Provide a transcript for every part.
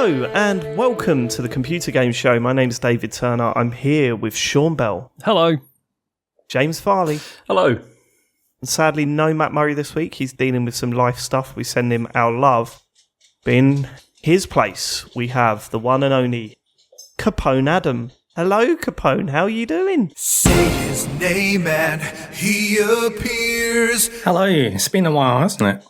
Hello and welcome to the Computer Game Show. My name's David Turner. I'm here with Sean Bell. Hello. James Farley. Hello. And sadly, no Matt Murray this week. He's dealing with some life stuff. We send him our love. But in his place, we have the one and only Capone Adam. Hello, Capone. How are you doing? Say his name and he appears. Hello. It's been a while, hasn't it?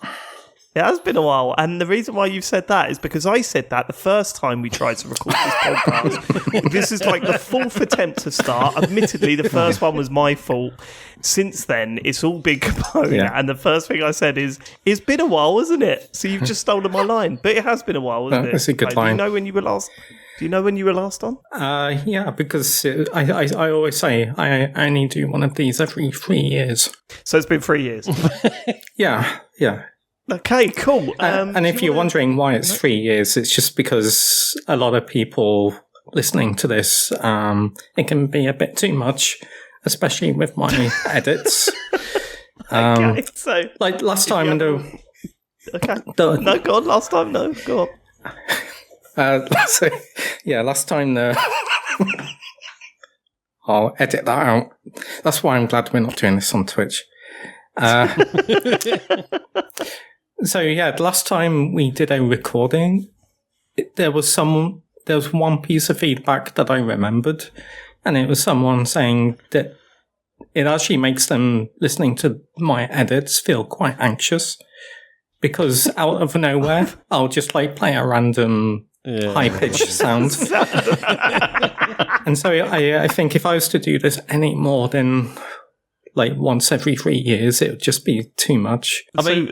It has been a while, and the reason why you've said that is because I said that the first time we tried to record this podcast. This is like the fourth attempt to start. Admittedly, the first one was my fault. Since then, it's all been Capone, and the first thing I said is, it's been a while, isn't it? So you've just stolen my line, but it has been a while, isn't it? That's a good line. Do you know when you were last? Do you know when you were last on? Yeah, because I always say I only do one of these every 3 years. So it's been 3 years. Yeah. Okay, cool. And if you're wondering why it's 3 years, it's just because a lot of people listening to this, it can be a bit too much, especially with my edits. Okay, so like last time, okay. No, go on. Last time, no, go on. Last time I'll edit that out. That's why I'm glad we're not doing this on Twitch. So yeah, the last time we did a recording, there was one piece of feedback that I remembered, and it was someone saying that it actually makes them listening to my edits feel quite anxious because out of nowhere I'll just like play a random high-pitched sound. And so I think if I was to do this any more than like once every 3 years, it would just be too much. I mean,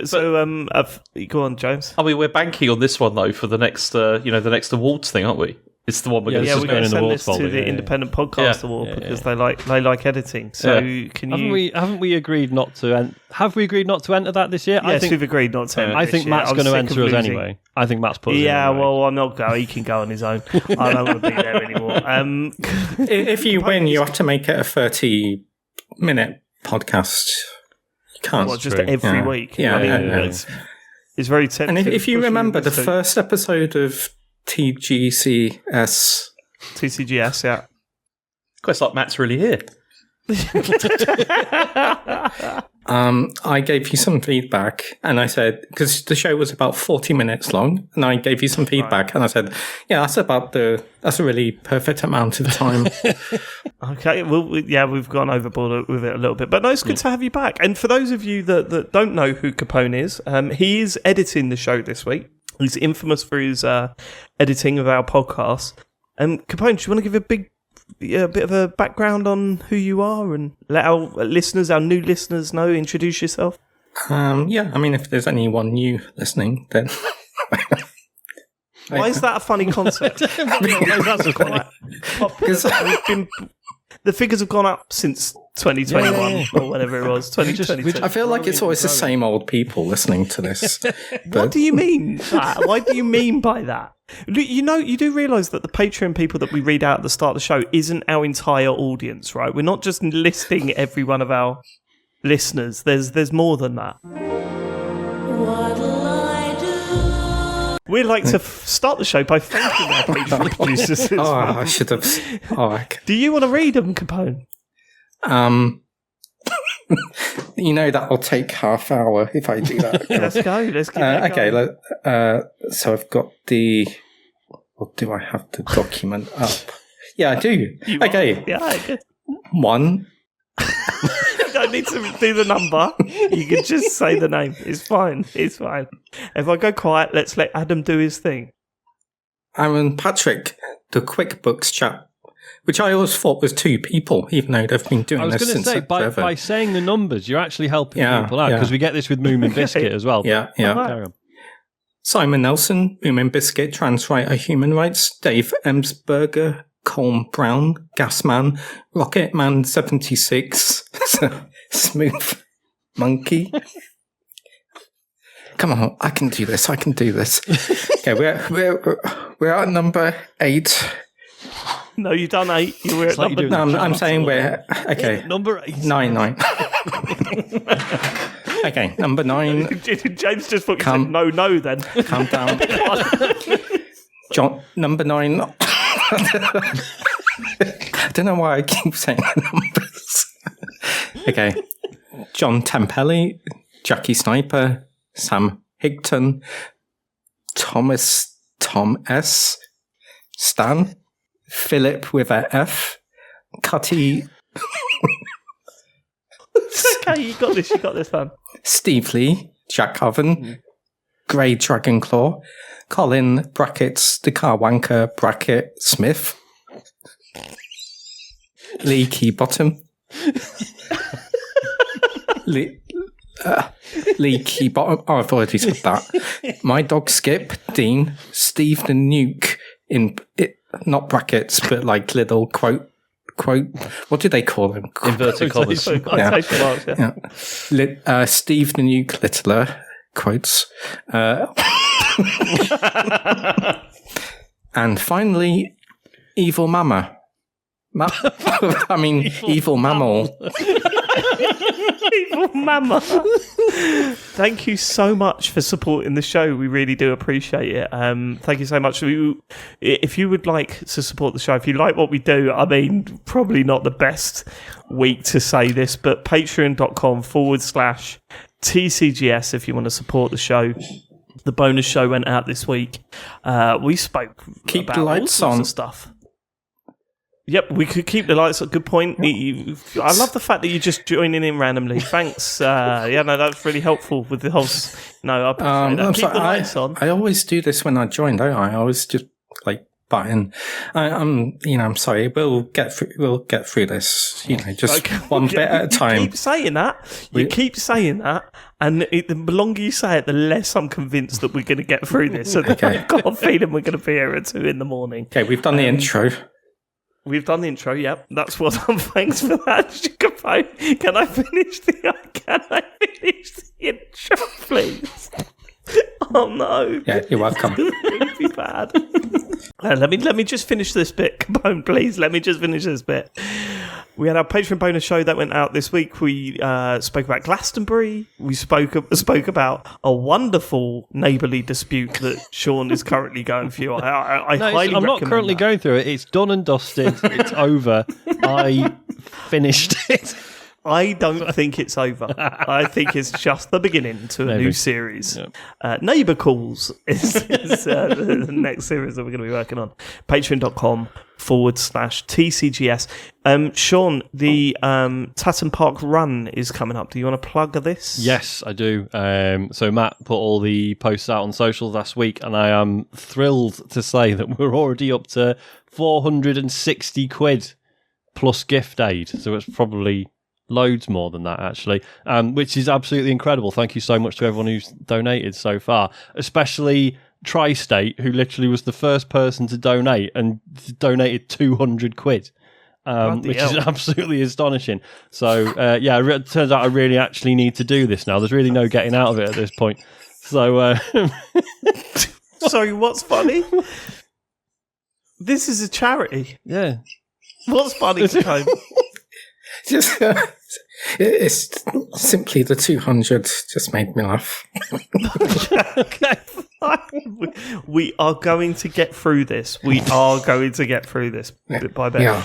Go on, James. I mean, we're banking on this one though for the next, the next awards thing, aren't we? It's the one we're going to we're going to send this to folder, the Independent Podcast Award because they like editing. So haven't we agreed not to? Have we agreed not to enter that this year? Yes, we've agreed not to. I think Matt's going to enter us anyway. I think Matt's put us in anyway. Well, I'm not going. He can go on his own. I don't want to be there anymore. If you win, you have to make it a 30-minute podcast. You can't. Well, just every week. Yeah, It's very tempting. And if you remember the first episode of TGCS, yeah. Quite like Matt's really here. I gave you some feedback, and I said, because the show was about 40 minutes long, and I gave you some feedback, and I said, yeah, that's a really perfect amount of time. Okay, well, we've gone overboard with it a little bit, but no, it's good to have you back. And for those of you that don't know who Capone is, he is editing the show this week. He's infamous for his editing of our podcast. Capone, do you want to give a bit of a background on who you are and let our new listeners know, introduce yourself? Yeah, I mean, if there's anyone new listening, then... Why is that a funny concept? That's quite popular. The figures have gone up since 2021 or whatever it was, 2022. I feel like it's always the same old people listening to this. What do you mean? Why do you mean by that? You do realise that the Patreon people that we read out at the start of the show isn't our entire audience, right? We're not just listing every one of our listeners. There's more than that. What'll I do? We like to start the show by thanking our Patreon producers. I should have. Do you want to read them, Capone? That'll take half hour if I do that. Let's go. Let's get okay. So I've got or do I have the document up? Yeah, I do. Okay. Yeah, good. 1. You don't need to do the number. You can just say the name. It's fine. It's fine. If I go quiet, let's let Adam do his thing. Aaron Patrick, the QuickBooks chap, which I always thought was 2 people, even though they've been doing this since forever. By saying the numbers, you're actually helping people out, because we get this with Moomin Biscuit as well. Yeah. Simon Nelson, Moomin Biscuit, trans writer, human rights. Dave Emsberger, Colm Brown, Gasman, Rocketman 76, Smooth Monkey. Come on, I can do this. Okay, we're at number 8. No, you've done 8. You were at number 9. I'm saying we're okay. Number 8. 9. Okay, number 9. James just thought you said no then. Calm down. John, number 9. I don't know why I keep saying the numbers. Okay. John Tempelli, Jackie Sniper, Sam Higton, Tom S, Stan, Philip with a F, Cutty. Okay, you got this, man. Steve Lee, Jack Oven, Grey Dragonclaw, Colin brackets the car wanker bracket Smith, Lee Keybottom, Lee Keybottom. Oh, I've already said that. My dog Skip, Dean, Steve the Nuke in it, not brackets, but like little quote. What do they call them? Inverted commas. Quotation marks, yeah. Steve the Nuke Littler quotes. And finally, Evil Mama. Evil Mammal. Evil Mama. Thank you so much for supporting the show. We really do appreciate it. Thank you so much. If you would like to support the show, if you like what we do, I mean, probably not the best week to say this, but patreon.com/TCGS if you want to support the show. The bonus show went out this week. We spoke Keep about the all lights sorts on. of stuff. Yep, we could keep the lights on. Good point. I love the fact that you're just joining in randomly. Thanks. That's really helpful with the whole. No, I appreciate that. Keep the lights on. I always do this when I join, don't I? I always just butt in. I'm sorry. We'll get through this. Just one bit at a time. You keep saying that. And the longer you say it, the less I'm convinced that we're going to get through this. And Okay. I've got a feeling we're going to be here at 2 a.m. Okay, we've done the intro. We've done the intro, yep. That's what I'm. Thanks for that, Sugarphone. Can I finish the intro, please? Oh no! Yeah, you're welcome. Really be bad. Let me just finish this bit, Capone, please. Let me just finish this bit. We had our Patreon bonus show that went out this week. We spoke about Glastonbury. We spoke about a wonderful neighbourly dispute that Sean is currently going through. I'm not currently going through it. It's done and dusted. It's over. I finished it. I don't think it's over. I think it's just the beginning to a new series. Yep. Neighbour Calls is the next series that we're going to be working on. Patreon.com/TCGS. Sean, the Tatton Park Run is coming up. Do you want to plug this? Yes, I do. So Matt put all the posts out on socials last week, and I am thrilled to say that we're already up to 460 quid plus gift aid. So it's probably loads more than that, actually, which is absolutely incredible. Thank you so much to everyone who's donated so far, especially Tri-State, who literally was the first person to donate and donated 200 quid, which is absolutely astonishing. So, it turns out I really actually need to do this now. There's really no getting out of it at this point. So, sorry, what's funny? This is a charity. Yeah. What's funny, Tone? Just, it's simply the 200 just made me laugh. Okay, fine. We are going to get through this. Bit by bit. Yeah.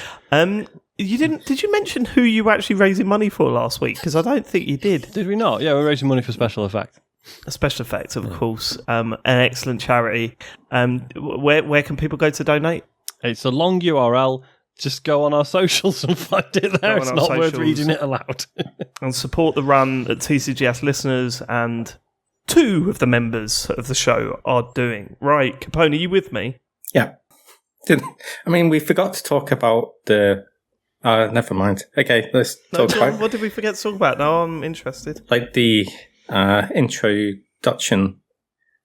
Did you mention who you were actually raising money for last week? Because I don't think you did. Did we not? Yeah, we're raising money for Special Effect. A Special Effects, of course. An excellent charity. Where can people go to donate? It's a long URL. Just go on our socials and find it there. It's not worth reading it aloud. And support the run that TCGS listeners and 2 of the members of the show are doing. Right, Capone, are you with me? Yeah. We forgot to talk about the... never mind. Okay, let's talk about... What did we forget to talk about? Now I'm interested. Like the introduction,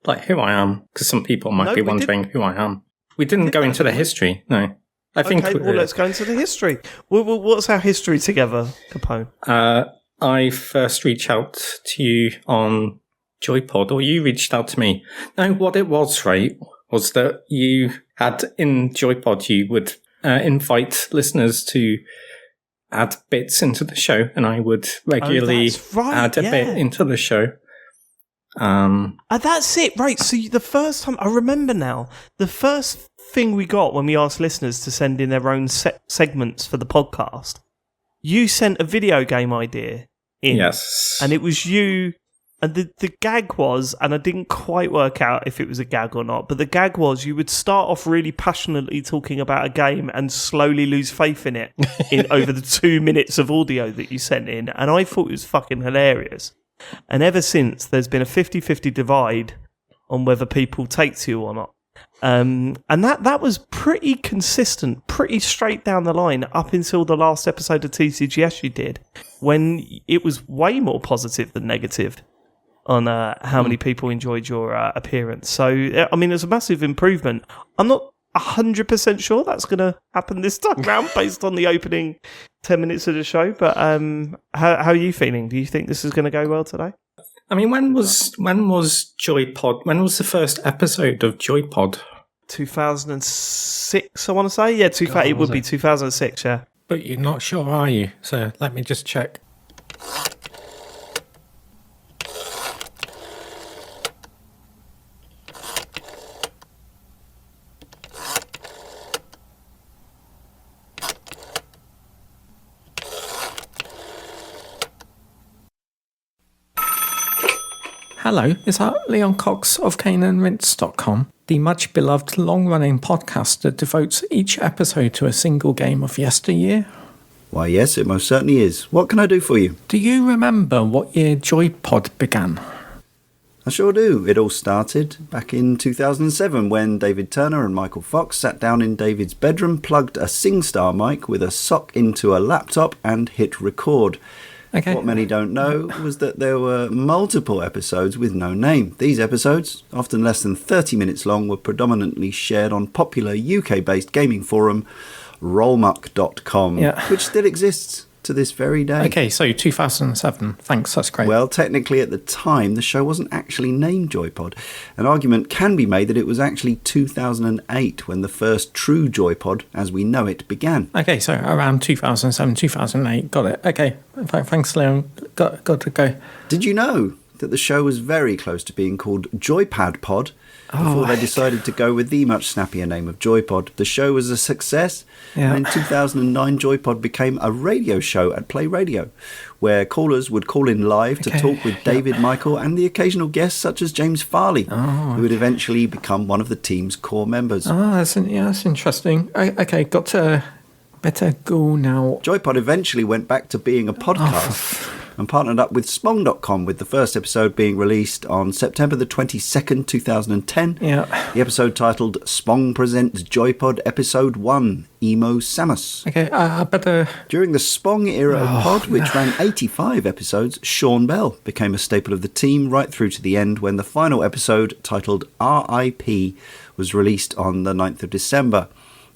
like who I am, because some people might be wondering who I am. We didn't go into the history, no. I think. Okay, well, let's go into the history. What's our history together, Capone? I first reached out to you on Joypod, or you reached out to me. No, what it was, right, was that you had in Joypod, you would invite listeners to add bits into the show, and I would regularly add a bit into the show. That's it, right? So the first time I remember now, the first thing we got when we asked listeners to send in their own segments for the podcast, you sent a video game idea in. Yes. And it was you. And the gag was, and I didn't quite work out if it was a gag or not, but the gag was you would start off really passionately talking about a game and slowly lose faith in it over the 2 minutes of audio that you sent in. And I thought it was fucking hilarious. And ever since, there's been a 50-50 divide on whether people take to you or not. And that was pretty consistent, pretty straight down the line up until the last episode of TCGS you did, when it was way more positive than negative on how many people enjoyed your appearance. So, I mean, it's a massive improvement. I'm not 100% sure that's going to happen this time round based on the opening 10 minutes of the show, but how are you feeling? Do you think this is going to go well today? I mean, when was Joypod? When was the first episode of Joypod? 2006, I want to say. Yeah, it would be 2006, yeah. But you're not sure, are you? So let me just check. Hello, is that Leon Cox of CaneandRinse.com, the much-beloved long-running podcast that devotes each episode to a single game of yesteryear? Why, yes, it most certainly is. What can I do for you? Do you remember what year Joypod began? I sure do. It all started back in 2007 when David Turner and Michael Fox sat down in David's bedroom, plugged a SingStar mic with a sock into a laptop and hit record. Okay. What many don't know was that there were multiple episodes with no name. These episodes, often less than 30 minutes long, were predominantly shared on popular UK-based gaming forum rollmuck.com, which still exists to this very day. Okay, so 2007. Thanks, that's great. Well, technically at the time, the show wasn't actually named Joypod. An argument can be made that it was actually 2008 when the first true Joypod, as we know it, began. Okay, so around 2007, 2008. Got it. Okay, thanks, Leon. Got to go. Did you know that the show was very close to being called Joypad Pod before they decided to go with the much snappier name of Joypod? The show was a success, and in 2009 Joypod became a radio show at Play Radio, where callers would call in live to talk with David, Michael, and the occasional guests such as James Farley, who would eventually become one of the team's core members. That's interesting. Okay, got to better go now. Joypod eventually went back to being a podcast and partnered up with Spong.com, with the first episode being released on September the 22nd, 2010. Yeah. The episode titled Spong Presents Joypod Episode 1, Emo Samus. Okay, I better... During the Spong era of Pod, which ran 85 episodes, Sean Bell became a staple of the team right through to the end when the final episode, titled R.I.P., was released on the 9th of December.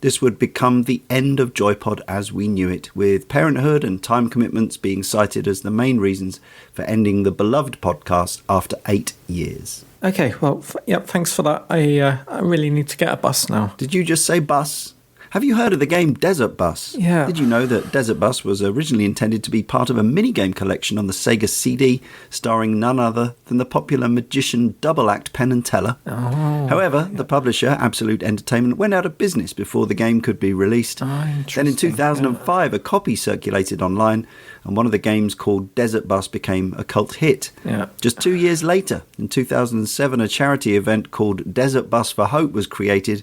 This would become the end of Joypod as we knew it, with parenthood and time commitments being cited as the main reasons for ending the beloved podcast after 8 years. Okay, well, thanks for that. I really need to get a bus now. Did you just say bus? Have you heard of the game Desert Bus? Yeah. Did you know that Desert Bus was originally intended to be part of a minigame collection on the Sega CD, starring none other than the popular magician double-act Penn and Teller? However, the publisher, Absolute Entertainment, went out of business before the game could be released. Then in 2005, a copy circulated online, and one of the games called Desert Bus became a cult hit. Just 2 years later, in 2007, a charity event called Desert Bus for Hope was created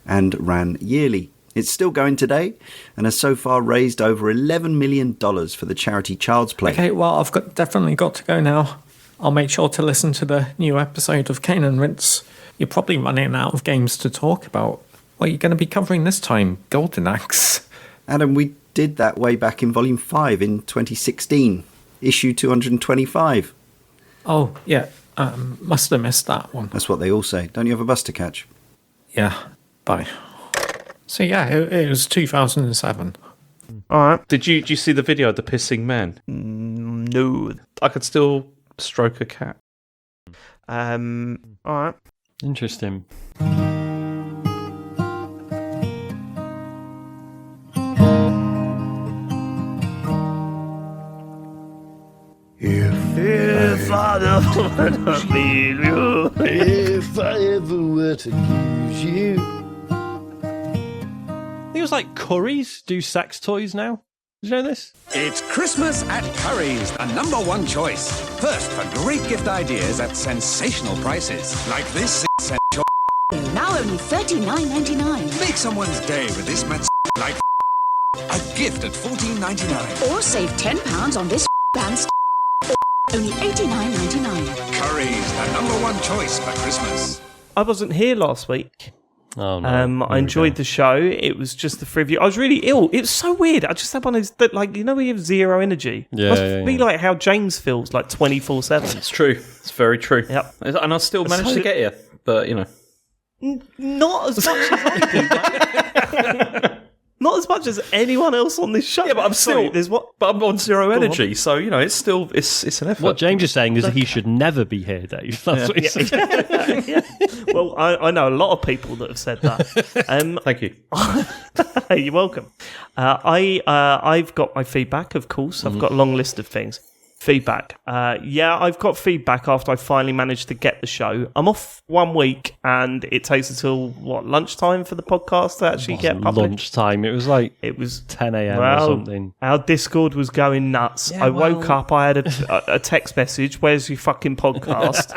and ran yearly. It's still going today and has so far raised over $11 million for the charity Child's Play. Okay, well, I've definitely got to go now. I'll make sure to listen to the new episode of Cane and Rinse. You're probably running out of games to talk about. What are you going to be covering this time? Golden Axe? Adam, we did that way back in Volume 5 in 2016, issue 225. Oh, yeah. Must have missed that one. That's what they all say. Don't you have a bus to catch? Yeah. Bye. So yeah, it was 2007. All right. Did you see the video of the pissing man? No. I could still stroke a cat. All right. Interesting. If I don't feel you. If I ever were to lose you. I think it was like Curry's do sex toys now. Did you know this? It's Christmas at Curry's, the #1 choice. First for great gift ideas at sensational prices, like this essential. Now only $39.99. Make someone's day with this like a gift at $14.99. Or save £10 on this band only $89.99. Curry's, the #1 choice for Christmas. I wasn't here last week. Oh no! I enjoyed the show. It was just the three of you. I was really ill. It was so weird. I just had one of those that, like, you know, when you have zero energy. Yeah, Must be like how James feels, like 24/7. It's true. It's very true. Yep. And I still managed to get here, but you know, Not as much as I do. Not as much as anyone else on this show. yeah, but I'm still. But I'm on zero energy, so you know, it's an effort. What James is saying is that he should never be here, Dave. That's what he's saying. Yeah. Well, I know a lot of people that have said that. Thank you. You're welcome. I've got my feedback, of course. I've got a long list of things. Feedback. I've got feedback after I finally managed to get the show. I'm off 1 week, and it takes until, lunchtime for the podcast to actually get published? Lunchtime. It was like it was 10 a.m. or something. Our Discord was going nuts. I woke up, I had a text message, "Where's your fucking podcast?"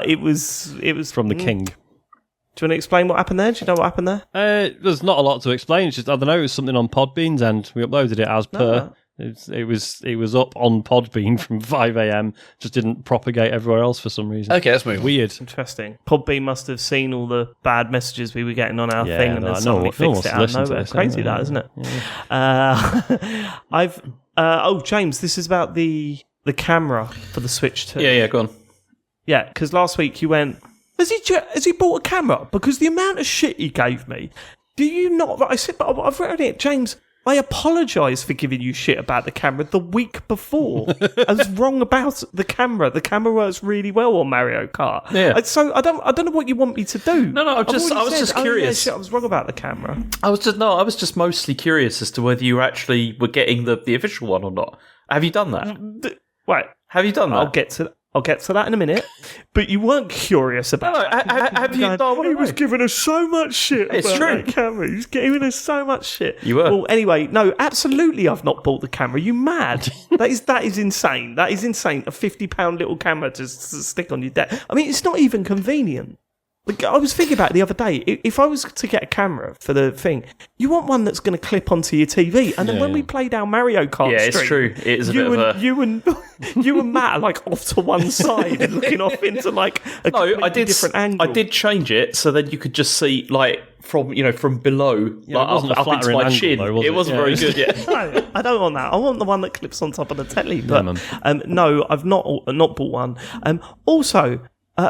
It was from the king. Do you want to explain what happened there? Do you know what happened there? There's not a lot to explain. It's just, I don't know, it was something on Podbean's and we uploaded it as per. It was up on Podbean from 5 a.m. Just didn't propagate everywhere else for some reason. Okay, that's weird. Interesting. Podbean must have seen all the bad messages we were getting on our thing, and then suddenly fixed it out of nowhere. Crazy that, isn't it? Yeah. James, this is about the camera for the Switch 2. Yeah, go on. Yeah, because last week you went, has he bought a camera? Because the amount of shit he gave me. Do you not? I said, but I've written it, James. I apologise for giving you shit about the camera the week before. I was wrong about the camera. The camera works really well on Mario Kart. Yeah. So I don't know what you want me to do. No, I was just curious. I was wrong about the camera. I was just mostly curious as to whether you actually were getting the official one or not. Have you done that? Right. Have you done that? I'll get to that in a minute. But you weren't curious about that. Have you? He was giving us so much shit it's about true. that camera. He was giving us so much shit. You were. Well, anyway, no, absolutely I've not bought the camera. You mad? that is insane. That is insane. A £50 little camera to stick on your desk. I mean, it's not even convenient. Like, I was thinking about it the other day. If I was to get a camera for the thing, you want one that's going to clip onto your TV. And then when we played our Mario Kart it's stream, true. It is a bit of a... You and Matt are like off to one side and looking off into like a different angle. I did change it so then you could just see like from below, Yeah, like up into my chin. Though, it wasn't very good. Yeah. No, I don't want that. I want the one that clips on top of the telly. But no, I've not bought one. Also.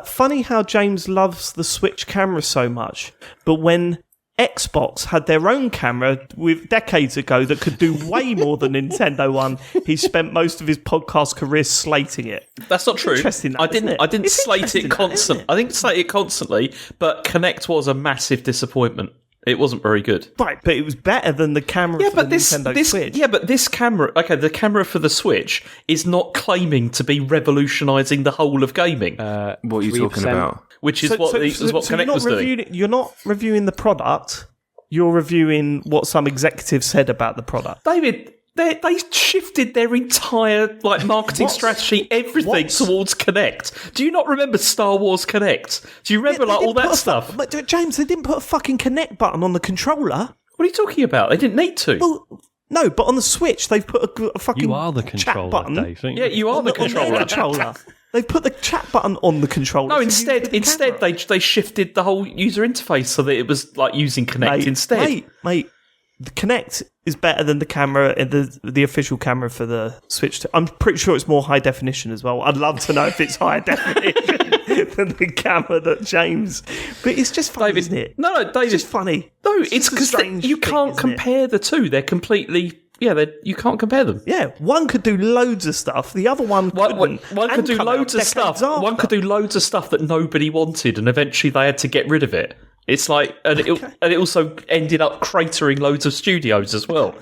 Funny how James loves the Switch camera so much, but when Xbox had their own camera with decades ago that could do way more than Nintendo one, he spent most of his podcast career slating it. That's not true. Interesting. I didn't slate it constantly. I didn't slate it constantly, but Kinect was a massive disappointment. It wasn't very good. Right, but it was better than the camera for the Nintendo Switch. Yeah, but this camera... Okay, the camera for the Switch is not claiming to be revolutionising the whole of gaming. What are you talking about? Which is what Kinect was doing. You're not reviewing the product. You're reviewing what some executive said about the product. David... They shifted their entire marketing strategy, everything towards Kinect. Do you not remember Star Wars Kinect? Do you remember all that stuff? But James, they didn't put a fucking Kinect button on the controller. What are you talking about? They didn't need to. Well, no, but on the Switch they've put a fucking You are the controller, chat button. Dave. Yeah, you are the controller. They've put the chat button on the controller. No, instead they shifted the whole user interface so that it was like using Kinect instead. Mate. The Kinect is better than the camera, the official camera for the Switch. I'm pretty sure it's more high definition as well. I'd love to know if it's higher definition than the camera that James. But it's just funny, isn't it? No, David. It's just funny. No, it's because you can't compare the two. They're completely... Yeah, you can't compare them. Yeah, one could do loads of stuff. The other one couldn't. One could do loads of stuff. One could do loads of stuff that nobody wanted, and eventually they had to get rid of it. It's like, and it also ended up cratering loads of studios as well.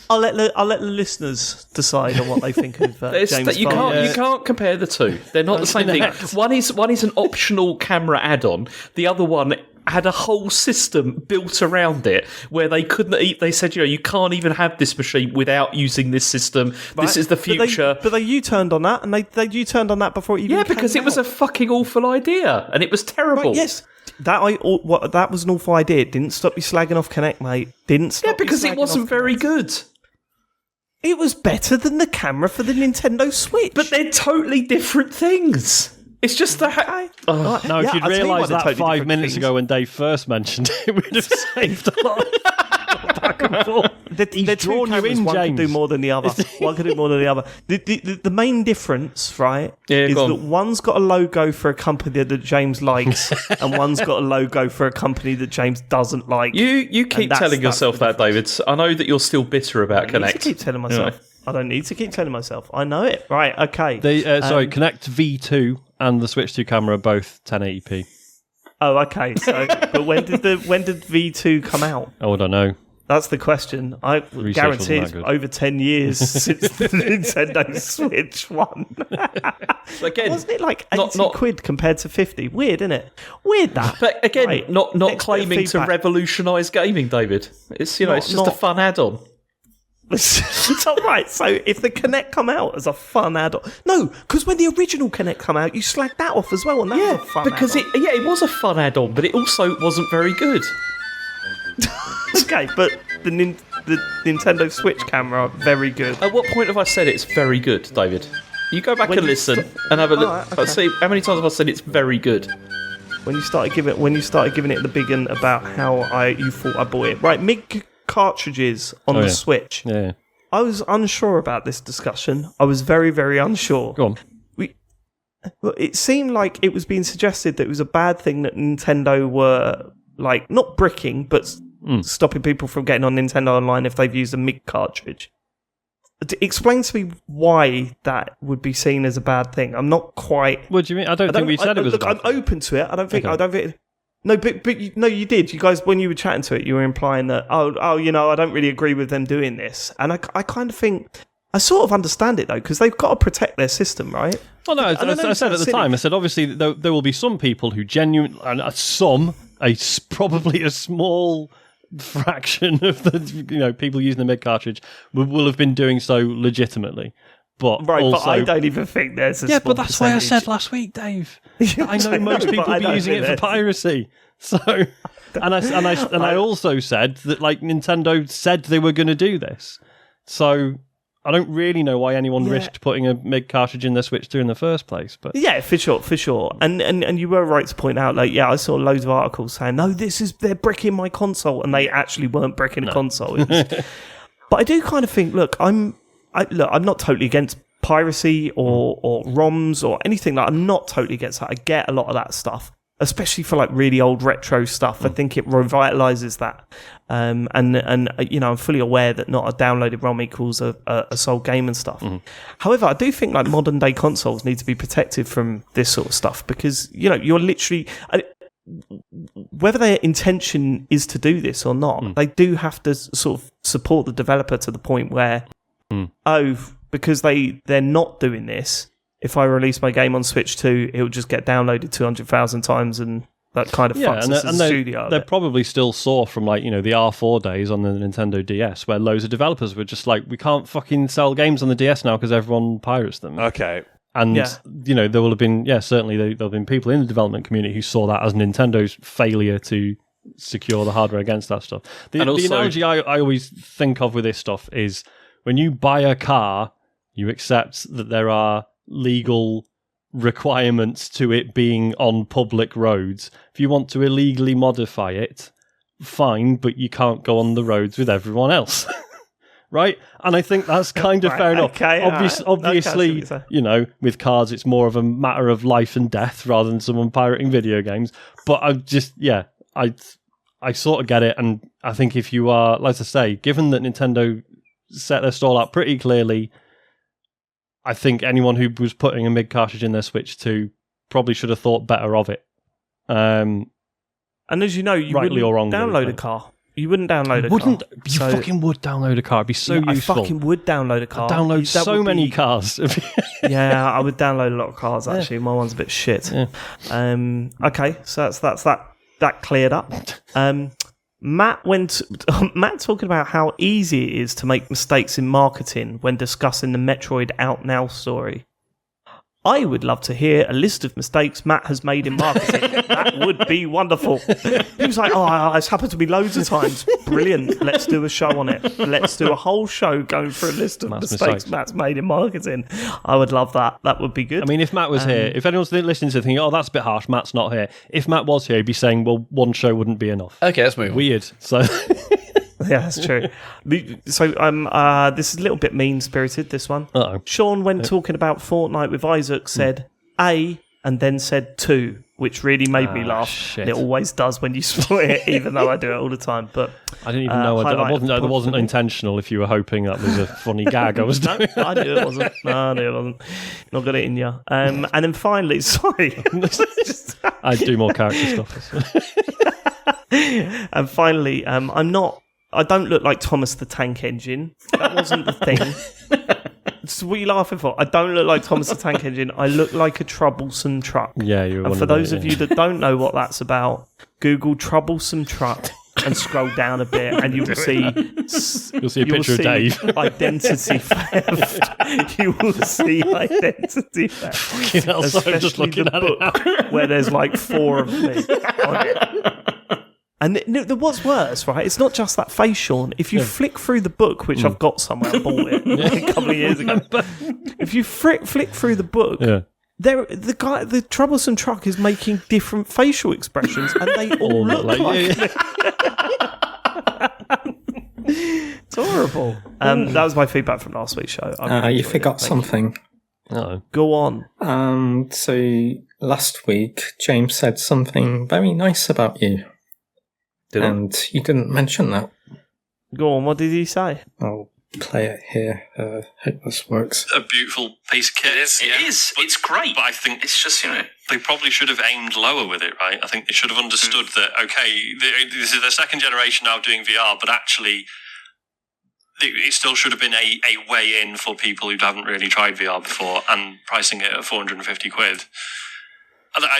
I'll let the listeners decide on what they think of James you Bond. can't you can't compare the two. They're not the same thing. One is an optional camera add-on. The other one had a whole system built around it where they couldn't. They said, you can't even have this machine without using this system. Right. This is the future. But they U-turned on that, and they U-turned on that before it even came because it was a fucking awful idea, and it was terrible. Right, yes. That was an awful idea. It didn't stop you slagging off Kinect, mate. Didn't stop. Yeah, because it wasn't very good. It was better than the camera for the Nintendo Switch. But they're totally different things. It's just that. No, if you'd realised that totally 5 minutes ago when Dave first mentioned it, we'd have saved a lot. Back and forth. They're drawn you in, one James. Could do more than the other. One could do more than the other. The main difference, right, is that one's got a logo for a company that James likes, and one's got a logo for a company that James doesn't like. You keep telling yourself that, David. I know that you're still bitter about Kinect. I need to keep telling myself. I don't need to keep telling myself. I know it. Right, okay. Sorry, Kinect V2 and the Switch 2 camera are both 1080p. Oh, okay. So, but when did V2 come out? Oh, I don't know. That's the question. I guarantee it's over 10 years since the Nintendo Switch 1. Again, wasn't it like 80 quid compared to 50? Weird, isn't it? Weird that. But again, not claiming to revolutionise gaming, David. It's it's just a fun add-on. It's all right. So if the Kinect come out as a fun add-on, no, because when the original Kinect come out, you slagged that off as well, and that was a fun. Because add-on. it was a fun add-on, but it also wasn't very good. Okay, but the Nintendo Switch camera, very good. At what point have I said it's very good, David? You go back and listen and have a look. Right, okay. See how many times have I said it's very good? When you started giving it the big one about how you thought I bought it, right? MIG cartridges on the Switch. Yeah. I was unsure about this discussion. I was very, very unsure. Go on. It seemed like it was being suggested that it was a bad thing that Nintendo were like not bricking, but stopping people from getting on Nintendo Online if they've used a MIG cartridge. Explain to me why that would be seen as a bad thing. I'm not quite. What do you mean? I don't think we said it was. Look, I'm open to it. I don't think. No, but you did. You guys, when you were chatting to it, you were implying that I don't really agree with them doing this, and I kind of think I sort of understand it though because they've got to protect their system, right? Well, no, I said at the time. I said obviously there will be some people who genuinely, and probably a small fraction of the people using the MIG cartridge will have been doing so legitimately. But right, also, but I don't even think there's a but that's why I said last week, Dave. I know most people will be using it for piracy. So, and I also said that Nintendo said they were going to do this. So I don't really know why anyone risked putting a MIG cartridge in their Switch 2 in the first place. But yeah, for sure. And you were right to point out, I saw loads of articles saying, no, they're bricking my console, and they actually weren't bricking a console. But I do kind of think, look, I'm not totally against piracy or ROMs or anything. I'm not totally against that. I get a lot of that stuff, especially for really old retro stuff. I think it revitalizes that. And I'm fully aware that not a downloaded ROM equals a sold game and stuff. However, I do think modern day consoles need to be protected from this sort of stuff because you're literally. Whether their intention is to do this or not, they do have to sort of support the developer to the point where, because they're not doing this, if I release my game on Switch 2, it'll just get downloaded 200,000 times and that kind of fucks us as a studio. They're probably still sore from the R4 days on the Nintendo DS where loads of developers were just we can't fucking sell games on the DS now because everyone pirates them. Okay. And, there will have been, certainly there'll have been people in the development community who saw that as Nintendo's failure to secure the hardware against that stuff. The analogy I always think of with this stuff is when you buy a car, you accept that there are legal requirements to it being on public roads. If you want to illegally modify it, fine, but you can't go on the roads with everyone else. Right? And I think that's kind of fair enough. Okay, obviously, with cars, it's more of a matter of life and death rather than someone pirating video games. But I sort of get it. And I think if you are, like I say, given that Nintendo set their stall out pretty clearly, I think anyone who was putting a MIG cartridge in their Switch 2 probably should have thought better of it. And as you know, you rightly or wrongly, download a car. You wouldn't download a Wouldn't car. you fucking would download a car? It'd be so useful. I fucking would download a car. I'd download That so would many be- cars. Yeah, I would download a lot of cars actually. My one's a bit shit. Yeah. Okay, so that's that cleared up. Matt talking about how easy it is to make mistakes in marketing when discussing the Metroid Out Now story. I would love to hear a list of mistakes Matt has made in marketing. That would be wonderful. He was like, it's happened to me loads of times. Brilliant. Let's do a show on it. Let's do a whole show going through a list of mistakes Matt's made in marketing. I would love that. That would be good. I mean, if Matt was here, if anyone's listening to it thinking, that's a bit harsh, Matt's not here. If Matt was here, he'd be saying, well, one show wouldn't be enough. Okay, let's move on. Weird. So... Yeah, that's true. So this is a little bit mean-spirited, this one. Uh-oh. Sean, when talking about Fortnite with Isaac, said A and then said 2, which really made me laugh. Shit. It always does when you spot it, even though I do it all the time. But I didn't even know. It wasn't intentional if you were hoping that was a funny gag I was doing. I knew it wasn't. No, I knew it wasn't. Not got it in you. And then finally, sorry. I do more character stuff. And finally, I don't look like Thomas the Tank Engine. That wasn't the thing. So what are you laughing for? I don't look like Thomas the Tank Engine. I look like a troublesome truck. Yeah, you're. And for those of you that don't know what that's about, Google troublesome truck and scroll down a bit, and you will see. You'll see a picture of Dave. Identity theft. You will see identity theft. I'm just looking at it where there's like 4 of me on it. And what's worse, right? It's not just that face, Sean. If you flick through the book, which I've got somewhere, I bought it a couple of years ago. If you flick through the book, the troublesome truck is making different facial expressions, and they all look like It's horrible. That was my feedback from last week's show. You forgot something. No. Go on. So last week, James said something very nice about you. And you didn't mention that. Go on, what did he say? I'll play it here. Hope this works. A beautiful piece of kit. It is. It's great. But I think it's just, they probably should have aimed lower with it, right? I think they should have understood that, okay, this is their second generation now doing VR, but actually it still should have been a way in for people who haven't really tried VR before, and pricing it at 450 quid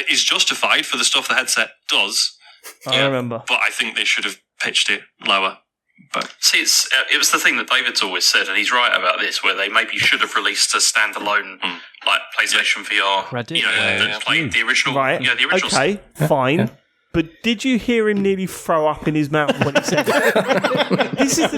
is justified for the stuff the headset does. I remember. But I think they should have pitched it lower. But see, it was the thing that David's always said, and he's right about this, where they maybe should have released a standalone, like PlayStation VR, Credit. The original. Right. Yeah, the original. Okay, fine. Yeah. But did you hear him nearly throw up in his mouth when he said it? This is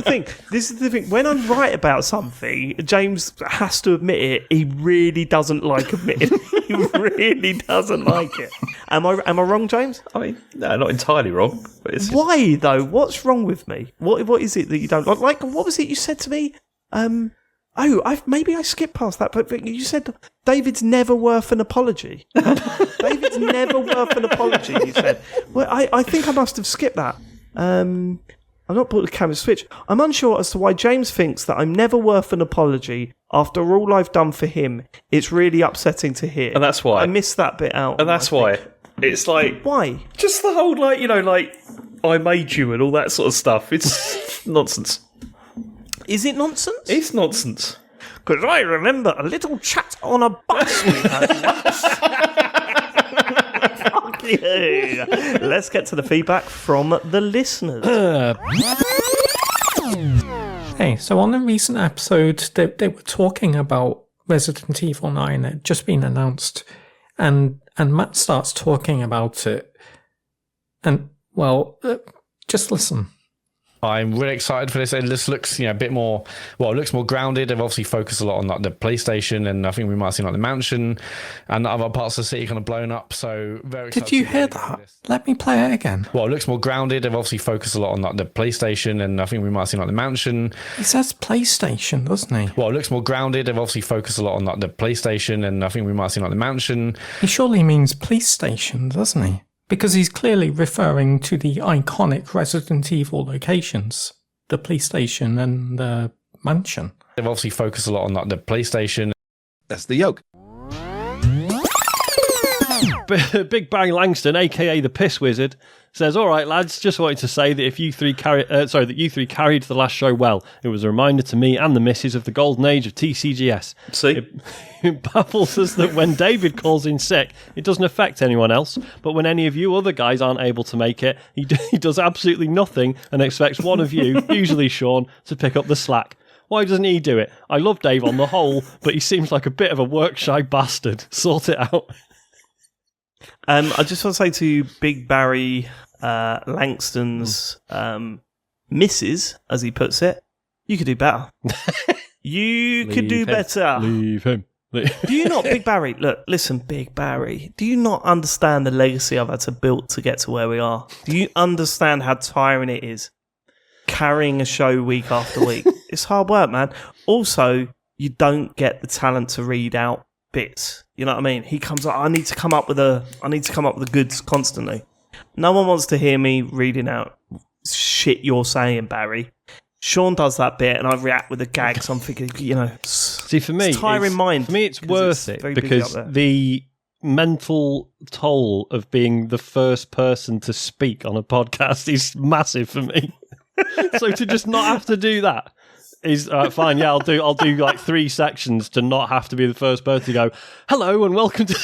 the thing. When I'm right about something, James has to admit it. He really doesn't like admitting it. He really doesn't like it. Am I wrong, James? I mean, no, not entirely wrong. But why, though? What's wrong with me? What is it that you don't like? Like, what was it you said to me? Maybe I skipped past that, but you said David's never worth an apology. David's never worth an apology, you said. Well, I think I must have skipped that. I'm not putting the camera switch. I'm unsure as to why James thinks that I'm never worth an apology after all I've done for him. It's really upsetting to hear. And that's why. I missed that bit out. And that's why. It's like... Why? Just the whole, I made you and all that sort of stuff. It's nonsense. Is it nonsense? It's nonsense. Because I remember a little chat on a bus we had once. Fuck you. Let's get to the feedback from the listeners. Hey, so on a recent episode, they were talking about Resident Evil 9. It had just been announced. And Matt starts talking about it. And, just listen. I'm really excited for this. It just looks, a bit more. Well, it looks more grounded. They've obviously focused a lot on the PlayStation, and I think we might see the mansion and other parts of the city kind of blown up. So very. Did you hear that? Let me play it again. Well, it looks more grounded. They've obviously focused a lot on the PlayStation, and I think we might see the mansion. He says PlayStation, doesn't he? Well, it looks more grounded. They've obviously focused a lot on the PlayStation, and I think we might see the mansion. He surely means police station, doesn't he? Because he's clearly referring to the iconic Resident Evil locations, the police station and the mansion. They've obviously focused a lot on the PlayStation. That's the yoke. Big Bang Langston, a.k.a. the Piss Wizard, Says, all right, lads, just wanted to say that if you three carried the last show well. It was a reminder to me and the missus of the golden age of TCGS. See? It baffles us that when David calls in sick, it doesn't affect anyone else, but when any of you other guys aren't able to make it, he does absolutely nothing and expects one of you, usually Sean, to pick up the slack. Why doesn't he do it? I love Dave on the whole, but he seems like a bit of a work-shy bastard. Sort it out. I just want to say to Big Barry Langston's missus, as he puts it, you could do better. You could do better. Leave him. Do you not, Big Barry? Look, listen, Big Barry. Do you not understand the legacy I've had to build to get to where we are? Do you understand how tiring it is carrying a show week after week? It's hard work, man. Also, you don't get the talent to read out bits. You know what I mean? He comes up. I need to come up with the goods constantly. No one wants to hear me reading out shit you're saying, Barry. Sean does that bit, and I react with a gag. So I'm thinking, see, for me, it's tiring mind. For me, it's worth it because the mental toll of being the first person to speak on a podcast is massive for me. So to just not have to do that is fine. Yeah, I'll do like 3 sections to not have to be the first person to go, hello and welcome to.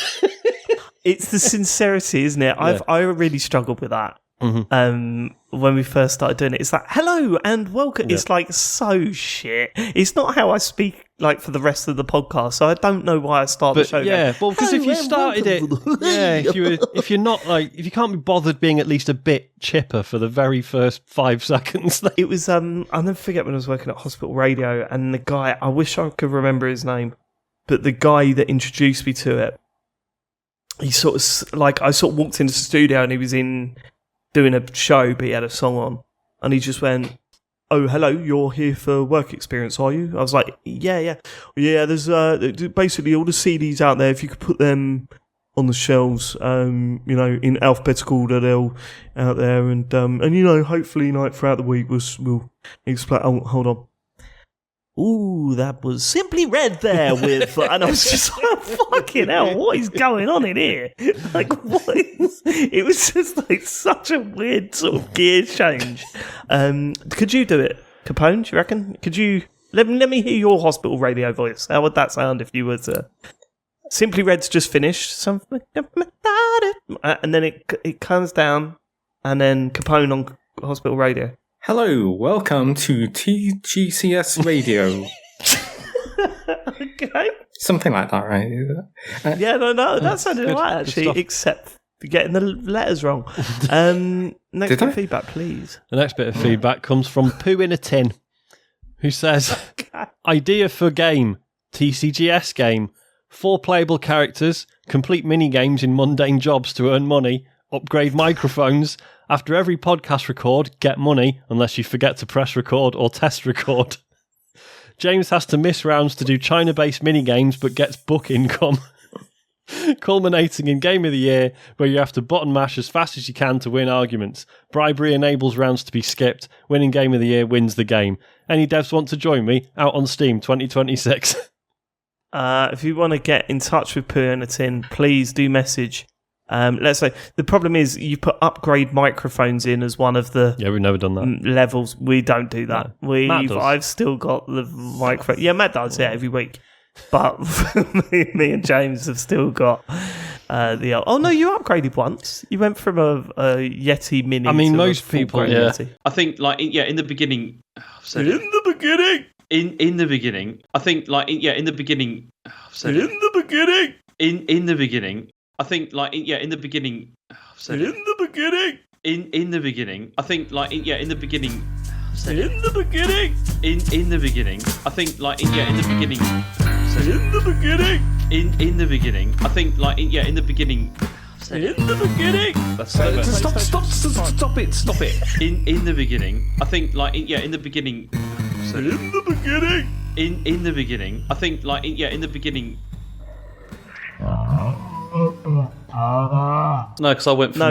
It's the sincerity, isn't it? Yeah. I really struggled with that. When we first started doing it, it's like hello and welcome. Yeah. It's like so shit. It's not how I speak like for the rest of the podcast. So I don't know why I start the show. Yeah, well, because if you started it, if you're not like, if you can't be bothered being at least a bit chipper for the very first 5 seconds. It was I'll never forget when I was working at Hospital Radio, and the guy, I wish I could remember his name, but the guy that introduced me to it, he sort of like, I sort of walked into the studio and he was doing a show, but he had a song on, and he just went, oh, hello, you're here for work experience, are you? I was like, yeah. There's basically all the CDs out there. If you could put them on the shelves, in alphabetical order, they'll out there, and hopefully, like throughout the week, we'll explain. Oh, hold on. Ooh, that was Simply Red there with, and I was just like, fucking hell, what is going on in here? Like, it was just like such a weird sort of gear change. Could you do it, Capone, do you reckon? Could you, let me hear your Hospital Radio voice. How would that sound if you were to, Simply Red's just finished, something, and then it comes down, and then Capone on Hospital Radio. Hello, welcome to TGCS Radio. Okay. Something like that, right? That sounded right, actually, except for getting the letters wrong. Next bit of feedback, please. The next bit of feedback comes from Poo in a Tin, who says, idea for game, TCGS game, 4 playable characters, complete mini-games in mundane jobs to earn money, upgrade microphones. After every podcast record, get money, unless you forget to press record or test record. James has to miss rounds to do China-based mini-games, but gets book income. Culminating in Game of the Year, where you have to button mash as fast as you can to win arguments. Bribery enables rounds to be skipped. Winning Game of the Year wins the game. Any devs want to join me? Out on Steam 2026. If you want to get in touch with Poo in a Tin, please do message. Let's say the problem is you put upgrade microphones in as one of the we've never done that levels. We don't do that. No. I've still got the microphone. Yeah, Matt does every week, but me and James have still got the. Oh no, you upgraded once. You went from a Yeti Mini. I mean, most people. Yeah, Yeti. I think in the beginning. In the beginning. In the beginning, I think in the beginning. In the beginning. In the beginning. I think in the beginning. In the beginning. In the beginning. I think in the beginning. In the beginning. In the beginning. I think in the beginning. In the beginning. In the beginning. I think in the beginning. In the beginning. Stop it. In the beginning. I think in the beginning. In the beginning. In the beginning. I think in the beginning. No, because I went from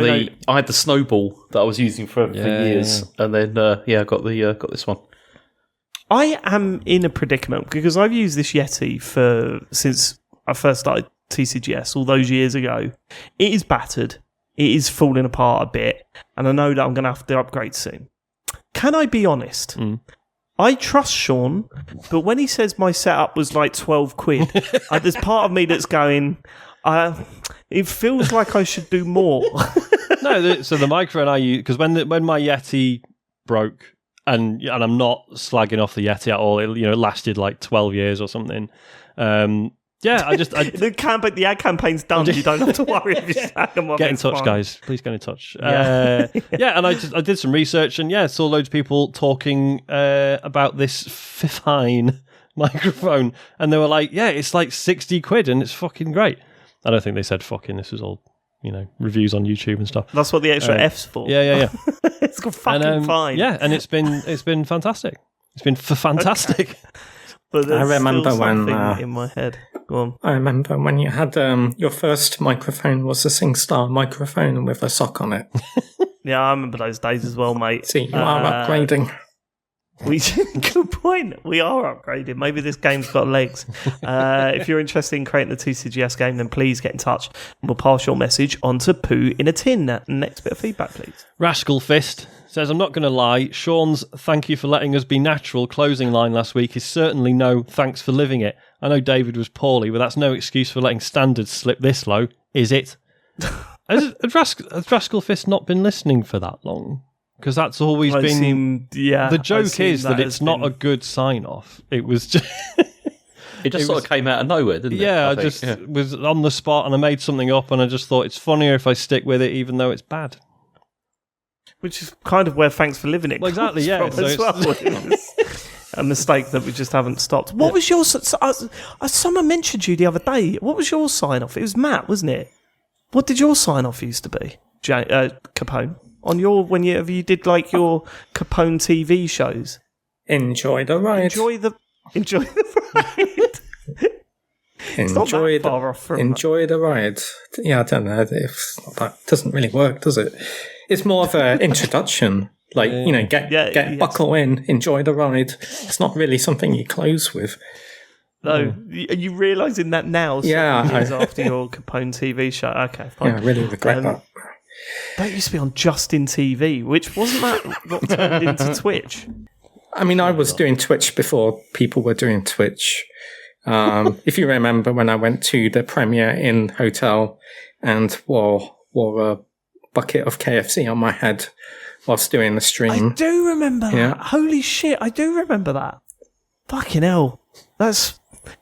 I had the snowball that I was using for years, and then I got this one. I am in a predicament because I've used this Yeti since I first started TCGS all those years ago. It is battered. it is falling apart a bit, and I know that I'm going to have to upgrade soon. Can I be honest? I trust Sean, but when he says my setup was like 12 quid, there's part of me that's going, it feels like I should do more. No, so the microphone I use, because when my Yeti broke, and I'm not slagging off the Yeti at all, it lasted like 12 years or something. The ad campaign's done. You don't have to worry if you slag them off. Get in touch, guys. Please get in touch. And I did some research, and saw loads of people talking about this fine microphone, and they were like, it's like 60 quid, and it's fucking great. I don't think they said fucking. This was all, reviews on YouTube and stuff. That's what the extra F's for. Yeah. It's fucking fine. Yeah, and it's been fantastic. It's been fantastic. Okay. But I remember when in my head. Go on. I remember when you had your first microphone was a SingStar microphone with a sock on it. Yeah, I remember those days as well, mate. See, you are upgrading. Good point. We are upgrading. Maybe this game's got legs. If you're interested in creating a 2CGS game, then please get in touch and we'll pass your message on to Poo in a Tin. Next bit of feedback, please. Rascal Fist says, I'm not going to lie, Sean's thank you for letting us be natural closing line last week is certainly no thanks for living it. I know David was poorly, but that's no excuse for letting standards slip this low, is it? Has Rascal Fist not been listening for that long? Because that's always been... the joke is that it's not a good sign-off. It was just... It just sort of came out of nowhere, didn't it? Yeah, I just was on the spot and I made something up and I just thought it's funnier if I stick with it even though it's bad. Which is kind of where Thanks for Living It comes from as well. A mistake that we just haven't stopped. What was your... someone mentioned you the other day. What was your sign-off? It was Matt, wasn't it? What did your sign-off used to be? Capone? On your... Whenever you did like your Capone TV shows. Enjoy the ride. Enjoy the ride. Enjoy the ride. Yeah, I don't know. That doesn't really work, does it? It's more of an introduction. Like, get buckle in, enjoy the ride. It's not really something you close with. No, are you realising that now? Years after your Capone TV show. Okay, fine. Yeah, I really regret that. That used to be on Justin TV, which wasn't that what turned into Twitch? I mean, I was doing Twitch before people were doing Twitch. If you remember when I went to the Premier Inn Hotel and wore a bucket of KFC on my head whilst doing the stream. I do remember that. Yeah. Holy shit, I do remember that. Fucking hell.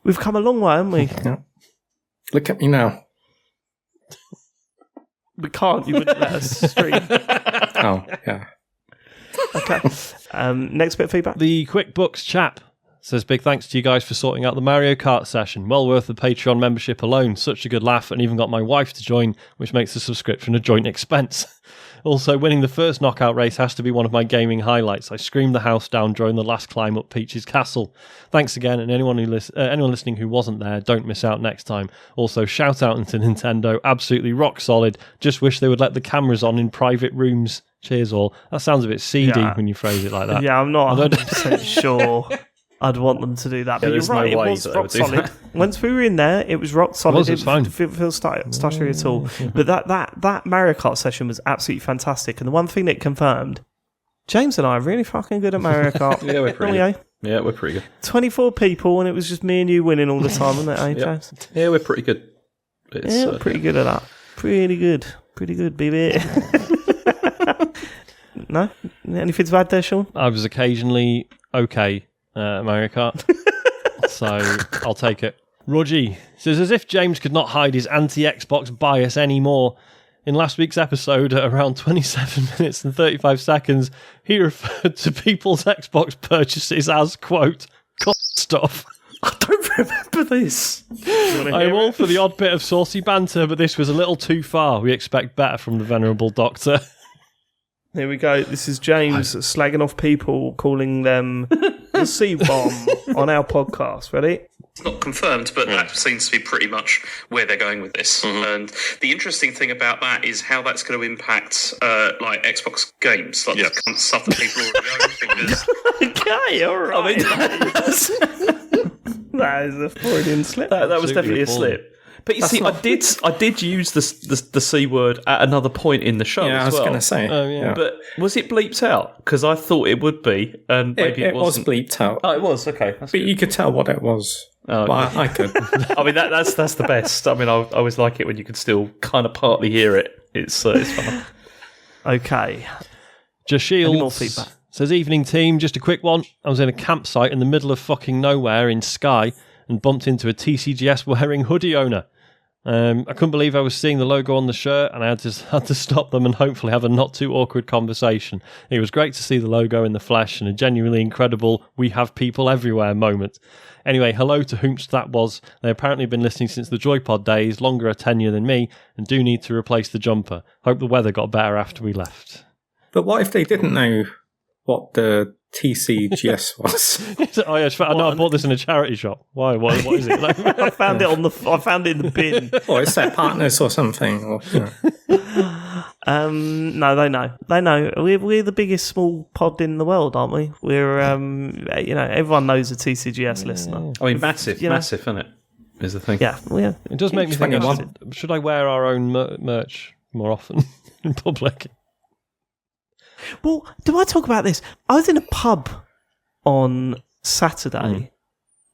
We've come a long way, haven't we? Yeah. Look at me now. We can't, you wouldn't let us stream. Oh, yeah. Okay. Next bit of feedback. The QuickBooks chap says, big thanks to you guys for sorting out the Mario Kart session. Well worth the Patreon membership alone. Such a good laugh, and even got my wife to join, which makes the subscription a joint expense. Also, winning the first knockout race has to be one of my gaming highlights. I screamed the house down during the last climb up Peach's Castle. Thanks again, and anyone listening who wasn't there, don't miss out next time. Also, shout out to Nintendo, absolutely rock solid. Just wish they would let the cameras on in private rooms. Cheers all. That sounds a bit seedy when you phrase it like that. Yeah, I'm not 100% sure I'd want them to do that. But you're right, it was rock solid. Once we were in there, it was rock solid. It was fine. It didn't feel stuttery at all. But that Mario Kart session was absolutely fantastic. And the one thing that confirmed, James and I are really fucking good at Mario Kart. Yeah, we're pretty good. Yeah, we're pretty good. 24 people, and it was just me and you winning all the time, wasn't it, James? Yeah, we're pretty good. Pretty good at that. Pretty good, baby. No? Anything to add there, Sean? I was occasionally okay at Mario Kart, so I'll take it. Rogie says, as if James could not hide his anti-Xbox bias anymore. In last week's episode, at around 27 minutes and 35 seconds, he referred to people's Xbox purchases as, quote, stuff. I don't remember this. I'm all for the odd bit of saucy banter, but this was a little too far. We expect better from the venerable doctor. Here we go. This is James slagging off people, calling them the C-bomb on our podcast. Ready? It's not confirmed, but that seems to be pretty much where they're going with this. And the interesting thing about that is how that's going to impact like Xbox games, like the kind of stuff that people already own. Because okay, all right. I mean, that is a Freudian slip. That was definitely a slip. But you see, I did use the C word at another point in the show. Yeah, as I was well. going to say. Oh, yeah. But was it bleeped out? Because I thought it would be, and maybe it wasn't. Was bleeped out. Oh, it was. Okay, but you could tell what it was. Oh, okay. Well, I could. I mean, that's the best. I mean, I always like it when you can still kind of partly hear it. It's fun. Okay. Jashield Any more feedback? Says, evening team, just a quick one. I was in a campsite in the middle of fucking nowhere in Skye and bumped into a TCGS wearing hoodie owner. I couldn't believe I was seeing the logo on the shirt, and I had to stop them and hopefully have a not too awkward conversation. It was great to see the logo in the flesh and a genuinely incredible "we have people everywhere" moment. Anyway, hello to whomst that was. They apparently been listening since the Joypod days, longer a tenure than me, and do need to replace the jumper. Hope the weather got better after we left. But what if they didn't know what the TCGS was? Oh yeah, I know I bought this in a charity shop. Why? What is it? I found it in the bin. Or it's their partners or something. Or, No, they know. They know. We're the biggest small pod in the world, aren't we? We're everyone knows a TCGS listener. I mean, massive, isn't it? Is the thing. Yeah, well, yeah. It does make me think. Should I wear our own merch more often in public? Well, do I talk about this? I was in a pub on Saturday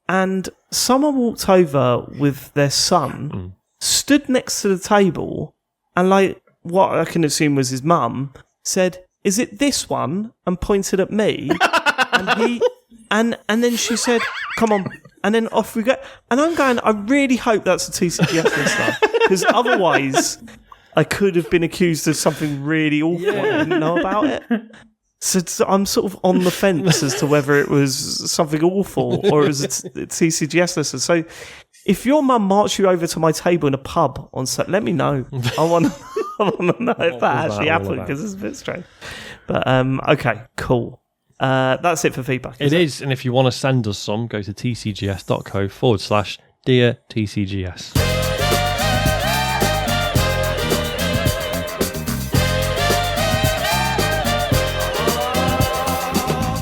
and someone walked over with their son, stood next to the table, and like what I can assume was his mum, said, "Is it this one?" and pointed at me. and then she said, "Come on." And then off we go. And I'm going, I really hope that's a TCGS listener, because otherwise I could have been accused of something really awful. I didn't know about it. So I'm sort of on the fence as to whether it was something awful or it was a TCGS listener. So if your mum marched you over to my table in a pub on set, let me know. I want to know if that actually happened, because it's a bit strange. But okay, cool. That's it for feedback. It is, and if you want to send us some, go to tcgs.co/Dear TCGS.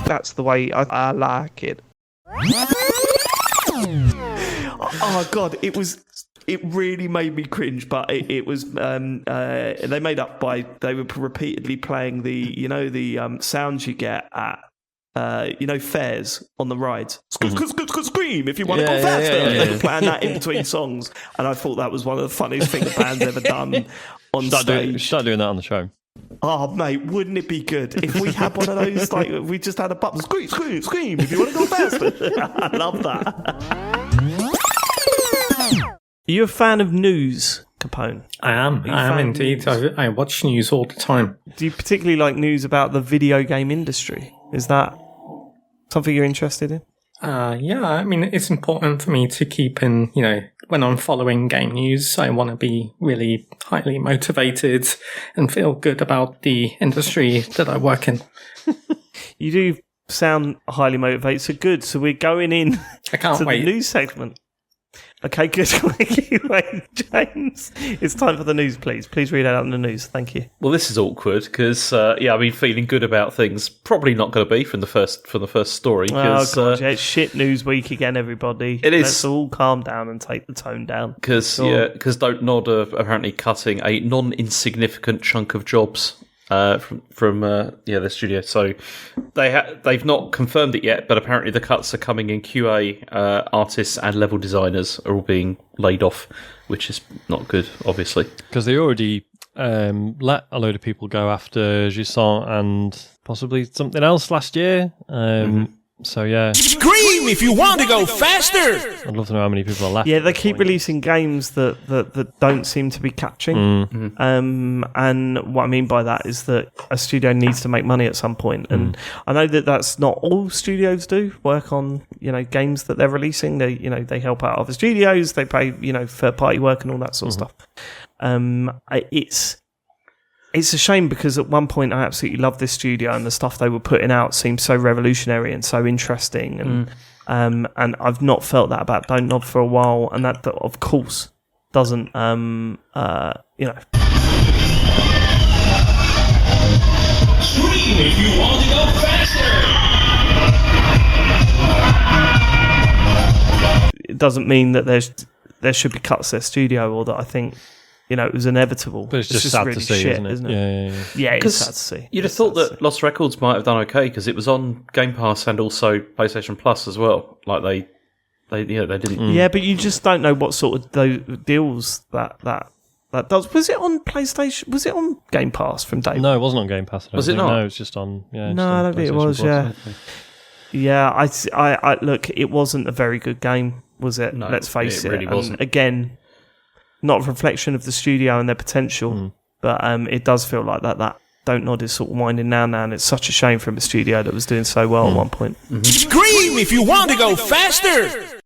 That's the way I like it. Oh God, it really made me cringe, but it was they made up by, they were repeatedly playing the sounds you get at fairs on the rides. Scream if you want to go faster. They were playing that in between songs, and I thought that was one of the funniest things the band's ever done on stage. Start doing that on the show. Oh mate, wouldn't it be good if we had one of those? Like we just had a button, scream if you want to go faster. I love that. Are you a fan of news, Capone? I am indeed. I watch news all the time. Do you particularly like news about the video game industry? Is that something you're interested in? Yeah, I mean, it's important for me to keep in, when I'm following game news, I want to be really highly motivated and feel good about the industry that I work in. You do sound highly motivated, so good. So we're going in to the news segment. Okay, good. Wait, James. It's time for the news, please. Please read out the news. Thank you. Well, this is awkward because, I've been feeling good about things. Probably not going to be from the first story. Oh, God, it's shit news week again, everybody. It is. Let's all calm down and take the tone down. Because Don't Nod are apparently cutting a non-insignificant chunk of jobs from the studio. So they've not confirmed it yet, but apparently the cuts are coming in. QA artists and level designers are all being laid off, which is not good, obviously, because they already let a load of people go after Jusant and possibly something else last year. So yeah, scream if you want to go faster. I'd love to know how many people are left. Yeah, they keep releasing games that don't seem to be catching. And what I mean by that is that a studio needs to make money at some point. And I know that that's not all studios do work on games that they're releasing. They help out other studios. They pay third party work and all that sort of stuff. It's a shame because at one point I absolutely loved this studio and the stuff they were putting out seemed so revolutionary and so interesting. And I've not felt that about Don't Nod for a while. And that of course, doesn't, Scream if you want to go faster. It doesn't mean that there should be cuts to their studio, or that I think, it was inevitable. But it's just sad really to see, shit, isn't it? Yeah, it's sad to see. You'd have thought that Lost Records might have done okay because it was on Game Pass and also PlayStation Plus as well. Like they didn't. Yeah, but you just don't know what sort of deals that does. Was it on PlayStation? Was it on Game Pass from day? No, it wasn't on Game Pass. Was it not? No, it was just on. Yeah, no, I don't think it was. Yeah, yeah. I look. It wasn't a very good game, was it? No, let's face it. Really wasn't. Again, not a reflection of the studio and their potential, but it does feel like that. Don't Nod is sort of winding down now, and it's such a shame from a studio that was doing so well at one point. Scream if you want to go faster!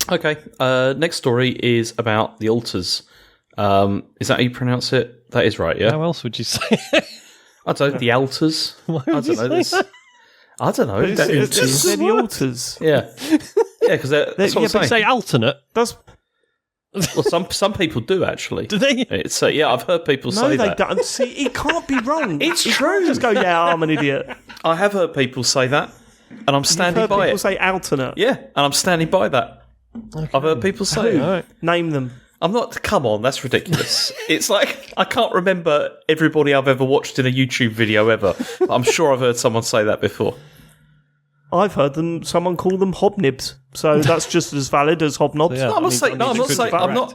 Okay, next story is about the altars. Is that how you pronounce it? That is right, yeah? How else would you say it? I don't know, the altars. Why would you say that? I don't know. They're the altars. Yeah. Yeah, because that's what I'm saying. Say alternate. That's... Well, some people do, actually. Do they? It's, yeah, I've heard people say that. No, they don't. See, it can't be wrong. It's You true. can't just go, yeah, I'm an idiot. I have heard people say that, and I'm standing You've heard by people it. say alternate. Yeah, and I'm standing by that. Okay. I've heard people say it. Name them. I'm not. Come on, that's ridiculous. It's like I can't remember everybody I've ever watched in a YouTube video ever. But I'm sure I've heard someone say that before. I've heard someone call them hobnibs, so that's just as valid as hobnobs. Yeah, No,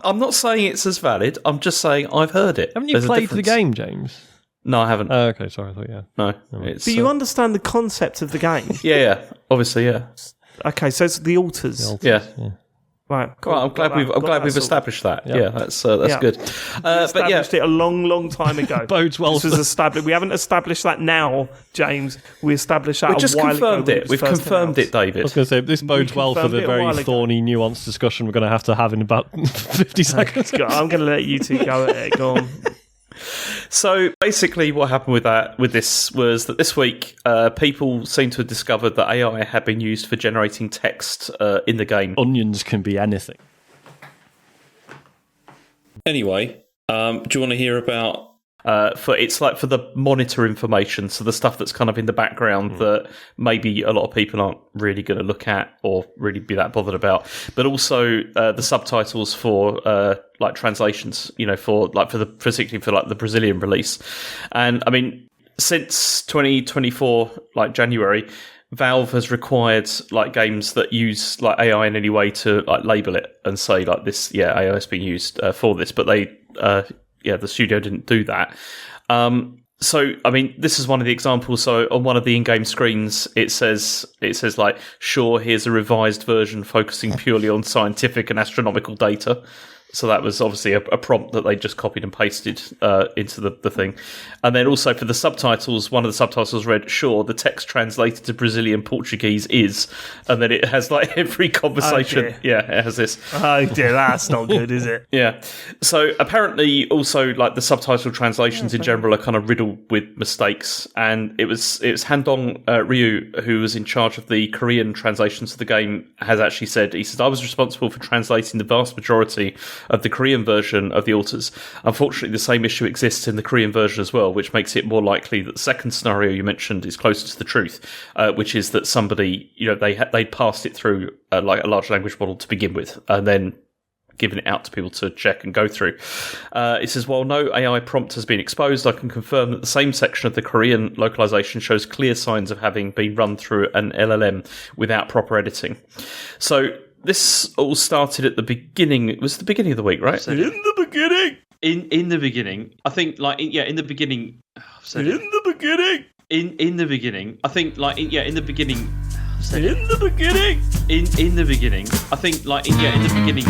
I'm not saying it's as valid. I'm just saying I've heard it. Haven't you played the game, James? No, I haven't. Oh, okay, sorry, I thought No, but you understand the concept of the game. Yeah, obviously, yeah. Okay, so it's the altars. Yeah. Right. Cool. I'm glad we've established that. Yeah, that's good. But yeah, it a long time ago. Bodes well. This was established. We haven't established that now, James. We established that. We just confirmed it. We've confirmed it, David. I was going to say this bodes well for the very thorny, nuanced discussion we're going to have in about 50 seconds. I'm going to let you two go at it. Go on. So basically what happened with this was that this week people seem to have discovered that AI had been used for generating text in the game. Onions can be anything. Anyway, do you want to hear about for the monitor information, so the stuff that's kind of in the background that maybe a lot of people aren't really going to look at or really be that bothered about, but also the subtitles for translations, particularly for the Brazilian release. And I mean, since 2024, January, Valve has required games that use AI in any way to label it and say this, AI is being used for this, but they. The studio didn't do that. So, I mean, this is one of the examples. So, on one of the in-game screens, it says sure, here's a revised version focusing purely on scientific and astronomical data. So that was obviously a prompt that they just copied and pasted into the thing. And then also for the subtitles, one of the subtitles read, sure, the text translated to Brazilian Portuguese is, and then it has every conversation. Oh, yeah, it has this. Oh dear, that's not good, is it? Yeah. So apparently also the subtitle translations in general are kind of riddled with mistakes. And it was Handong Ryu, who was in charge of the Korean translations of the game, has actually said, he says, I was responsible for translating the vast majority of the Korean version of the altars. Unfortunately, the same issue exists in the Korean version as well, which makes it more likely that the second scenario you mentioned is closer to the truth, which is that somebody, they passed it through a large language model to begin with, and then given it out to people to check and go through. It says, while no AI prompt has been exposed, I can confirm that the same section of the Korean localization shows clear signs of having been run through an LLM without proper editing. So this all started at the beginning. It was the beginning of the week, right? In the beginning. In the beginning, I think. In the beginning. In the beginning. In the beginning, I think. In the beginning. In the beginning. In the beginning, I think. In the beginning.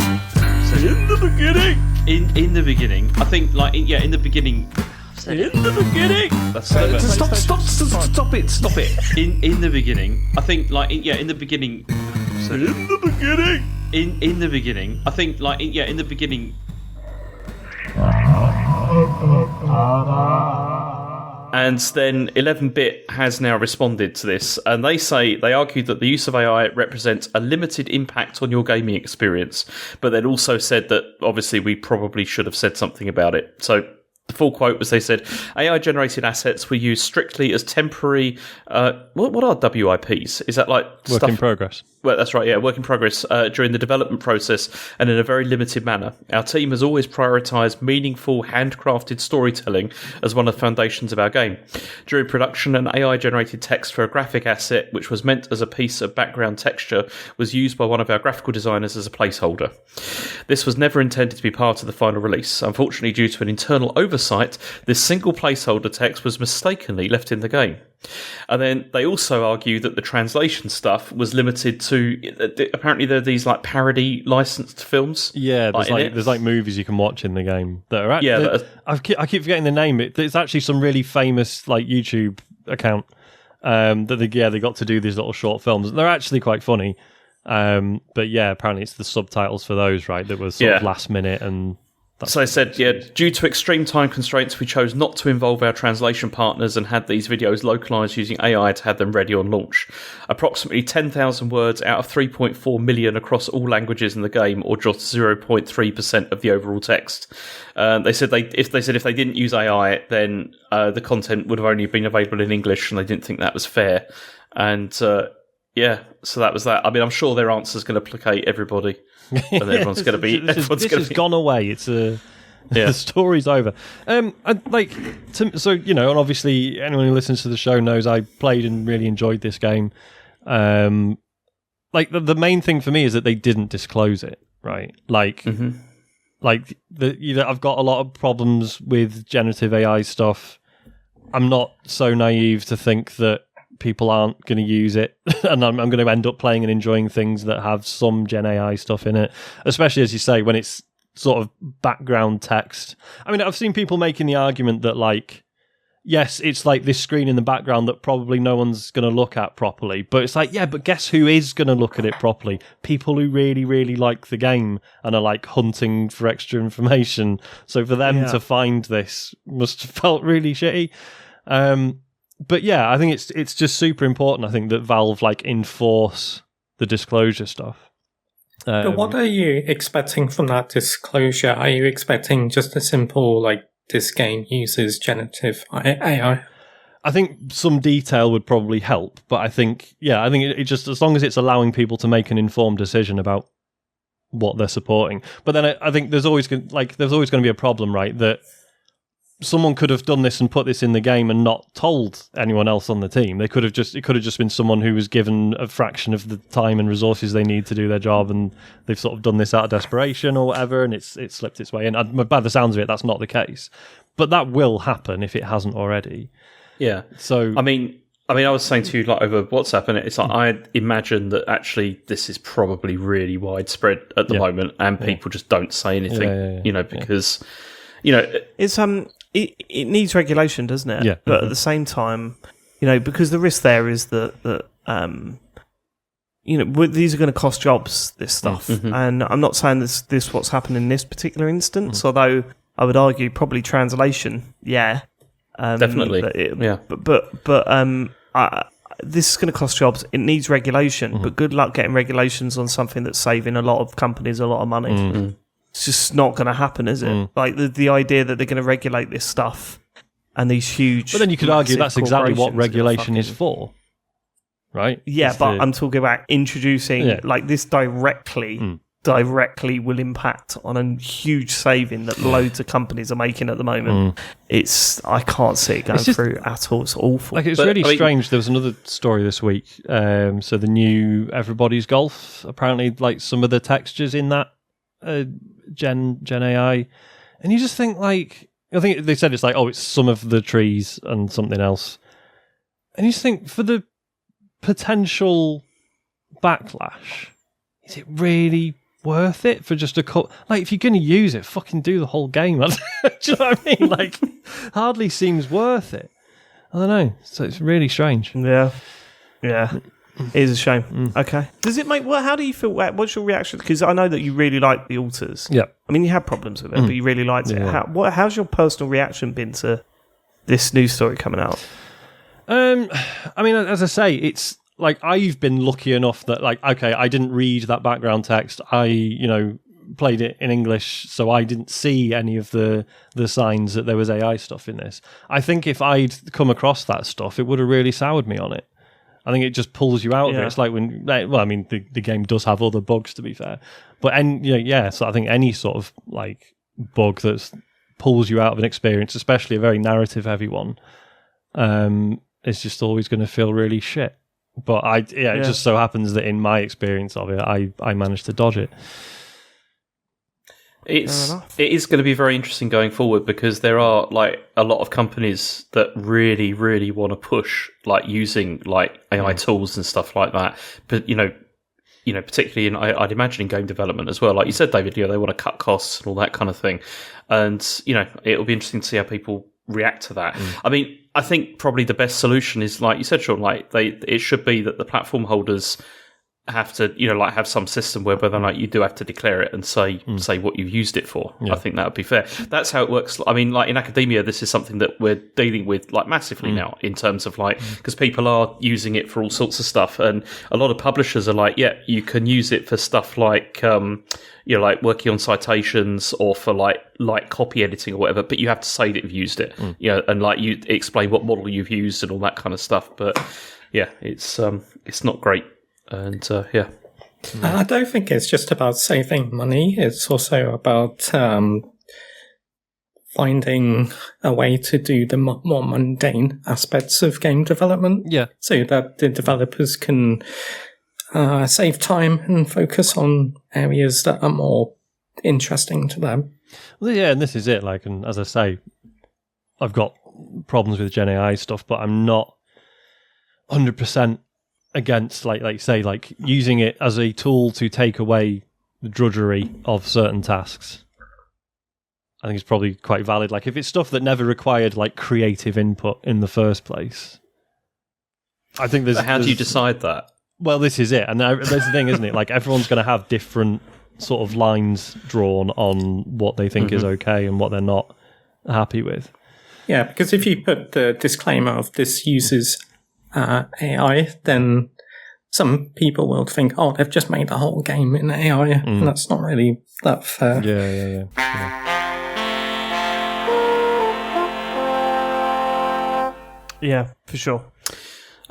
In the beginning. In the beginning, I think. In the beginning. In the beginning. That's Stop it. In the beginning, I think. In the beginning. In the beginning. In the beginning, I think. In the beginning. And then 11-bit has now responded to this, and they argued that the use of AI represents a limited impact on your gaming experience, but they'd also said that obviously we probably should have said something about it. So The full quote was, they said, AI-generated assets were used strictly as temporary... what are WIPs? Is that like Work in progress. Well, that's right, yeah, work in progress during the development process and in a very limited manner. Our team has always prioritised meaningful, handcrafted storytelling as one of the foundations of our game. During production, an AI-generated text for a graphic asset, which was meant as a piece of background texture, was used by one of our graphical designers as a placeholder. This was never intended to be part of the final release. Unfortunately, due to an internal oversight, this single placeholder text was mistakenly left in the game. And then they also argue that the translation stuff was limited to, apparently there are these like parody licensed films. Yeah, there's like movies you can watch in the game that are actually, I keep forgetting the name. It's actually some really famous like YouTube account that they got to do these little short films. They're actually quite funny. But yeah, apparently it's the subtitles for those, right, that was sort of last minute. And so they said, due to extreme time constraints, we chose not to involve our translation partners and had these videos localized using AI to have them ready on launch. Approximately 10,000 words out of 3.4 million across all languages in the game, or just 0.3% of the overall text. They said if they didn't use AI, then the content would have only been available in English, and they didn't think that was fair. And so that was that. I mean, I'm sure their answer is going to placate everybody, and everyone's going to be. This has gone away. It's the story's over. And obviously anyone who listens to the show knows I played and really enjoyed this game. Like the main thing for me is that they didn't disclose it, right? Like, I've got a lot of problems with generative AI stuff. I'm not so naive to think that people aren't going to use it, and I'm going to end up playing and enjoying things that have some Gen AI stuff in it, especially, as you say, when it's sort of background text. I mean, I've seen people making the argument that, like, yes, it's like this screen in the background that probably no one's going to look at properly, but it's like, yeah, but guess who is going to look at it properly? People who really, really like the game and are, like, hunting for extra information. So for them to find this must have felt really shitty. But yeah, I think it's just super important, I think, that Valve like enforce the disclosure stuff. But what are you expecting from that disclosure? Are you expecting just a simple, like, this game uses generative AI? I think some detail would probably help, but I think it just, as long as it's allowing people to make an informed decision about what they're supporting. But then I think there's always going to be a problem, right, that someone could have done this and put this in the game and not told anyone else on the team. It could have just been someone who was given a fraction of the time and resources they need to do their job, and they've sort of done this out of desperation or whatever, and it's slipped its way in. By the sounds of it, that's not the case, but that will happen if it hasn't already. Yeah. So I mean, I was saying to you, like, over WhatsApp, and it's like, I imagine that actually this is probably really widespread at the moment, and people just don't say anything, because it's It needs regulation, doesn't it? Yeah. But at the same time, because the risk there is that these are going to cost jobs, this stuff. Mm-hmm. And I'm not saying this what's happened in this particular instance, although I would argue probably translation, definitely. But this is going to cost jobs. It needs regulation, but good luck getting regulations on something that's saving a lot of companies a lot of money. Mm-hmm. It's just not going to happen, is it? Like the idea that they're going to regulate this stuff and these huge... But then you could argue that's exactly what regulation is for, right? Yeah, but I'm talking about introducing... Like, this directly will impact on a huge saving that loads of companies are making at the moment. I can't see it going through at all. It's awful. Like, it's really strange. There was another story this week. So the new Everybody's Golf, apparently, like, some of the textures in that Gen AI, and you just think, like, I think they said it's like, it's some of the trees and something else, and you just think, for the potential backlash, is it really worth it for just a cut? Like, if you're going to use it, fucking do the whole game. Do you know what I mean? Like, hardly seems worth it. I don't know. So it's really strange. Yeah. It is a shame. Okay. Does it make... Well, how do you feel... What's your reaction? Because I know that you really like the alters. Yeah. I mean, you had problems with it, but you really liked it. How's your personal reaction been to this news story coming out? I mean, as I say, it's like, I've been lucky enough that, like, okay, I didn't read that background text. I, played it in English, so I didn't see any of the signs that there was AI stuff in this. I think if I'd come across that stuff, it would have really soured me on it. I think it just pulls you out of it. It's like when, well, I mean, the game does have other bugs, to be fair, but so I think any sort of like bug that pulls you out of an experience, especially a very narrative-heavy one, is just always going to feel really shit. But it just so happens that in my experience of it, I managed to dodge it. It is going to be very interesting going forward because there are like a lot of companies that really, really want to push like using like AI tools and stuff like that. But particularly in I'd imagine in game development as well. Like you said, David, they want to cut costs and all that kind of thing. And it'll be interesting to see how people react to that. I mean, I think probably the best solution is, like you said, Sean, like it should be that the platform holders have to, have some system where whether or not you do have to declare it and say what you've used it for. I think that would be fair. That's how it works. I mean, like in academia, this is something that we're dealing with like massively now in terms of like, because people are using it for all sorts of stuff. And a lot of publishers are like, yeah, you can use it for stuff like, like working on citations or for like copy editing or whatever, but you have to say that you've used it, and like you explain what model you've used and all that kind of stuff. But yeah, it's not great. And I don't think it's just about saving money. It's also about finding a way to do the more mundane aspects of game development. Yeah. So that the developers can save time and focus on areas that are more interesting to them. Well, yeah, and this is it. Like, and as I say, I've got problems with Gen AI stuff, but I'm not 100% against, like say, like using it as a tool to take away the drudgery of certain tasks. I think it's probably quite valid. Like if it's stuff that never required like creative input in the first place, I think there's. But how do you decide that? Well, this is it, and there's the thing, isn't it? Like everyone's going to have different sort of lines drawn on what they think is okay and what they're not happy with. Yeah, because if you put the disclaimer of this uses AI, then some people will think, oh, they've just made the whole game in AI, and that's not really that fair. Yeah. Yeah, for sure.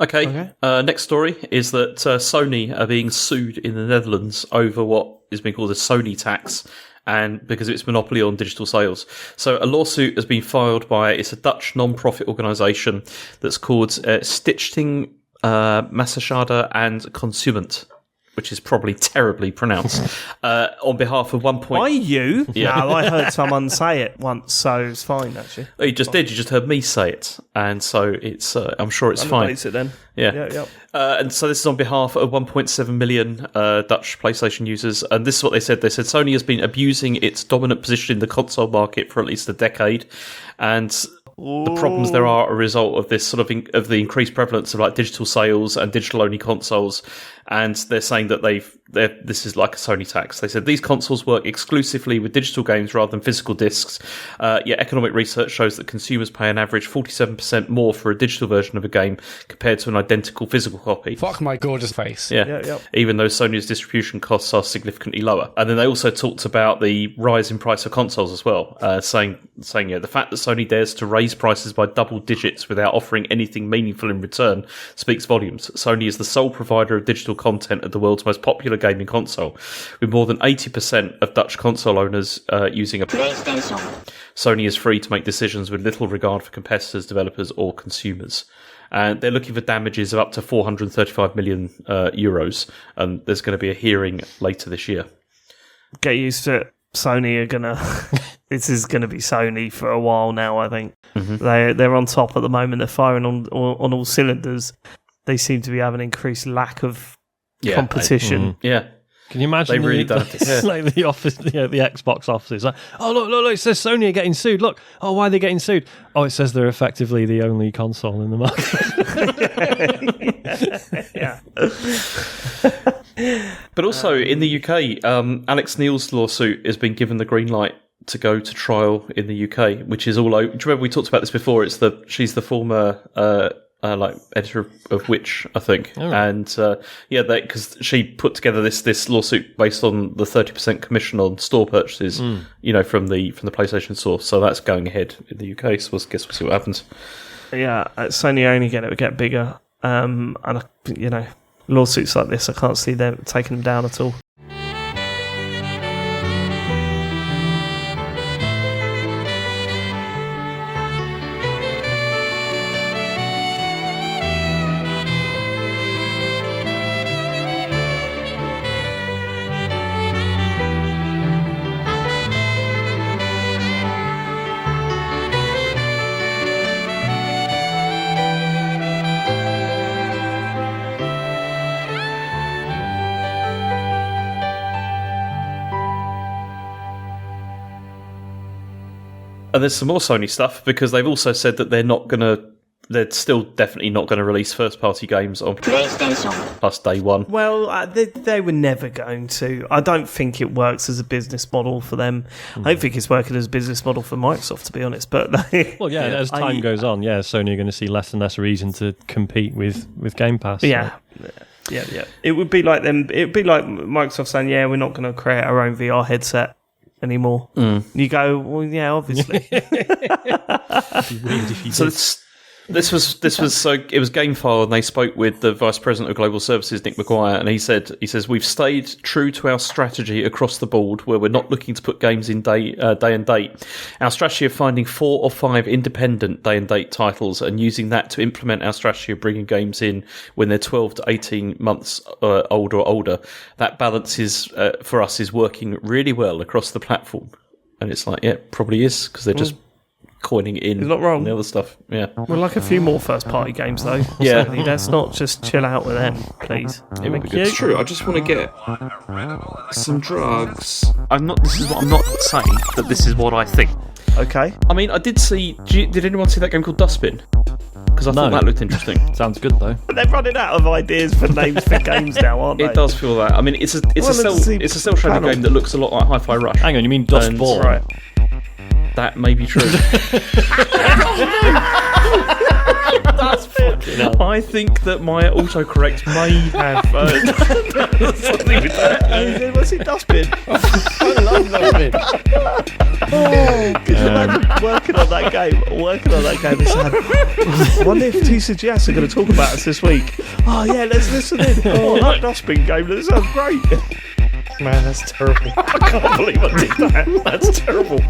Okay. Next story is that Sony are being sued in the Netherlands over what is being called the Sony Tax, and because of its monopoly on digital sales. So a lawsuit has been filed by, it's a Dutch non-profit organisation that's called Stichting Massachade and Consument, which is probably terribly pronounced, on behalf of Why you? Yeah. No, I heard someone say it once, so it's fine, actually. Oh, you just did. You just heard me say it. And so it's, I'm sure it's fine. It then. Yeah. And so this is on behalf of 1.7 million Dutch PlayStation users. And this is what they said. They said Sony has been abusing its dominant position in the console market for at least a decade. And the problems there are a result of this sort of the increased prevalence of like digital sales and digital only consoles. And they're saying that this is like a Sony tax. They said these consoles work exclusively with digital games rather than physical discs. Yet economic research shows that consumers pay an average 47% more for a digital version of a game compared to an identical physical copy. Fuck my gorgeous face. Yeah. Even though Sony's distribution costs are significantly lower. And then they also talked about the rise in price of consoles as well, saying the fact that Sony dares to raise prices by double digits without offering anything meaningful in return speaks volumes. Sony is the sole provider of digital content of the world's most popular gaming console, with more than 80% of Dutch console owners using a PlayStation. Sony is free to make decisions with little regard for competitors, developers, or consumers. And they're looking for damages of up to 435 million euros, and there's going to be a hearing later this year. Get used to it. Sony are gonna. This is going to be Sony for a while now. I think they're on top at the moment. They're firing on all cylinders. They seem to be having an increased lack of competition. Yeah. Can you imagine? They really don't. Like the office, the Xbox offices. Like, oh look! It says Sony are getting sued. Look, oh, why are they getting sued? Oh, it says they're effectively the only console in the market. But also in the UK, Alex Neil's lawsuit has been given the green light to go to trial in the UK, which is all over. Do you remember we talked about this before? She's the former like editor of Witch, I think. Oh, right. And because she put together this lawsuit based on the 30% commission on store purchases, from the PlayStation source. So that's going ahead in the UK. So I guess we'll see what happens. Yeah, Sony only get bigger, and lawsuits like this, I can't see them taking them down at all. And there's some more Sony stuff because they've also said that they're still definitely not going to release first-party games on PlayStation Plus day one. Well, they were never going to. I don't think it works as a business model for them. I don't think it's working as a business model for Microsoft, to be honest. But as time goes on, Sony are going to see less and less reason to compete with Game Pass. Yeah. Yeah. It would be like them. It would be like Microsoft saying, "Yeah, we're not going to create our own VR headset anymore." You go, well, yeah, obviously. This was so it was Gamefile, and they spoke with the Vice President of Global Services, Nick McGuire, and he says we've stayed true to our strategy across the board, where we're not looking to put games in day and date. Our strategy of finding 4 or 5 independent day and date titles and using that to implement our strategy of bringing games in when they're 12 to 18 months old or older. That balance is for us is working really well across the platform, and it's like, yeah, it probably is because they're just coining in. It's not wrong. The other stuff, yeah. We'd like a few more first-party games, though. Yeah. Certainly. Let's not just chill out with them, please. It would be good. It's true. I just want to get some drugs. This is what I'm not saying, but this is what I think. Okay. I mean, I did see. Did anyone see that game called Dustbin? Because I thought that looked interesting. Sounds good though. They're running out of ideas for names for games now, aren't they? It does feel that. I mean, it's a cell shading game that looks a lot like Hi-Fi Rush. Hang on, you mean Dustball? Right. That may be true. I think that my autocorrect may have something with that. What's it, Dustbin? I love Dustbin. Could you imagine working on that game and saying, I wonder if TCGS are going to talk about us this week. Oh yeah, let's listen in. Oh, that Dustbin game, that sounds great. Man, that's terrible. I can't believe I did that. That's terrible.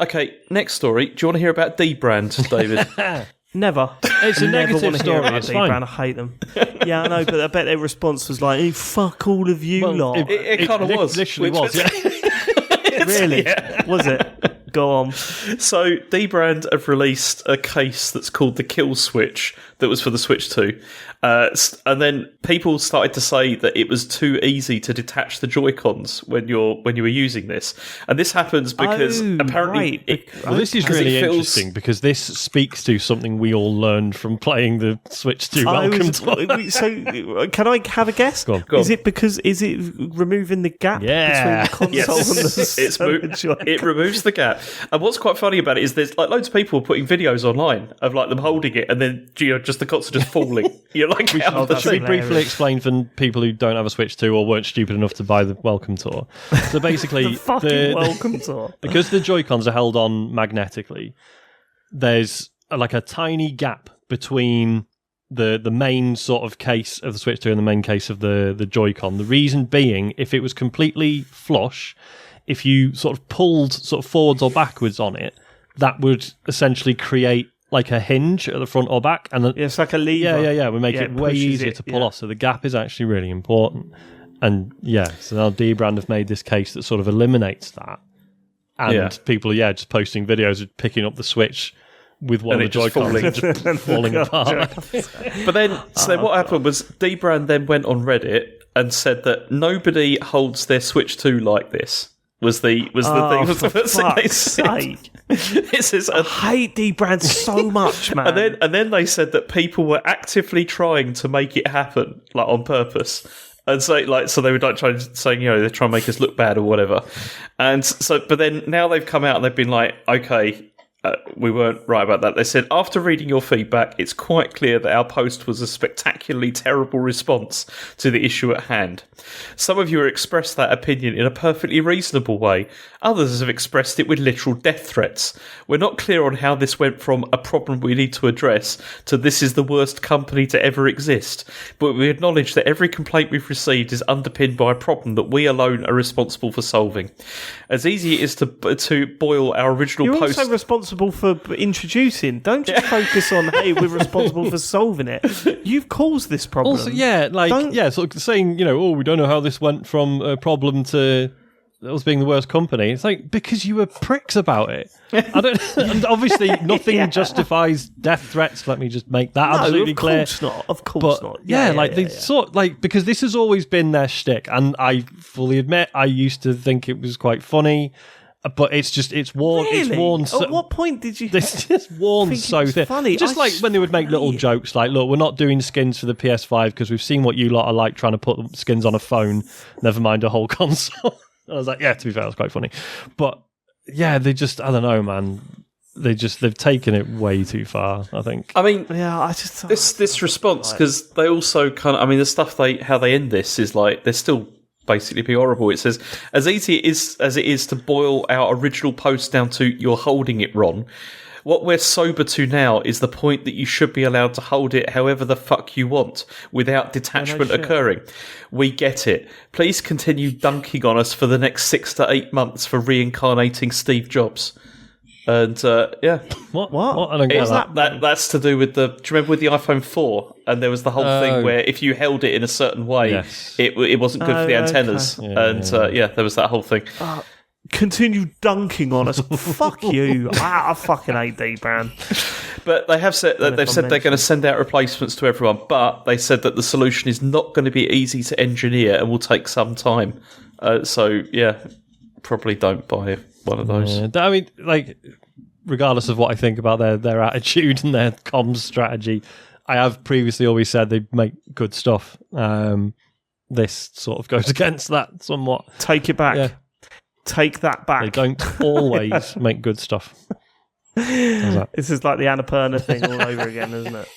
Okay, next story. Do you want to hear about Dbrand, David? Never. It's a negative story. It's fine. Dbrand. I hate them. Yeah, I know, but I bet their response was like, hey, fuck all of you lot. It kind of was. Literally was, yeah. Really? Yeah. Was it? Go on. So, Dbrand have released a case that's called the Kill Switch that was for the Switch 2. And then people started to say that it was too easy to detach the Joy-Cons when you were using this. And this happens because apparently... Right. This is really interesting because this speaks to something we all learned from playing the Switch 2 Welcome Tour. So, can I have a guess? Go on. Is it removing the gap between the console and the It removes the gap. And what's quite funny about it is there's like loads of people putting videos online of like them holding it and then just the console just falling. You're like, should we briefly explain for people who don't have a Switch 2 or weren't stupid enough to buy the Welcome Tour? So basically, the Welcome Tour, because the Joy-Cons are held on magnetically, there's like a tiny gap between the main sort of case of the Switch 2 and the main case of the Joy-Con. The reason being, if it was completely flush, if you sort of pulled sort of forwards or backwards on it, that would essentially create like a hinge at the front or back, and it's like a lever. Yeah. We make it way easier to pull off. So the gap is actually really important. And so now Dbrand have made this case that sort of eliminates that, and people are just posting videos of picking up the Switch with one of the Joy-Cons falling apart. But then, what happened was Dbrand then went on Reddit and said that nobody holds their Switch 2 like this. Was the thing? Was the first thing they said? It says, I hate Dbrand so much, man. And then they said that people were actively trying to make it happen, like on purpose. And so they would like trying saying, they're trying to make us look bad or whatever. And so, but then now they've come out and they've been like, okay, we weren't right about that. They said, after reading your feedback, it's quite clear that our post was a spectacularly terrible response to the issue at hand. Some of you have expressed that opinion in a perfectly reasonable way. Others have expressed it with literal death threats. We're not clear on how this went from a problem we need to address to this is the worst company to ever exist. But we acknowledge that every complaint we've received is underpinned by a problem that we alone are responsible for solving. As easy it is to boil our original post... You're also responsible for introducing. Don't just focus on, hey, we're responsible for solving it. You've caused this problem. Also, sort of saying, we don't know how this went from a problem to us being the worst company. It's like, because you were pricks about it. I don't. And obviously, nothing justifies death threats. Let me just make that absolutely clear. Of course not. Because this has always been their shtick, and I fully admit I used to think it was quite funny. But it's worn. Really? It's worn. At what point did you? This just worn so thin. Funny. Just like when they would make little jokes, like, "Look, we're not doing skins for the PS5 because we've seen what you lot are like trying to put skins on a phone. Never mind a whole console." I was like, "Yeah, to be fair, that's quite funny." But yeah, they just—I don't know, man. They've taken it way too far. I think. I mean, this response, because they also kind of. I mean, the stuff how they end this is like they're still basically be horrible. It says, as easy as it is to boil our original post down to "you're holding it, Ron," what we're sober to now is the point that you should be allowed to hold it however the fuck you want without detachment occurring. We get it. Please continue dunking on us for the next 6 to 8 months for reincarnating Steve Jobs. And what? I don't get that. That's to do with do you remember with the iPhone 4? And there was the whole thing where if you held it in a certain way, it wasn't good for the antennas. Okay. There was that whole thing. Continue dunking on us. Fuck you. I fucking hate Dbrand. But they have said that they're going to send out replacements to everyone. But they said that the solution is not going to be easy to engineer and will take some time. Probably don't buy one of those. I mean, regardless of what I think about their attitude and their comms strategy, I have previously always said they make good stuff. This sort of goes against that somewhat. Take it back. Yeah. Take that back. They don't always make good stuff. This is like the Annapurna thing all over again, isn't it?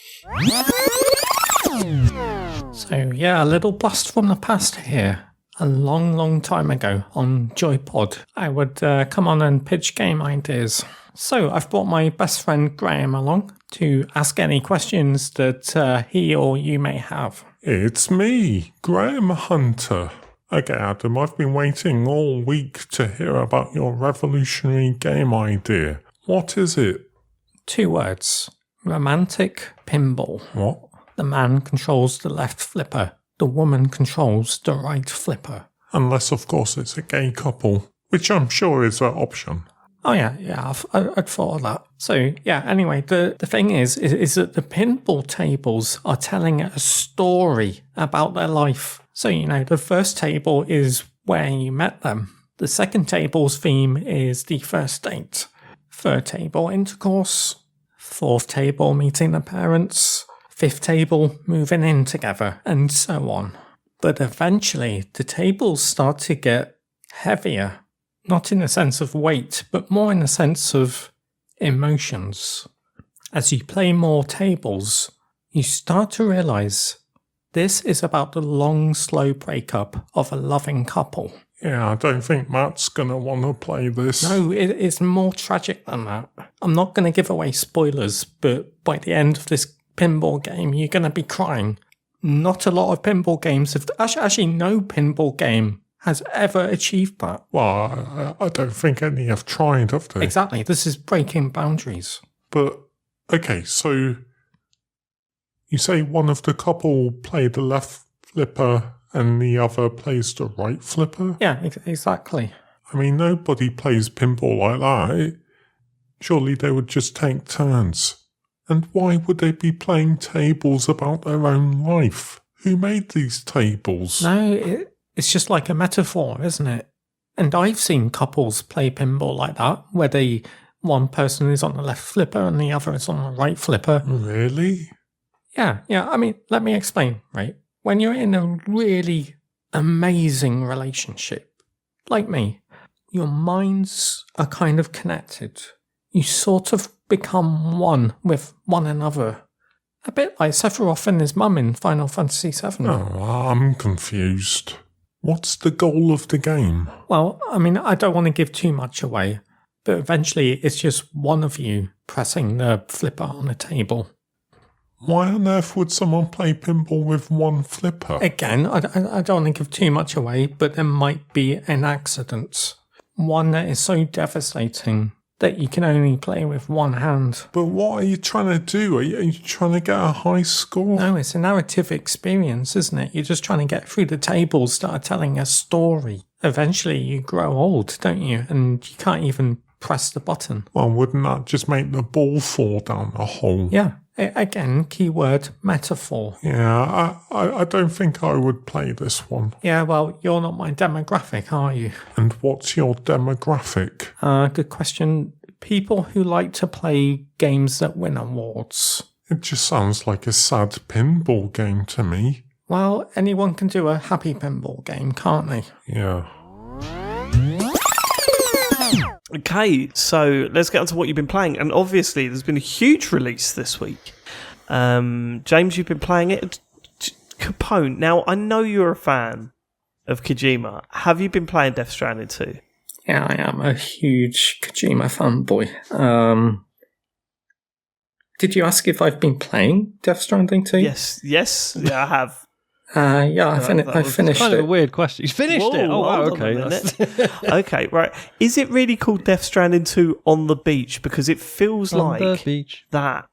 So, a little blast from the past here. A long, long time ago on JoyPod, I would come on and pitch game ideas. So I've brought my best friend Graham along to ask any questions that he or you may have. It's me, Graham Hunter. Okay, Adam, I've been waiting all week to hear about your revolutionary game idea. What is it? 2 words. Romantic pinball. What? The man controls the left flipper. The woman controls the right flipper. Unless, of course, it's a gay couple, which I'm sure is an option. Oh, yeah, I'd thought of that. So, anyway, the thing is that the pinball tables are telling a story about their life. So, the first table is where you met them. The second table's theme is the first date. Third table, intercourse. Fourth table, meeting the parents. Fifth table, moving in together, and so on. But eventually, the tables start to get heavier. Not in the sense of weight, but more in the sense of emotions. As you play more tables, you start to realise this is about the long, slow breakup of a loving couple. Yeah, I don't think Matt's going to want to play this. No, it's more tragic than that. I'm not going to give away spoilers, but by the end of this pinball game, you're going to be crying. Not a lot of pinball games have... Actually, no pinball game has ever achieved that. Well, I don't think any have tried, have they? Exactly. This is breaking boundaries. But, okay, so you say one of the couple play the left flipper and the other plays the right flipper? Yeah, exactly. I mean, nobody plays pinball like that. Surely they would just take turns. And why would they be playing tables about their own life? Who made these tables? No, it's just like a metaphor, isn't it? And I've seen couples play pinball like that, where one person is on the left flipper and the other is on the right flipper. Really? Yeah. I mean, let me explain, right? When you're in a really amazing relationship. Like me, your minds are kind of connected. You sort of become one with one another. A bit like Sephiroth and his mum in Final Fantasy VII. Oh, I'm confused. What's the goal of the game? Well, I mean, I don't want to give too much away, but eventually it's just one of you pressing the flipper on the table. Why on earth would someone play pinball with one flipper? Again, I don't want to give too much away, but there might be an accident. One that is so devastating that you can only play with one hand. But what are you trying to do? Are you trying to get a high score? No, it's a narrative experience, isn't it? You're just trying to get through the tables that are telling a story. Eventually you grow old, don't you? And you can't even press the button. Well, wouldn't that just make the ball fall down the hole? Yeah. Again, keyword metaphor. Yeah, I don't think I would play this one. Yeah, well, you're not my demographic, are you? And what's your demographic? Good question. People who like to play games that win awards. It just sounds like a sad pinball game to me. Well, anyone can do a happy pinball game, can't they? Yeah. Okay, so let's get on to what you've been playing. And obviously, there's been a huge release this week. James, you've been playing it. Capone. Now, I know you're a fan of Kojima. Have you been playing Death Stranding 2? Yeah, I am a huge Kojima fanboy. Did you ask if I've been playing Death Stranding 2? Yes, yeah, I have. I finished kind it. of a weird question. He's finished it. Oh, wow, okay. Okay, right. Is it really called Death Stranding 2 on the beach? Because it feels On the like beach. that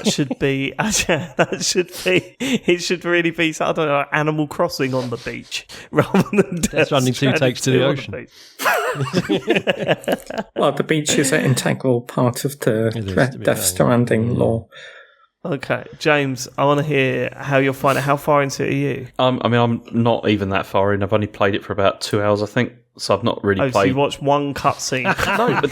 should be. It should really be. I don't know, Animal Crossing on the beach rather than Death Stranding 2 takes to the ocean. Well, the beach is an integral part of the Death Stranding lore. Okay, James, I want to hear how you're finding it. How far into it are you? I mean, I'm not even that far in. I've only played it for about 2 hours, I think. So I've not really So played. you watched one cutscene. No, but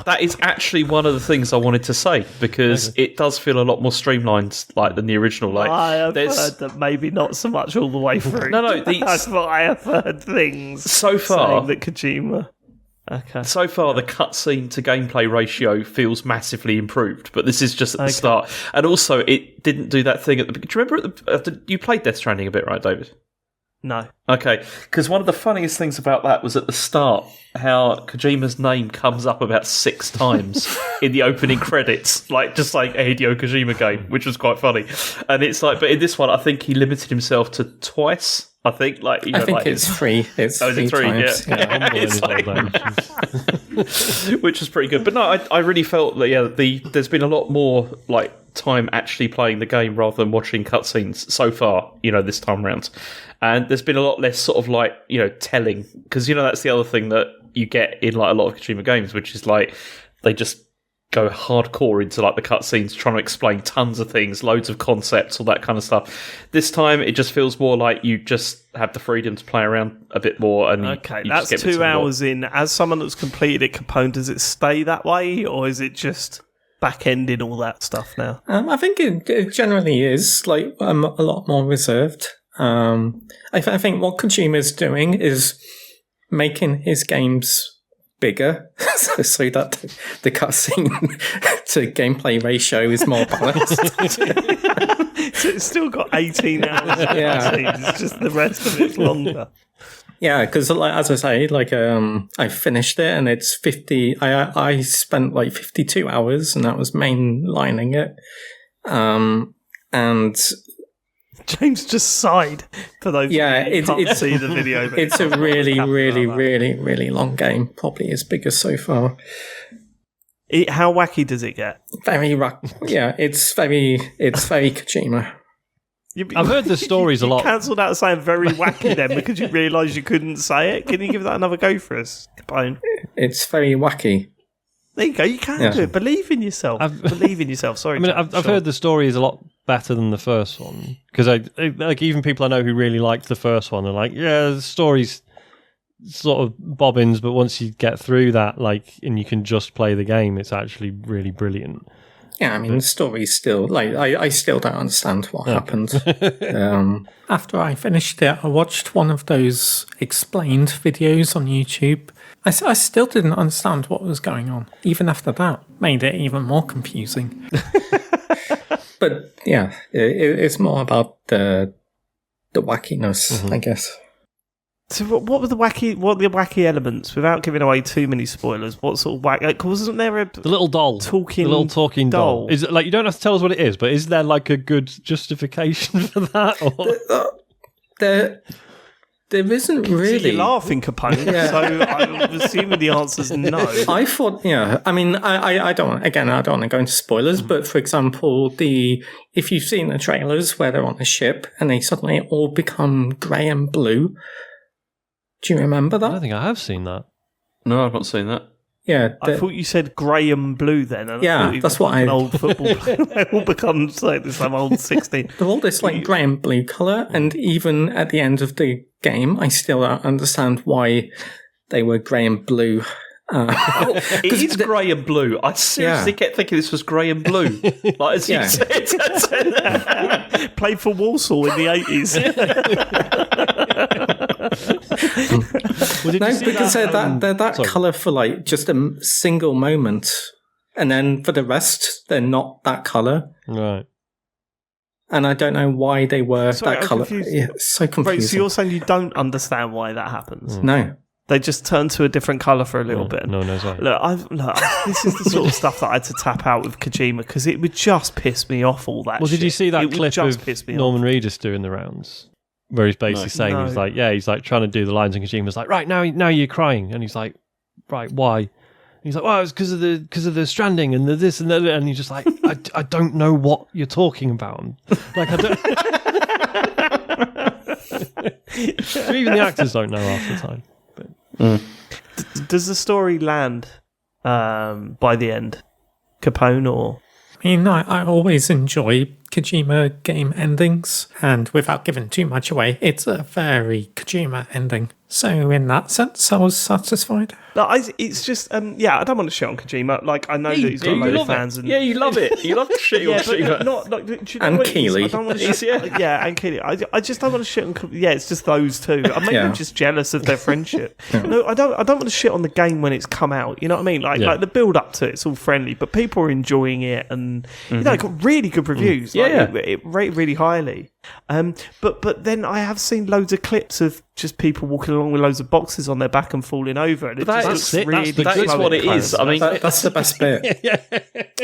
that is actually one of the things I wanted to say, because it does feel a lot more streamlined than the original. I have heard that maybe not so much all the way through. No, that's what I have heard. Things so far saying that Kojima. Okay. So far, the cutscene to gameplay ratio feels massively improved, but this is just at the start. And also, it didn't do that thing at the beginning. Do you remember you played Death Stranding a bit, right, David? No. Okay, because one of the funniest things about that was at the start, how Kojima's name comes up about 6 times in the opening credits, just like a Hideo Kojima game, which was quite funny. And it's but in this one, I think he limited himself to twice. I think it's 3. It's 3 times. Which is pretty good. But no, I really felt that there's been a lot more time actually playing the game rather than watching cutscenes so far. This time around, and there's been a lot less sort of telling, because that's the other thing that you get in a lot of Kojima games, which is they just go hardcore into the cutscenes, trying to explain tons of things, loads of concepts, all that kind of stuff. This time, it just feels more like you just have the freedom to play around a bit more. And you that's just get 2 hours in. As someone that's completed it, Capone, does it stay that way, or is it just back-ending all that stuff now? I think it generally is a lot more reserved. I think what Kojima is doing is making his games bigger, so that the cutscene to gameplay ratio is more balanced. So it's still got 18 hours of cutscenes, it's just the rest of it's longer. Yeah, because as I say, I finished it and it's 50. I spent 52 hours, and that was mainlining it. And James just sighed for those who can't see the video. But it's a really, really, really, really long game. Probably his biggest so far. How wacky does it get? Very yeah, it's very Kojima. I've heard the stories a lot. You cancelled out saying very wacky then because you realised you couldn't say it. Can you give that another go for us, Capone? It's very wacky. There you go. You can do it. Believe in yourself. Believe in yourself. Sorry, I've heard the story is a lot better than the first one, because even people I know who really liked the first one are like, yeah, the story's sort of bobbins, but once you get through that, and you can just play the game, it's actually really brilliant. Yeah, I mean, the story's still, like, I still don't understand what happened. After I finished it, I watched one of those explained videos on YouTube. I still didn't understand what was going on. Even after that, made it even more confusing. But yeah, it's more about the wackiness, I guess. So what were the wacky elements? Without giving away too many spoilers, what sort of wack? Like, wasn't there the little doll, the little talking doll? Is it like, you don't have to tell us what it is, but is there like a good justification for that? Or? There isn't really. You're laughing, Capone. Yeah. So I'm assuming the answer's no. I thought, I mean, I don't want to go into spoilers, but for example, if you've seen the trailers where they're on a ship and they suddenly all become grey and blue. Do you remember that? I don't think I have seen that. No, I've not seen that. Yeah, I thought you said grey and blue then. And yeah, that's what an old football player. It all becomes like this old 16. They're all this like grey and blue colour, and even at the end of the game, I still don't understand why they were grey and blue. It is grey and blue. I seriously kept thinking this was grey and blue. Like as you said, played for Walsall in the 80s. No, because they're that colour for like just a single moment, and then for the rest, they're not that colour. Right. And I don't know why they were that colour. Yeah, it's so confusing. Right, so you're saying you don't understand why that happens? No. They just turn to a different colour for a little bit. No, right. Look, this is the sort of stuff that I had to tap out with Kojima because it would just piss me off, all that shit. Did you see that clip of piss me Norman off. Reedus doing the rounds? Where he's basically saying, he's like trying to do the lines, and Kojima's like, right, now you're crying. And he's like, right, why? And he's like, well, it's because of the Stranding and the this and that. And he's just like, I don't know what you're talking about. Like, I don't... Even the actors don't know half the time. Does the story land by the end, Capone, or? I mean, I always enjoy Kojima game endings, and without giving too much away, it's a very Kojima ending. So in that sense, I was satisfied. It's just, I don't want to shit on Kojima. Like, I know that he's got a load of fans. Yeah, you love it. You love shit on Kojima. Not like, do you know and what it is? Keeley. I don't want to shit. And Keeley. I just don't want to shit on. Yeah, it's just those two. Maybe I'm just jealous of their friendship. No, I don't want to shit on the game when it's come out. You know what I mean? Like the build up to it's all friendly, but people are enjoying it, and it got really good reviews. It rated really highly. But then I have seen loads of clips of just people walking along with loads of boxes on their back and falling over, and that is what it is. I mean, that's the best bit.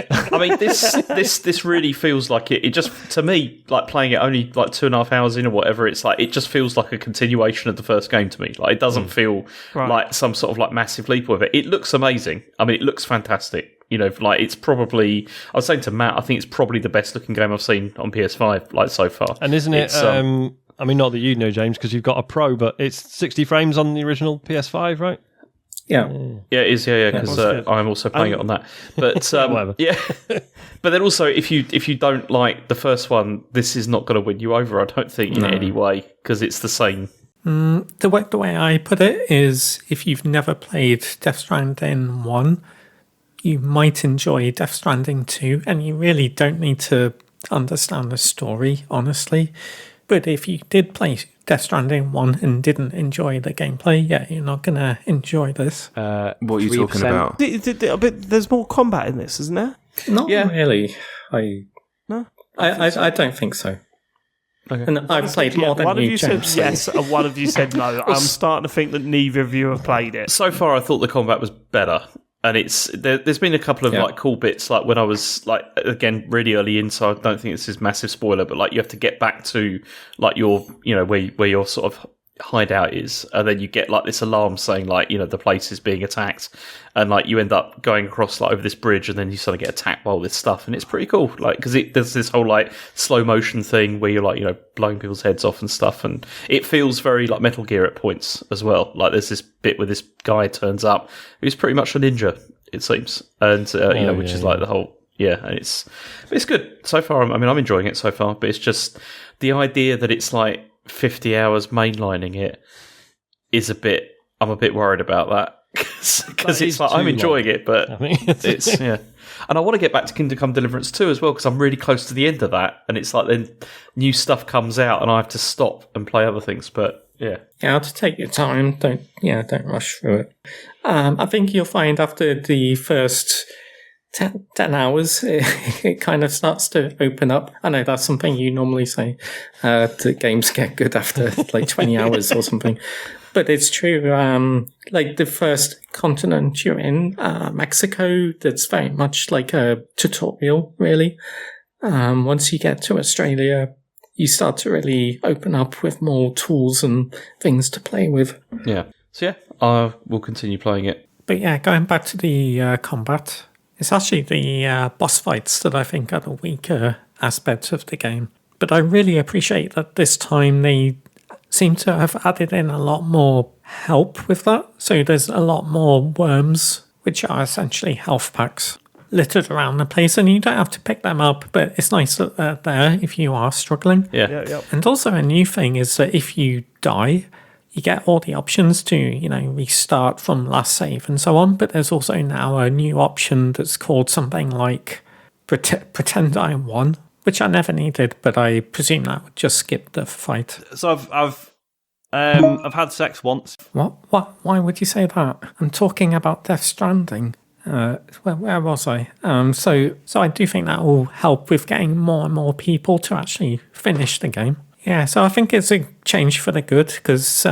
I mean, this really feels like it just, to me, like playing it only like 2.5 hours in or whatever, it's like it just feels like a continuation of the first game to me. Like it doesn't feel like some sort of like massive leap with it. It looks amazing. I mean, it looks fantastic. You know, like it's probably, I was saying to Matt, I think it's probably the best looking game I've seen on PS5 like so far. And isn't it? I mean, not that you know, James, because you've got a Pro, but it's 60 frames on the original PS5, right? Yeah, it is. Yeah, because I'm also playing it on that. But whatever. Yeah, but then also, if you don't like the first one, this is not going to win you over. I don't think in any way, because it's the same. The way I put it is, if you've never played Death Stranding 1, you might enjoy Death Stranding 2, and you really don't need to understand the story, honestly. But if you did play Death Stranding 1 and didn't enjoy the gameplay, you're not going to enjoy this. What are you talking about? But there's more combat in this, isn't there? Not really. I don't think so. Okay. And I've played more than one you, of you James. said yes, and one of you said no. I'm starting to think that neither of you have played it. So far, I thought the combat was better. And there's been a couple of like cool bits, like when I was like again really early in, so I don't think this is massive spoiler, but like you have to get back to like your where your sort of hideout is, and then you get like this alarm saying like the place is being attacked, and like you end up going across like over this bridge, and then you sort of get attacked by all this stuff, and it's pretty cool, like because there's this whole like slow motion thing where you're like blowing people's heads off and stuff, and it feels very like Metal Gear at points as well. Like there's this bit where this guy turns up who's pretty much a ninja, it seems, and which is like the whole and it's good so far. I mean, I'm enjoying it so far, but it's just the idea that it's like 50 hours mainlining it is I'm a bit worried about that because it's like I'm enjoying it, but it's And I want to get back to Kingdom Come Deliverance 2 as well, because I'm really close to the end of that. And it's like then new stuff comes out and I have to stop and play other things. But yeah. Yeah, to take your time. Don't rush through it. I think you'll find after the first 10 hours, it kind of starts to open up. I know that's something you normally say, that games get good after like 20 hours or something. But it's true. Like the first continent you're in, Mexico, that's very much like a tutorial, really. Once you get to Australia, you start to really open up with more tools and things to play with. Yeah. So yeah, I will continue playing it. But yeah, going back to the combat, it's actually the boss fights that I think are the weaker aspects of the game. But I really appreciate that this time they seem to have added in a lot more help with that. So there's a lot more worms, which are essentially health packs, littered around the place, and you don't have to pick them up, but it's nice that they're there if you are struggling. Yeah. And also a new thing is that if you die, you get all the options to, restart from last save and so on, but there's also now a new option that's called something like Pretend I Won, which I never needed, but I presume that would just skip the fight. So I've had sex once. What? Why would you say that? I'm talking about Death Stranding. Where was I? So I do think that will help with getting more and more people to actually finish the game. Yeah, so I think it's a change for the good, because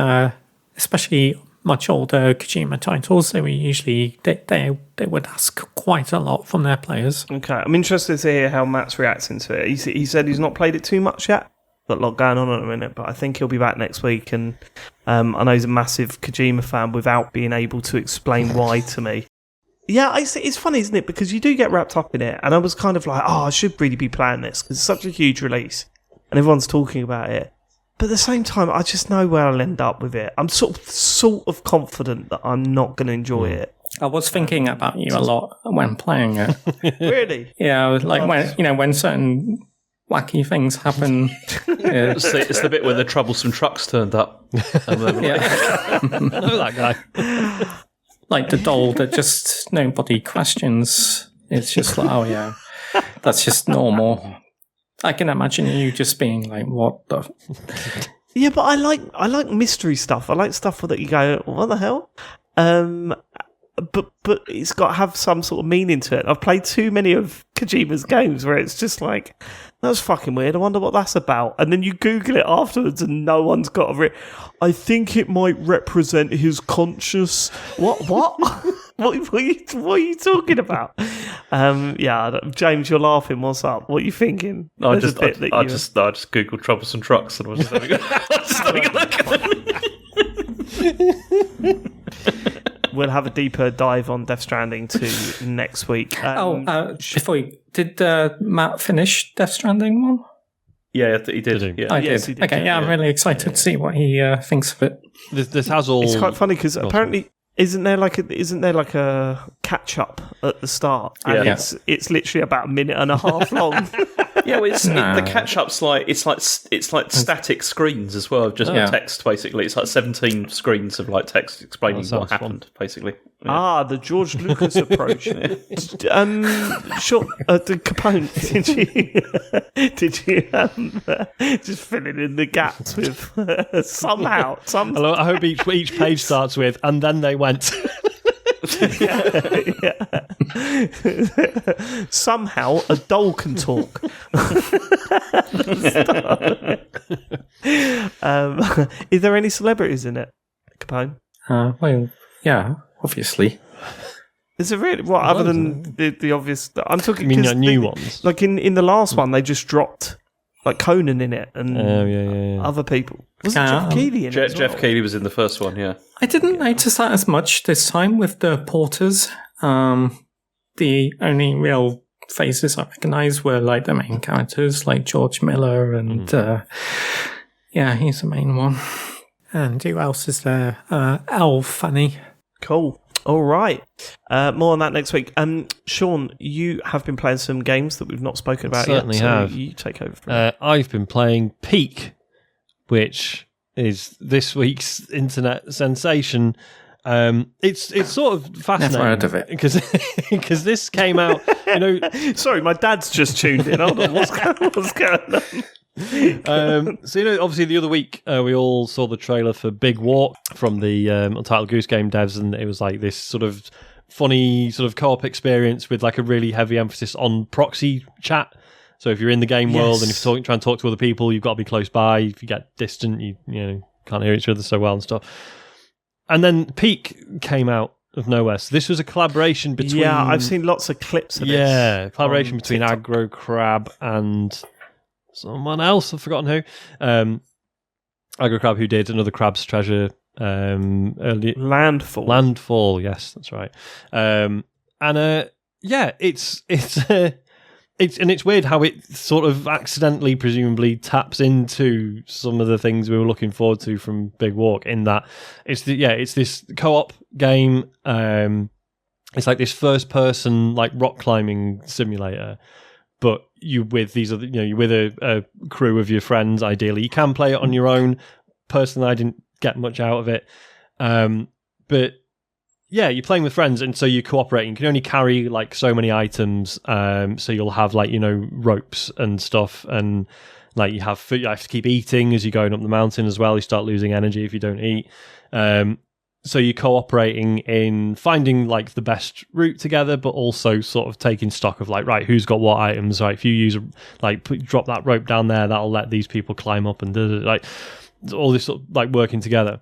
especially much older Kojima titles, they were usually they would ask quite a lot from their players. Okay, I'm interested to hear how Matt's reacting to it. He said he's not played it too much yet. Got a lot going on at the minute, but I think he'll be back next week. And I know he's a massive Kojima fan without being able to explain why to me. Yeah, it's funny, isn't it? Because you do get wrapped up in it, and I was kind of like, I should really be playing this because it's such a huge release. And everyone's talking about it. But at the same time, I just know where I'll end up with it. I'm sort of confident that I'm not going to enjoy it. I was thinking about you a lot when playing it. Really? Yeah, I was like when certain wacky things happen. Yeah. It's the bit where the troublesome trucks turned up. I know that guy. Like the doll that just nobody questions. It's just like, oh yeah, that's just normal. I can imagine you just being like, what the... Yeah, but I like mystery stuff. I like stuff that you go, what the hell? But it's got to have some sort of meaning to it. I've played too many of Kojima's games where it's just like, that's fucking weird. I wonder what that's about. And then you Google it afterwards and no one's got a... I think it might represent his conscious... What? What are you talking about? Yeah, James, you're laughing. What's up? What are you thinking? No, I just googled troublesome trucks and I was just having a look. We'll have a deeper dive on Death Stranding 2 next week. Before did Matt finish Death Stranding 1? Yeah, he did. Yeah. Yes, he did. Okay, yeah, I'm really excited to see what he thinks of it. This has all... It's quite funny because apparently... Isn't there like a catch up at the start? And it's literally about a minute and a half long. Yeah, well, the catch up's like it's like static screens as well, just text basically. It's like 17 screens of like text explaining what happened, basically. Yeah. The George Lucas approach. Sure. The Capone. Did you just filling in the gaps with somehow? I hope each page starts with "and then they went." Yeah. Somehow a doll can talk. Is there any celebrities in it, Capone? Well, yeah, obviously. Is it really? What, other than the obvious? I'm talking. You mean new ones? Like in the last one, they just dropped like Conan in it and other people. Was Jeff Keighley in it? Jeff Keighley was in the first one, yeah. I didn't notice that as much this time with the porters. The only real faces I recognised were like the main characters, like George Miller, and he's the main one. And who else is there? Elle Fanny. Cool. All right. More on that next week. Sean, you have been playing some games that we've not spoken about Certainly yet. So have. You take over. I've been playing Peak, which is this week's internet sensation. It's sort of fascinating. Never heard of it. Because this came out Sorry, my dad's just tuned in. Hold on, what's going on? So obviously the other week we all saw the trailer for Big Walk from the Untitled Goose Game devs, and it was like this sort of funny sort of co-op experience with like a really heavy emphasis on proxy chat. So if you're in the game world and if you're trying to talk to other people, you've got to be close by. If you get distant, you can't hear each other so well and stuff. And then Peak came out of nowhere. So this was a collaboration between... Yeah, I've seen lots of clips of this. Yeah, collaboration between TikTok. Aggro Crab and someone else. I've forgotten who. Aggro Crab, who did Another Crab's Treasure. Landfall, yes, that's right. It's weird how it sort of accidentally, presumably, taps into some of the things we were looking forward to from Big Walk. In that, it's this co-op game. It's like this first-person like rock climbing simulator, but you're with a crew of your friends. Ideally, you can play it on your own. Personally, I didn't get much out of it, but. Yeah, you're playing with friends, and so you're cooperating. You can only carry like so many items, so you'll have like ropes and stuff, and like you have food. You have to keep eating as you're going up the mountain as well. You start losing energy if you don't eat. So you're cooperating in finding like the best route together, but also sort of taking stock of like, right, who's got what items? Right, if you use drop that rope down there, that'll let these people climb up, and like all this sort of like working together.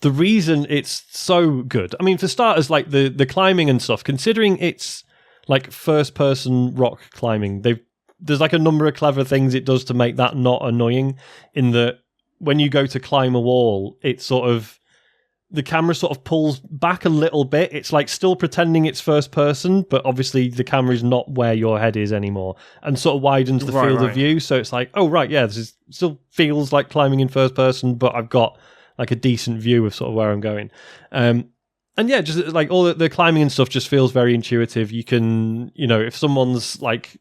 The reason it's so good, I mean, for starters, like the climbing and stuff, considering it's like first-person rock climbing, there's like a number of clever things it does to make that not annoying, in that when you go to climb a wall, it's sort of, the camera sort of pulls back a little bit. It's like still pretending it's first person, but obviously the camera is not where your head is anymore, and sort of widens the field of view. So it's like, oh, right, yeah, still feels like climbing in first person, but I've got like a decent view of sort of where I'm going. And yeah, just like all the climbing and stuff just feels very intuitive. You can, if someone's like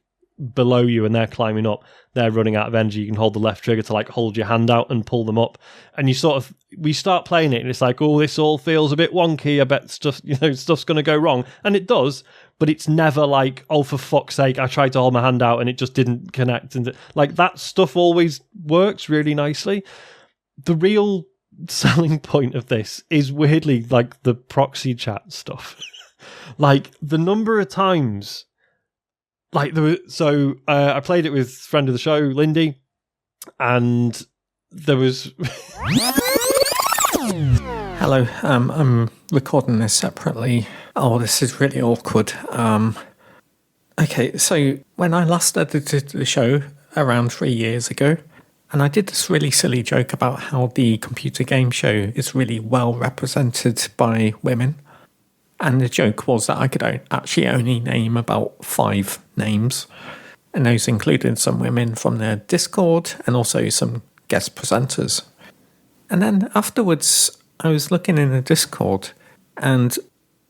below you and they're climbing up, they're running out of energy, you can hold the left trigger to like hold your hand out and pull them up. And we start playing it and it's like, oh, this all feels a bit wonky. I bet stuff's going to go wrong. And it does, but it's never like, oh, for fuck's sake, I tried to hold my hand out and it just didn't connect. And like that stuff always works really nicely. The real selling point of this is weirdly like the proxy chat stuff. Like the number of times, like I played it with friend of the show Lindy, and there was Hello, I'm recording this separately. Oh, this is really awkward. Okay, so when I last edited the show around 3 years ago, and I did this really silly joke about how the computer game show is really well represented by women. And the joke was that I could actually only name about 5 names. And those included some women from their Discord and also some guest presenters. And then afterwards, I was looking in the Discord and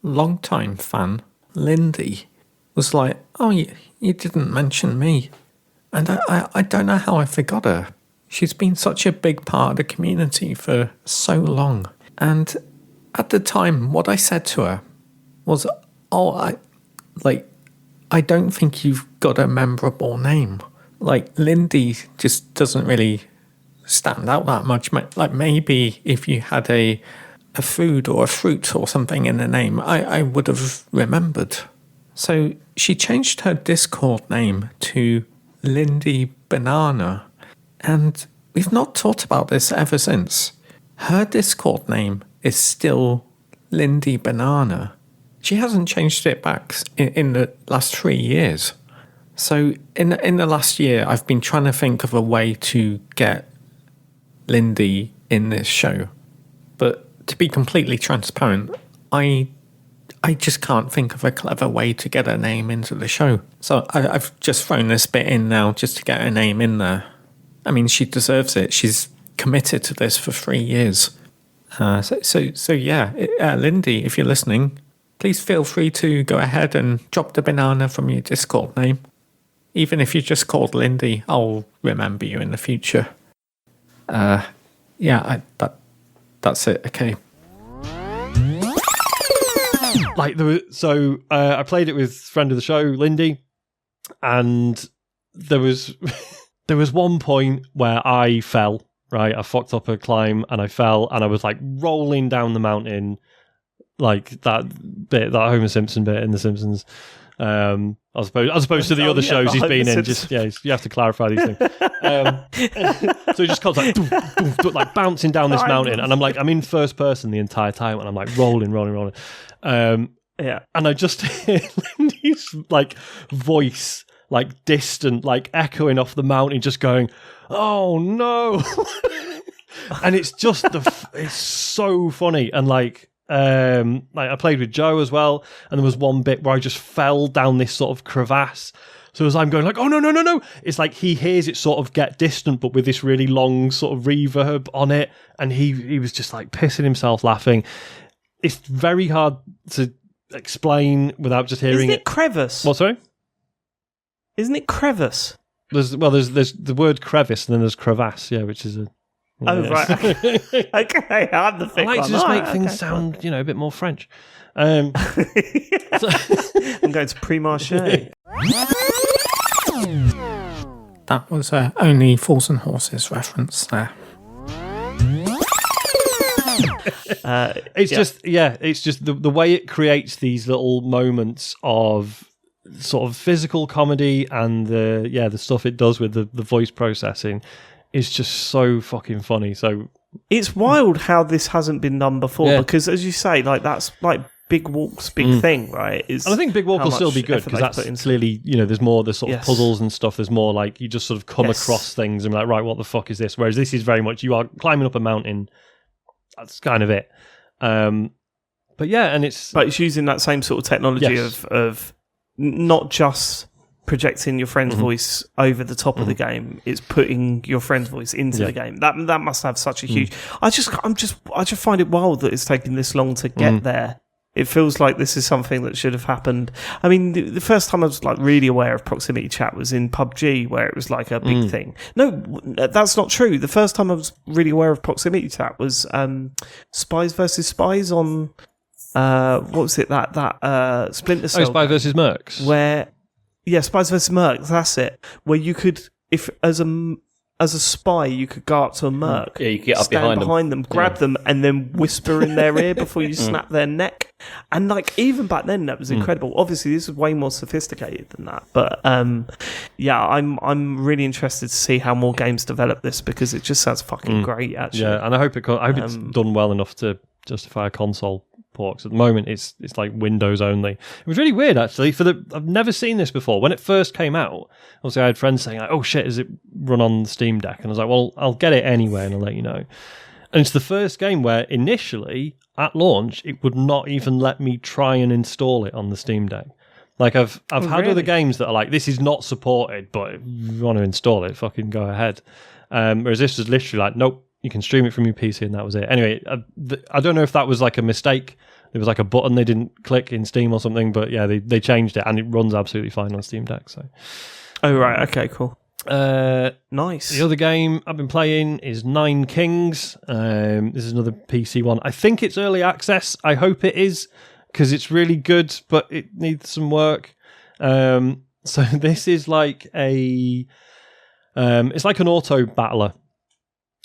longtime fan Lindy was like, oh, you didn't mention me. And I don't know how I forgot her. She's been such a big part of the community for so long. And at the time, what I said to her was, I don't think you've got a memorable name. Like, Lindy just doesn't really stand out that much. Like, maybe if you had a food or a fruit or something in the name, I would have remembered. So she changed her Discord name to Lindy Banana. And we've not talked about this ever since. Her Discord name is still Lindy Banana. She hasn't changed it back in the last 3 years. So in the last year, I've been trying to think of a way to get Lindy in this show. But to be completely transparent, I just can't think of a clever way to get her name into the show. So I've just thrown this bit in now just to get her name in there. I mean, she deserves it. She's committed to this for 3 years. So yeah, Lindy, if you're listening, please feel free to go ahead and drop the banana from your Discord name. Even if you're just called Lindy, I'll remember you in the future. That's it. Okay. like I played it with friend of the show, Lindy, and there was one point where I fell. Right, I fucked up a climb and I fell, and I was like rolling down the mountain, like that Homer Simpson bit in The Simpsons. As opposed to the other shows he's been in. Just you have to clarify these things. So he just comes like, like bouncing down this mountain, and I'm in first person the entire time, and I'm like rolling. And I just hear Lindy's like voice, like distant, like echoing off the mountain, just going, "Oh no!" And it's just it's so funny, and like I played with Joe as well, and there was one bit where I just fell down this sort of crevasse. So as I'm going like, "Oh no!" It's like he hears it sort of get distant, but with this really long sort of reverb on it, and he was just like pissing himself laughing. It's very hard to explain without just hearing Isn't it crevice? What, sorry? Isn't it crevice? There's the word crevice, and then there's crevasse, which is a. Oh right. Okay, I'm the thick I like one. to just make things sound, a bit more French. I'm going to Pre-Marché. That was only Fools and Horses reference there. It's just the way it creates these little moments of sort of physical comedy, and the stuff it does with the voice processing is just so fucking funny. So it's wild how this hasn't been done before, because as you say, like that's like Big Walk's big thing, right? And I think Big Walk will still be good, because that's clearly, there's more the sort of puzzles and stuff. There's more like you just sort of come across things and be like, right, what the fuck is this? Whereas this is very much you are climbing up a mountain. That's kind of it. But it's using that same sort of technology of not just projecting your friend's voice over the top of the game. It's putting your friend's voice into the game. That must have such a huge. I just find it wild that it's taken this long to get there. It feels like this is something that should have happened. I mean, the first time I was like really aware of proximity chat was in PUBG, where it was like a big thing. No, that's not true. The first time I was really aware of proximity chat was Spies versus Spies on what was it? That Splinter Cell. Spies versus Mercs. Spies versus Mercs. That's it. Where you could, if as a spy, you could go up to a merc, you could get up stand behind them, grab them, and then whisper in their ear before you snap their neck. And like even back then, that was incredible. Obviously, this is way more sophisticated than that. But I'm really interested to see how more games develop this, because it just sounds fucking great. Actually, and I hope it's done well enough to justify a console port. 'Cause at the moment, it's like Windows only. It was really weird actually. I've never seen this before. When it first came out, obviously I had friends saying like, "Oh shit, does it run on the Steam Deck?" And I was like, "Well, I'll get it anyway, and I'll let you know." And it's the first game where initially at launch it would not even let me try and install it on the Steam Deck. Like I've had other games that are like, this is not supported, but if you want to install it, fucking go ahead. Whereas this was literally like, nope, you can stream it from your PC, and that was it. Anyway, I don't know if that was like a mistake. There was like a button they didn't click in Steam or something, but yeah, they changed it, and it runs absolutely fine on Steam Deck. So, oh right, okay, cool. Nice. The other game I've been playing is Nine Kings. This is another PC one. I think it's early access. I hope it is, because it's really good, but it needs some work. So this is like it's like an auto battler,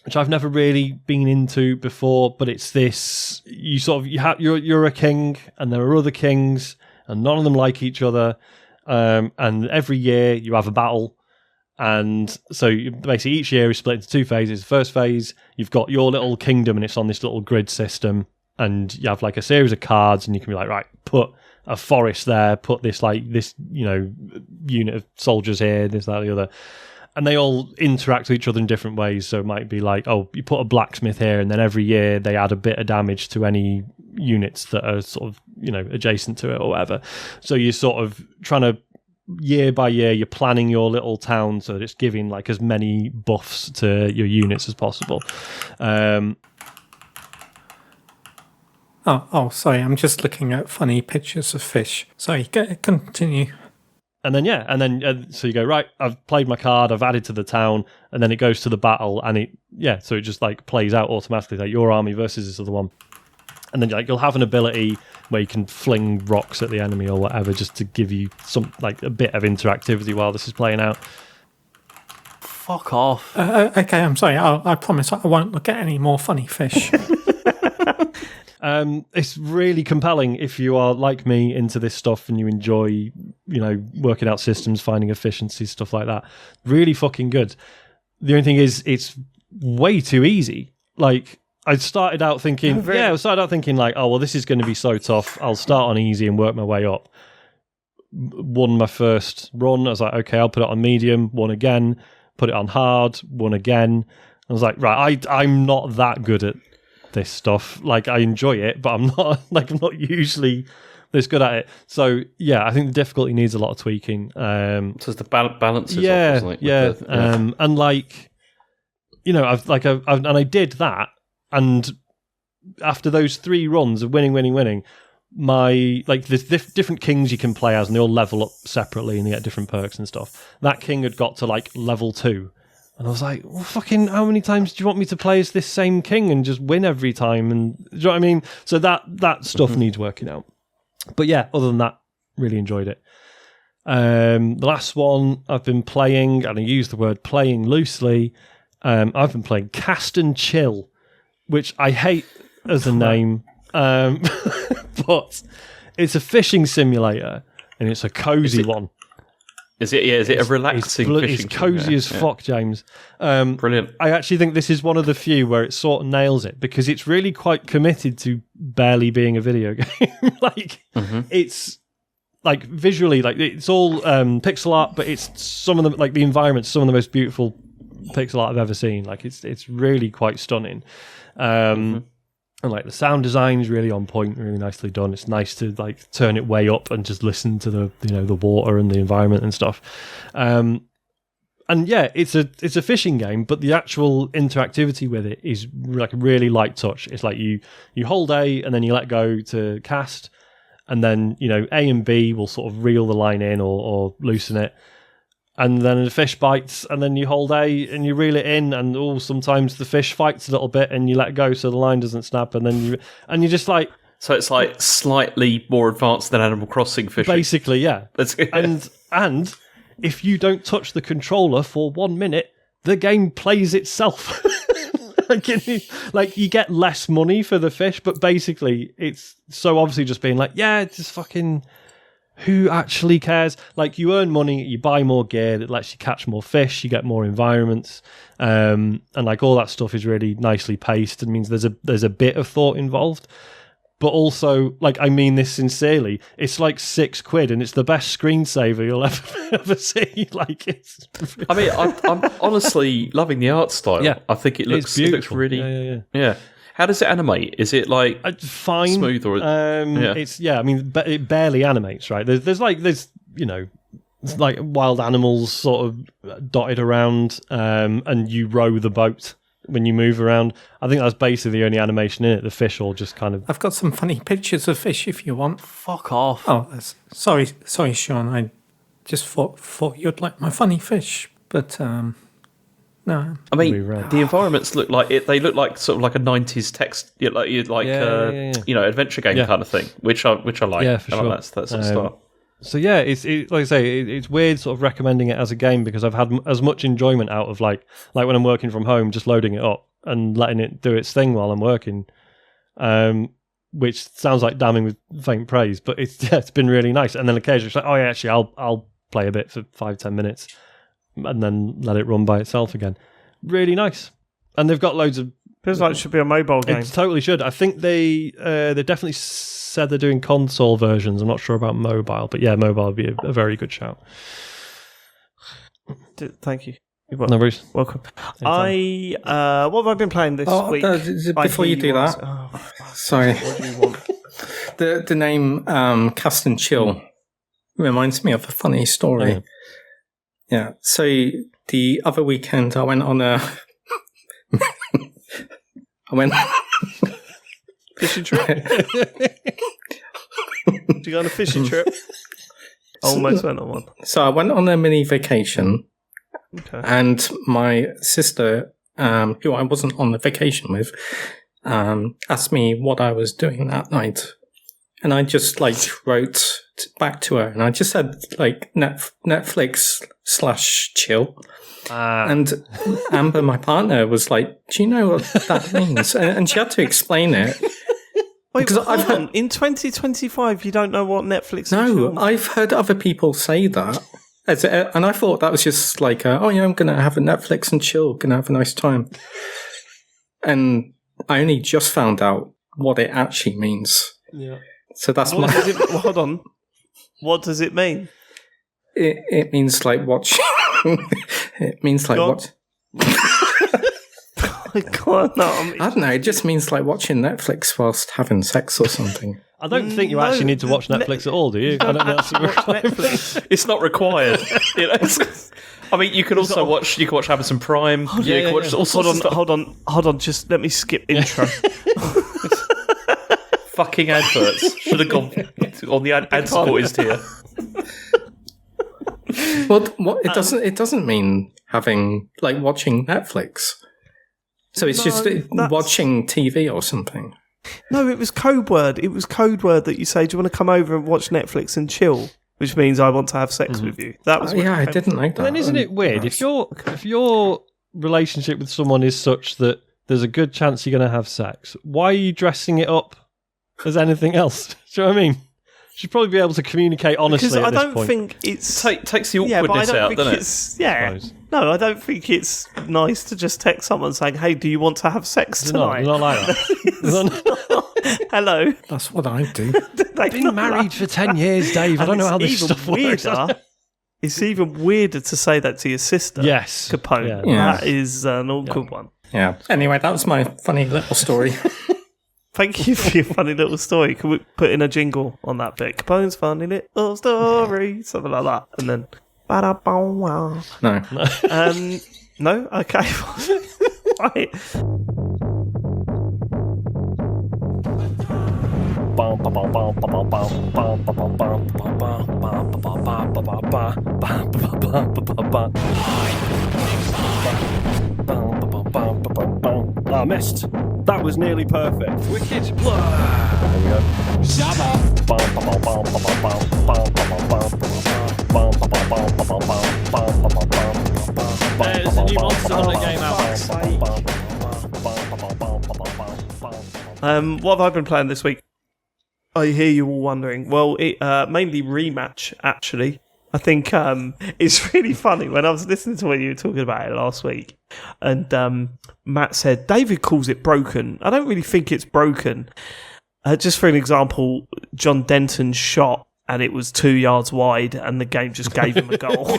which I've never really been into before. But it's this: you're a king, and there are other kings, and none of them like each other. And every year you have a battle. And so basically each year is split into two phases. The first phase, you've got your little kingdom, and it's on this little grid system, and you have like a series of cards, and you can be like, right, put a forest there, put this unit of soldiers here, this, that, the other. And they all interact with each other in different ways. So it might be like, oh, you put a blacksmith here, and then every year they add a bit of damage to any units that are sort of, adjacent to it or whatever. So you're sort of trying to, year by year, you're planning your little town so that it's giving like as many buffs to your units as possible. Sorry, I'm just looking at funny pictures of fish. Sorry, continue. And then so you go, right, I've played my card, I've added to the town, and then it goes to the battle, and so it just like plays out automatically, like your army versus this other one. And then like you'll have an ability where you can fling rocks at the enemy or whatever, just to give you some like a bit of interactivity while this is playing out. Fuck off. Okay, I'm sorry. I promise I won't look at any more funny fish. It's really compelling if you are like me into this stuff and you enjoy, working out systems, finding efficiencies, stuff like that. Really fucking good. The only thing is, it's way too easy. Like, I started out thinking, like, oh, well, this is going to be so tough. I'll start on easy and work my way up. Won my first run. I was like, okay, I'll put it on medium. Won again. Put it on hard. Won again. I was like, right, I'm not that good at this stuff. Like, I enjoy it, but I'm not usually this good at it. So yeah, I think the difficulty needs a lot of tweaking. So the balance is yeah, off, yeah. And like, I did that, and after those 3 runs of winning, my there's different kings you can play as, and they all level up separately, and they get different perks and stuff. That king had got to like level 2. And I was like, well, fucking, how many times do you want me to play as this same king and just win every time? And do you know what I mean? So that stuff needs working out. But yeah, other than that, really enjoyed it. The last one I've been playing, and I use the word playing loosely, I've been playing Cast and Chill, which I hate as a name, but it's a fishing simulator, and it's a cozy one. Is it a relaxing fishing? It's cozy as fuck, James. Brilliant. I actually think this is one of the few where it sort of nails it, because it's really quite committed to barely being a video game. It's like visually, like it's all pixel art, but it's some of the the environment's some of the most beautiful pixel art I've ever seen. Like it's really quite stunning. And like the sound design is really on point, really nicely done. It's nice to like turn it way up and just listen to the the water and the environment and stuff. And yeah, it's a fishing game, but the actual interactivity with it is like a really light touch. It's like you hold A and then you let go to cast, and then A and B will sort of reel the line in or loosen it. And then the fish bites, and then you hold A and you reel it in, and sometimes the fish fights a little bit, and you let go so the line doesn't snap, and then you just like. So it's like slightly more advanced than Animal Crossing fishing. Basically, yeah. and if you don't touch the controller for 1 minute, the game plays itself. You get less money for the fish, but basically it's so obviously just being like, yeah, just fucking. Who actually cares? Like, you earn money, you buy more gear that lets you catch more fish, you get more environments, and like all that stuff is really nicely paced. It means there's a bit of thought involved, but also, like, I mean this sincerely, it's like £6 and it's the best screensaver you'll ever see. Like, it's. I mean, I'm honestly loving the art style. Yeah, I think it looks really. Yeah. How does it animate? Is it like fine, smooth, or it's I mean, it barely animates, right? There's like wild animals sort of dotted around, and you row the boat when you move around. I think that's basically the only animation in it. The fish all just kind of. I've got some funny pictures of fish if you want. Fuck off. Oh, sorry, Sean. I just thought you'd like my funny fish, but no. I mean, the environments look like it. They look like sort of like a 90s text, adventure game kind of thing, which I like. Yeah, for sure. Like that sort of stuff. So yeah, it's like I say, it's weird sort of recommending it as a game, because I've had as much enjoyment out of like when I'm working from home, just loading it up and letting it do its thing while I'm working. Which sounds like damning with faint praise, but it's been really nice. And then occasionally it's like, oh yeah, actually I'll play a bit for 5-10 minutes. And then let it run by itself again. Really nice. And they've got loads of. Feels like it should be a mobile game. It totally should. I think they definitely said they're doing console versions. I'm not sure about mobile, but yeah, mobile would be a very good shout. Thank you. No worries. Welcome. What have I been playing this week? Before you do that, sorry. What do you want? The name Cast and Chill reminds me of a funny story. Oh, yeah, so the other weekend I went on a fishing trip. Did you go on a fishing trip? I almost went on one. So I went on a mini vacation, and my sister, who I wasn't on the vacation with, asked me what I was doing that night. And I just wrote back to her and I just said Netflix/chill. And Amber, my partner, was like, do you know what that means? And she had to explain it. Wait, hold on. In 2025, you don't know what Netflix is? No, I've heard other people say that. And I thought that was just like, I'm going to have a Netflix and chill, going to have a nice time. And I only just found out what it actually means. Yeah. So that's hold on. What does it mean? It means watching. It means what? God, no, I don't know. It just means watching Netflix whilst having sex or something. I don't think you actually need to watch Netflix at all, do you? I don't know. Netflix. It's not required. I mean, you can also watch. You can watch Amazon Prime. Hold on. Just let me skip intro. Fucking adverts should have gone on the ad support is tier. Well, it doesn't mean having watching Netflix. So it's just watching TV or something. No, it was code word. It was code word that you say, do you want to come over and watch Netflix and chill? Which means I want to have sex with you. That was I didn't like that. Then isn't it weird? If your relationship with someone is such that there's a good chance you're going to have sex, why are you dressing it up as anything else? Do you know what I mean? Should probably be able to communicate honestly. Because I don't think it's takes the awkwardness out, doesn't it? No, I don't think it's nice to just text someone saying, "Hey, do you want to have sex tonight?" Not like that. Hello. That's what I do. I've been married for 10 years, Dave. I don't know how this stuff works. It's even weirder to say that to your sister. Yes, Capone. Yeah. That is an awkward one. Yeah. Anyway, that was my funny little story. Thank you for your funny little story. Can we put in a jingle on that bit? Capone's funny little story, something like that, and then ba-da-bow-wow. No. No. Okay. Right. I missed. That was nearly perfect. Wicked. There we go. There's a new Monster Hunter game out. What have I been playing this week? I hear you all wondering. Well, it mainly Rematch, actually. I think it's really funny when I was listening to when you were talking about it last week, and Matt said David calls it broken. I don't really think it's broken. Just for an example, John Denton shot and it was 2 yards wide, and the game just gave him a goal.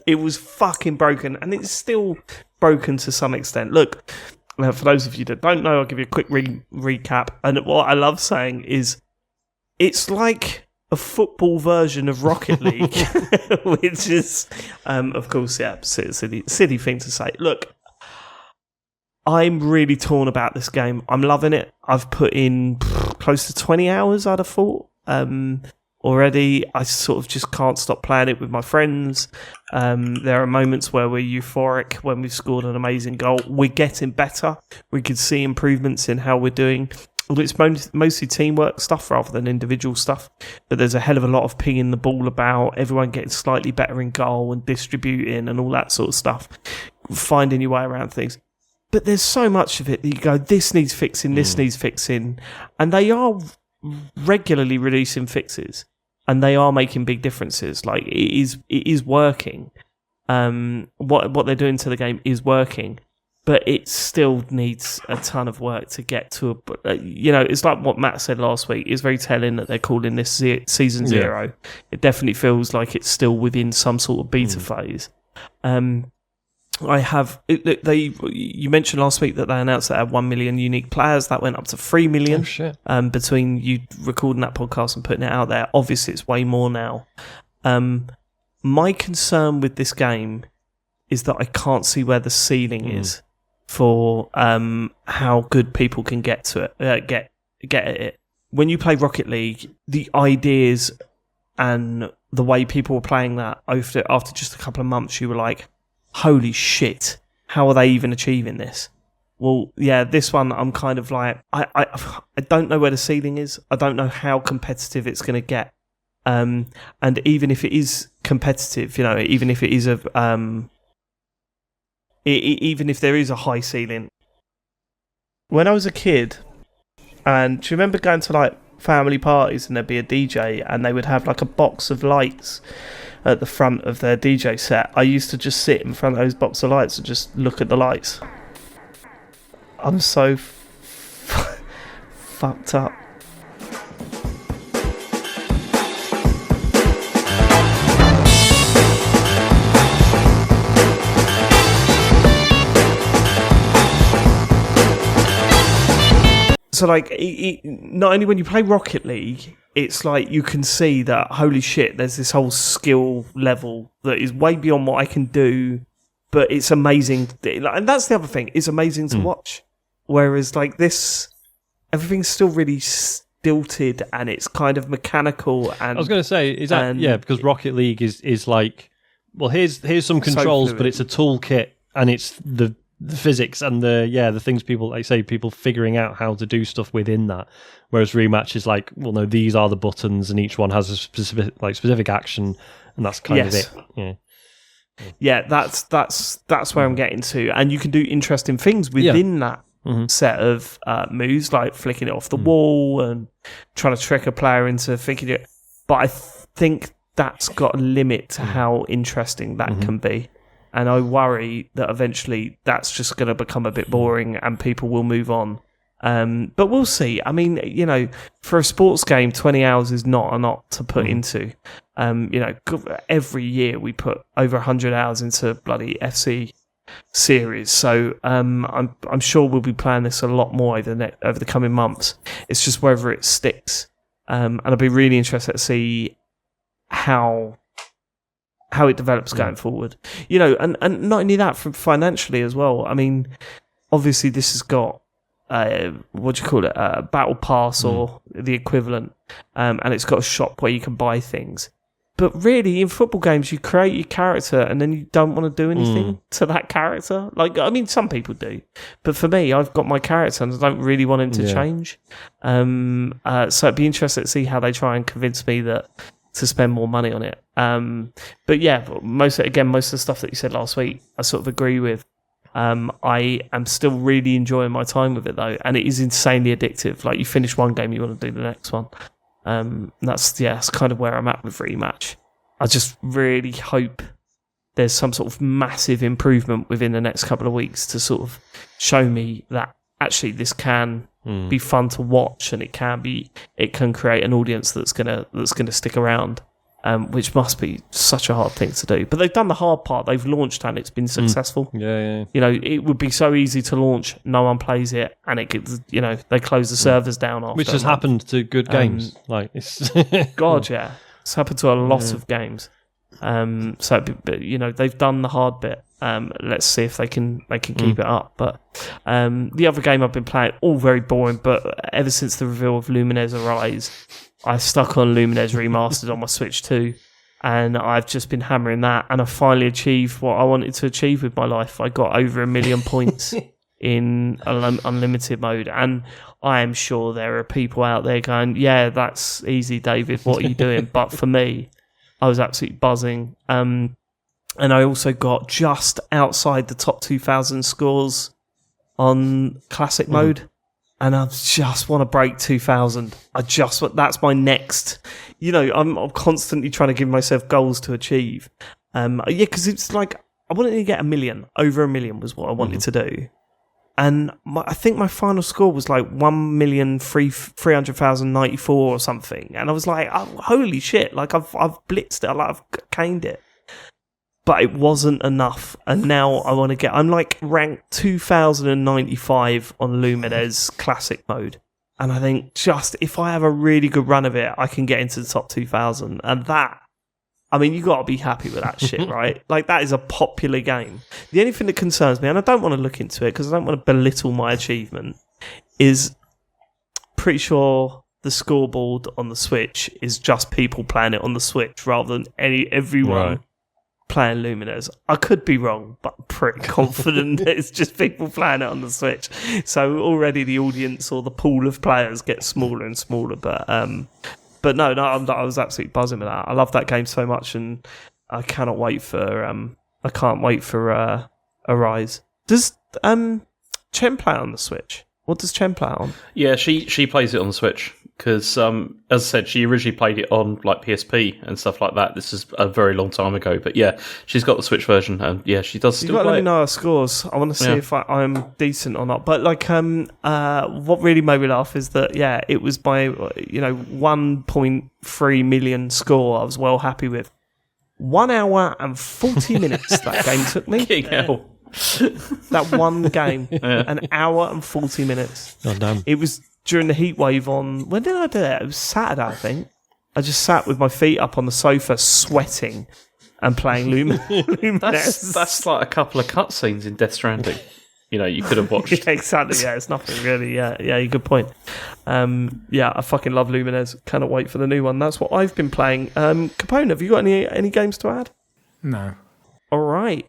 It was fucking broken, and it's still broken to some extent. Look, for those of you that don't know, I'll give you a quick recap. And what I love saying is, it's like a football version of Rocket League, which is, of course, silly thing to say. Look, I'm really torn about this game. I'm loving it. I've put in close to 20 hours, I'd have thought, already. I sort of just can't stop playing it with my friends. There are moments where we're euphoric when we've scored an amazing goal. We're getting better. We can see improvements in how we're doing. It's mostly teamwork stuff rather than individual stuff, but there's a hell of a lot of pinging the ball about, everyone getting slightly better in goal and distributing and all that sort of stuff, finding your way around things. But there's so much of it that you go, this needs fixing, this needs fixing, and they are regularly releasing fixes, and they are making big differences. Like, it is working. What they're doing to the game is working. But it still needs a ton of work to get to it's like what Matt said last week. It's very telling that they're calling this season 0. Yeah. It definitely feels like it's still within some sort of beta phase. You mentioned last week that they announced that they had 1 million unique players. That went up to 3 million. Oh, shit. Between you recording that podcast and putting it out there. Obviously, it's way more now. My concern with this game is that I can't see where the ceiling is for how good people can get to it, get at it. When you play Rocket League, the ideas and the way people were playing that after just a couple of months, you were like, holy shit, how are they even achieving this? Well, yeah, this one I'm kind of like I don't know where the ceiling is. I don't know how competitive it's going to get. And even if it is competitive, even if it is even if there is a high ceiling. When I was a kid, and do you remember going to like family parties and there'd be a DJ and they would have like a box of lights at the front of their DJ set? I used to just sit in front of those box of lights and just look at the lights. I'm so fucked up. So, like, not only when you play Rocket League, it's like you can see that, holy shit, there's this whole skill level that is way beyond what I can do, but it's amazing. And that's the other thing. It's amazing to watch. Whereas, like, this, everything's still really stilted and it's kind of mechanical. And I was going to say, is that, because Rocket League is like, well, here's some controls, but it's a toolkit and it's the physics and the things people, like say, people figuring out how to do stuff within that. Whereas Rematch is like, well, no, these are the buttons and each one has a specific action, and that's kind of it. Yeah. Yeah, that's where I'm getting to. And you can do interesting things within that set of moves, like flicking it off the wall and trying to trick a player into thinking it. But I think that's got a limit to how interesting that can be. And I worry that eventually that's just going to become a bit boring and people will move on. But we'll see. I mean, for a sports game, 20 hours is not a lot to put into. Every year we put over 100 hours into bloody FC series. So I'm sure we'll be playing this a lot more over the coming months. It's just whether it sticks. And I'll be really interested to see how it develops going forward. And not only that, from financially as well. I mean, obviously this has got a battle pass or the equivalent, and it's got a shop where you can buy things. But really, in football games, you create your character and then you don't want to do anything to that character. Like, I mean, some people do. But for me, I've got my character and I don't really want him to change. So it'd be interesting to see how they try and convince me to spend more money on it. But yeah, most of the stuff that you said last week, I sort of agree with. I am still really enjoying my time with it though, and it is insanely addictive. Like, you finish one game, you want to do the next one. That's kind of where I'm at with Rematch. I just really hope there's some sort of massive improvement within the next couple of weeks to sort of show me that actually this can be fun to watch, and it can create an audience that's gonna stick around. Which must be such a hard thing to do. But they've done the hard part. They've launched and it's been successful. Yeah. It would be so easy to launch, no one plays it, and it gets, they close the servers down after. Which has happened to good games. It's God, yeah. It's happened to a lot of games. They've done the hard bit. Let's see if they can keep it up. But the other game I've been playing, all very boring, but ever since the reveal of Lumines Arise, I stuck on Lumines Remastered on my Switch 2, and I've just been hammering that, and I finally achieved what I wanted to achieve with my life. I got over 1 million points in unlimited mode, and I am sure there are people out there going, yeah, that's easy, David, what are you doing? But for me, I was absolutely buzzing. And I also got just outside the top 2,000 scores on classic mode. And I just want to break 2,000. That's my next, I'm constantly trying to give myself goals to achieve. Because it's like, I wanted to get 1 million. Over 1 million was what I wanted to do. And I think my final score was like 1,300,094 or something. And I was like, oh, holy shit, like I've blitzed it, like I've caned it. But it wasn't enough, and now I'm like ranked 2095 on Lumines Classic mode, and I think just if I have a really good run of it, I can get into the top 2000, and that, I mean, you got to be happy with that shit, right? Like, that is a popular game. The only thing that concerns me, and I don't want to look into it because I don't want to belittle my achievement, is pretty sure the scoreboard on the Switch is just people playing it on the Switch rather than everyone playing Lumines. I could be wrong, but I'm pretty confident that it's just people playing it on the Switch. So already the audience or the pool of players gets smaller and smaller. But no, I was absolutely buzzing with that. I love that game so much, and I cannot wait for I can't wait for Arise. Does Chen play on the Switch? What does Chen play on? Yeah, she plays it on the Switch because, as I said, she originally played it on like PSP and stuff like that. This is a very long time ago, but yeah, she's got the Switch version, and yeah, she does still You've got to play let me it. know our scores. I want to see if I'm decent or not. But like, what really made me laugh is that it was my 1.3 million score. I was well happy with. 1 hour and 40 minutes that game took me. That one game, an hour and 40 minutes. Oh, damn. It was during the heat wave on... When did I do it? It was Saturday, I think. I just sat with my feet up on the sofa, sweating and playing Lumines. That's like a couple of cutscenes in Death Stranding. You could have watched. Yeah, exactly. Yeah, it's nothing really. Yeah, good point. I fucking love Lumines. Cannot wait for the new one. That's what I've been playing. Capone, have you got any games to add? No. All right.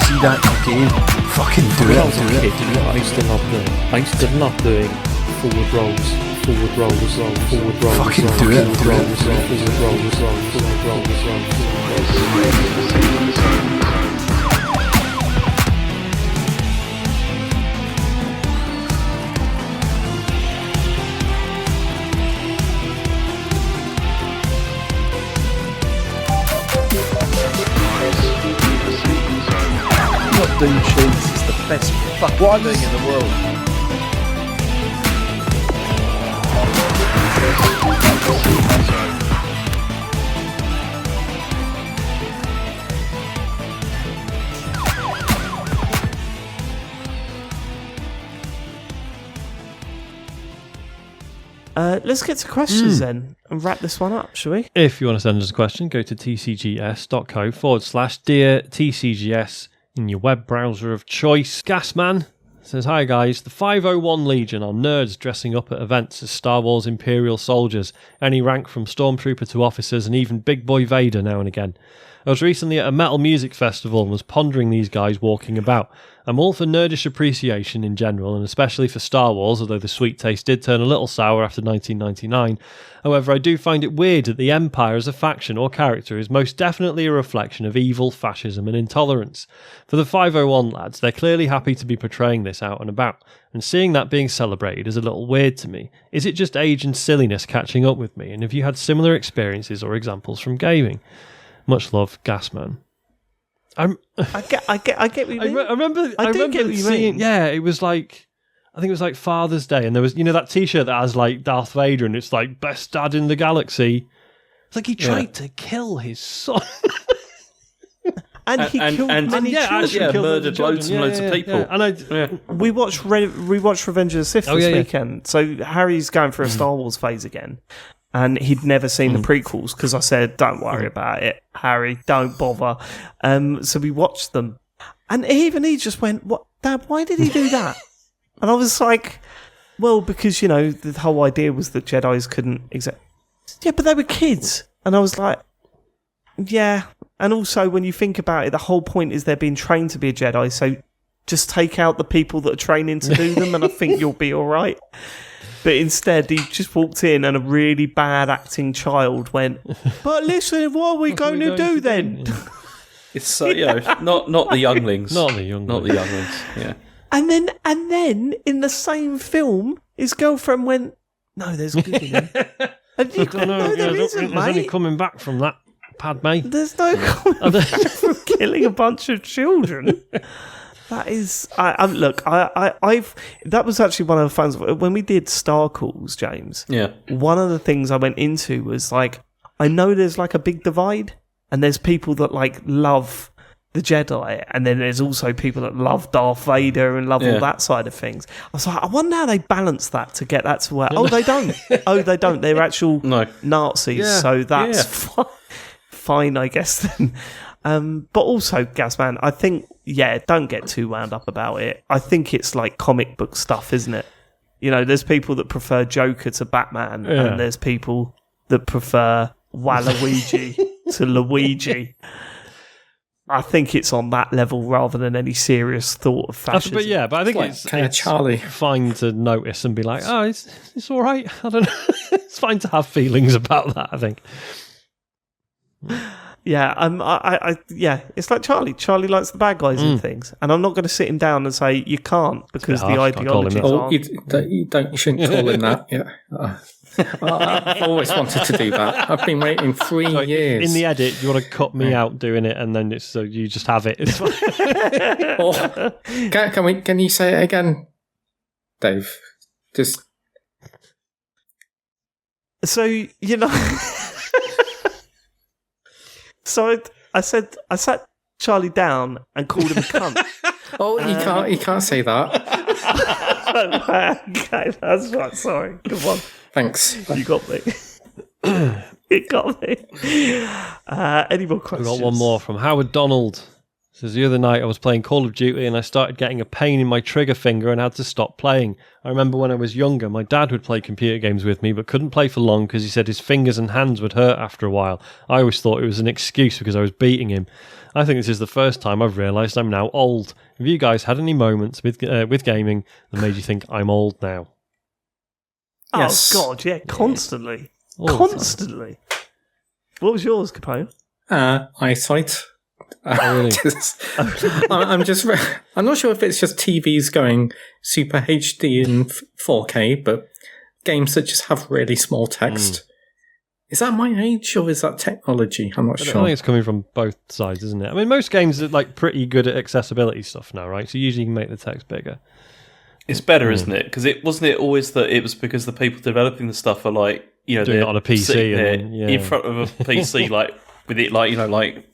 See that game? Fucking do it. I used to love doing forward rolls. Fucking do it. Not doing cheats is the best fucking thing in the world. Let's get to questions then and wrap this one up, shall we? If you want to send us a question, go to tcgs.co/dear TCGS in your web browser of choice. Gasman says, hi guys, the 501 Legion are nerds dressing up at events as Star Wars Imperial soldiers, any rank from Stormtrooper to officers, and even Big Boy Vader now and again. I was recently at a metal music festival and was pondering these guys walking about. I'm all for nerdish appreciation in general, and especially for Star Wars, although the sweet taste did turn a little sour after 1999. However, I do find it weird that the Empire as a faction or character is most definitely a reflection of evil, fascism and intolerance. For the 501 lads, they're clearly happy to be portraying this out and about, and seeing that being celebrated is a little weird to me. Is it just age and silliness catching up with me, and have you had similar experiences or examples from gaming? Much love, Gasman. I get what you mean. I remember get what you seeing, mean. yeah, it was like, I think it was like Father's Day, and there was, that t-shirt that has like Darth Vader, and it's like, best dad in the galaxy. It's like he tried to kill his son. And he killed many children. Yeah, murdered loads and loads of people. Yeah. And we watched Revenge of the Sith this weekend. So Harry's going through a Star Wars phase again. And he'd never seen the prequels because I said, don't worry about it, Harry, don't bother. So we watched them. And even he just went, "What, Dad, why did he do that?" And I was like, well, because, the whole idea was that Jedis couldn't Yeah, but they were kids. And I was like, yeah. And also, when you think about it, the whole point is they're being trained to be a Jedi. So just take out the people that are training to do them, and I think you'll be all right. But instead, he just walked in and a really bad acting child went, but listen, what are we going to do then? It's not the younglings. Not the younglings. Not the younglings. Yeah. And then in the same film, his girlfriend went, "No, there's good in him." And you go, "No, there isn't, There's only mate. Coming back from that, Padme. There's no coming back from killing a bunch of children." That is, I've. That was actually one of the fans when we did Star Calls, James. Yeah. One of the things I went into was like, I know there's like a big divide, and there's people that like love the Jedi, and then there's also people that love Darth Vader and love all that side of things. I was like, I wonder how they balance that to get that to where. Oh, they don't. They're actual Nazis, so that's fine, I guess. Then. But also, Gazman, I think, don't get too wound up about it. I think it's like comic book stuff, isn't it? You know, there's people that prefer Joker to Batman, and there's people that prefer Waluigi to Luigi. I think it's on that level rather than any serious thought of fascism. But I think it's Charlie. fine to notice and be like, oh, it's all right. I don't know. It's fine to have feelings about that, I think. Yeah, it's like Charlie. Charlie likes the bad guys and things, and I'm not going to sit him down and say you can't because the ideologies aren't. You shouldn't call him that. Yeah, I've always wanted to do that. I've been waiting 3 years. In the edit, you want to cut me out doing it, and then it's so you just have it. It's fine. Can you say it again, Dave? Just so you know. So I sat Charlie down and called him a cunt. You can't say that. Okay, that's right. Sorry. Come on. Thanks. You got me. You got me. Any more questions? We've got one more from Howard Donald. It says, the other night I was playing Call of Duty and I started getting a pain in my trigger finger and had to stop playing. I remember when I was younger, my dad would play computer games with me but couldn't play for long because he said his fingers and hands would hurt after a while. I always thought it was an excuse because I was beating him. I think this is the first time I've realised I'm now old. Have you guys had any moments with gaming that made you think I'm old now? Yes. Oh, God, yeah, constantly. Constantly. What was yours, Capone? Eyesight. Really? I'm not sure if it's just TVs going super HD and 4K, but games that just have really small text. Is that my age or is that technology? I'm not sure. I think it's coming from both sides, isn't it? I mean, most games are like pretty good at accessibility stuff now, right? So usually you can make the text bigger. It's better, isn't it? Because wasn't it always that it was because the people developing the stuff are like, you know, doing it on a PC in front of a PC, like with it, like, you know, like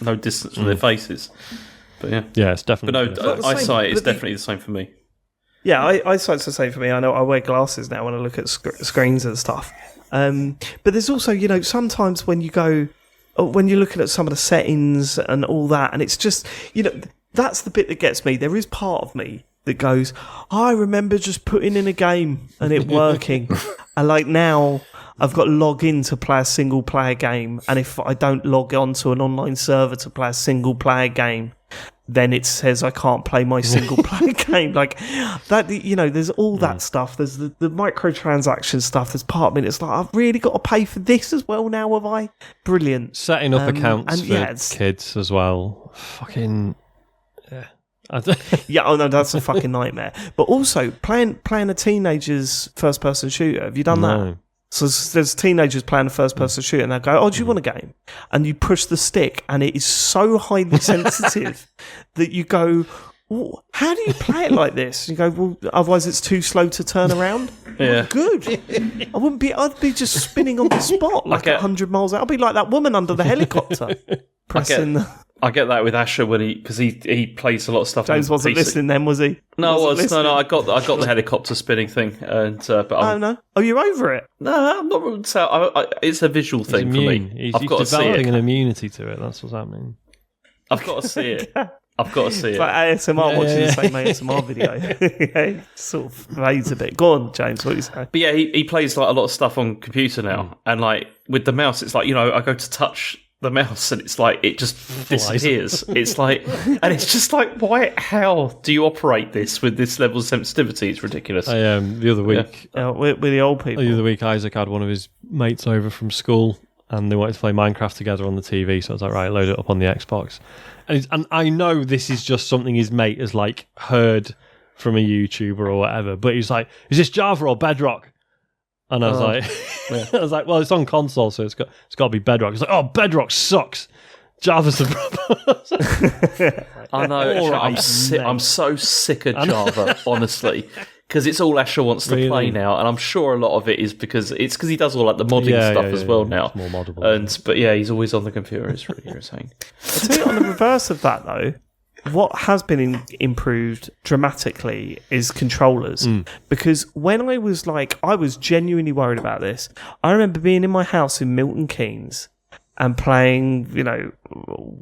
no distance from their faces. But yeah, it's definitely. But no, eyesight is definitely the same for me. Yeah, eyesight's the same for me. I know I wear glasses now when I look at screens and stuff. But there's also, you know, sometimes when you're looking at some of the settings and all that, and it's just, you know, that's the bit that gets me. There is part of me that goes, I remember just putting in a game and it working. And like now, I've got to log in to play a single player game. And if I don't log on to an online server to play a single player game, then it says I can't play my single player game. Like that, you know, there's all that stuff. There's the microtransaction stuff. There's part of me that's like, I've really got to pay for this as well now, have I? Brilliant. Setting up accounts for kids as well. Fucking... Yeah, oh no, that's a fucking nightmare. But also, playing a teenager's first-person shooter, have you done that? So there's teenagers playing a first-person shooter, and they go, oh, do you want a game? And you push the stick, and it is so highly sensitive that you go, well, how do you play it like this? You go, well, otherwise it's too slow to turn around. Yeah. Good. I'd be just spinning on the spot like 100 miles out. I'd be like that woman under the helicopter. Pressing I get that with Asher because he plays a lot of stuff. James wasn't listening then, was he? No, I got the helicopter spinning thing, and no. Oh, you're over it? No, I'm not. So it's a visual thing for me. He's developing an immunity to it. That's what's happening. I've got to see it. I've got to see it's like ASMR watching the same ASMR video. Yeah, sort of fades a bit. Go on, James, what are you saying? But yeah, he plays like a lot of stuff on computer now, and like with the mouse, it's like, you know, I go to touch the mouse and it's like it just disappears. It's like, and it's just like, why? How do you operate this with this level of sensitivity? It's ridiculous. The other week, with the old people. The other week, Isaac had one of his mates over from school, and they wanted to play Minecraft together on the TV. So I was like, right, load it up on the Xbox. And I know this is just something his mate has like heard from a YouTuber or whatever, but he's like, is this Java or Bedrock? And I was like, well, it's on console, so it's got to be Bedrock. He's like, oh, Bedrock sucks. Java's the problem. I know. I'm so sick of Java, honestly, because it's all Asher wants to play now, and I'm sure a lot of it is because he does all like the modding stuff as well now. It's more moddable. But yeah, he's always on the computer. It's really irritating. I'll tell you, on the reverse of that though, what has been improved dramatically is controllers. Because when I was genuinely worried about this. I remember being in my house in Milton Keynes and playing,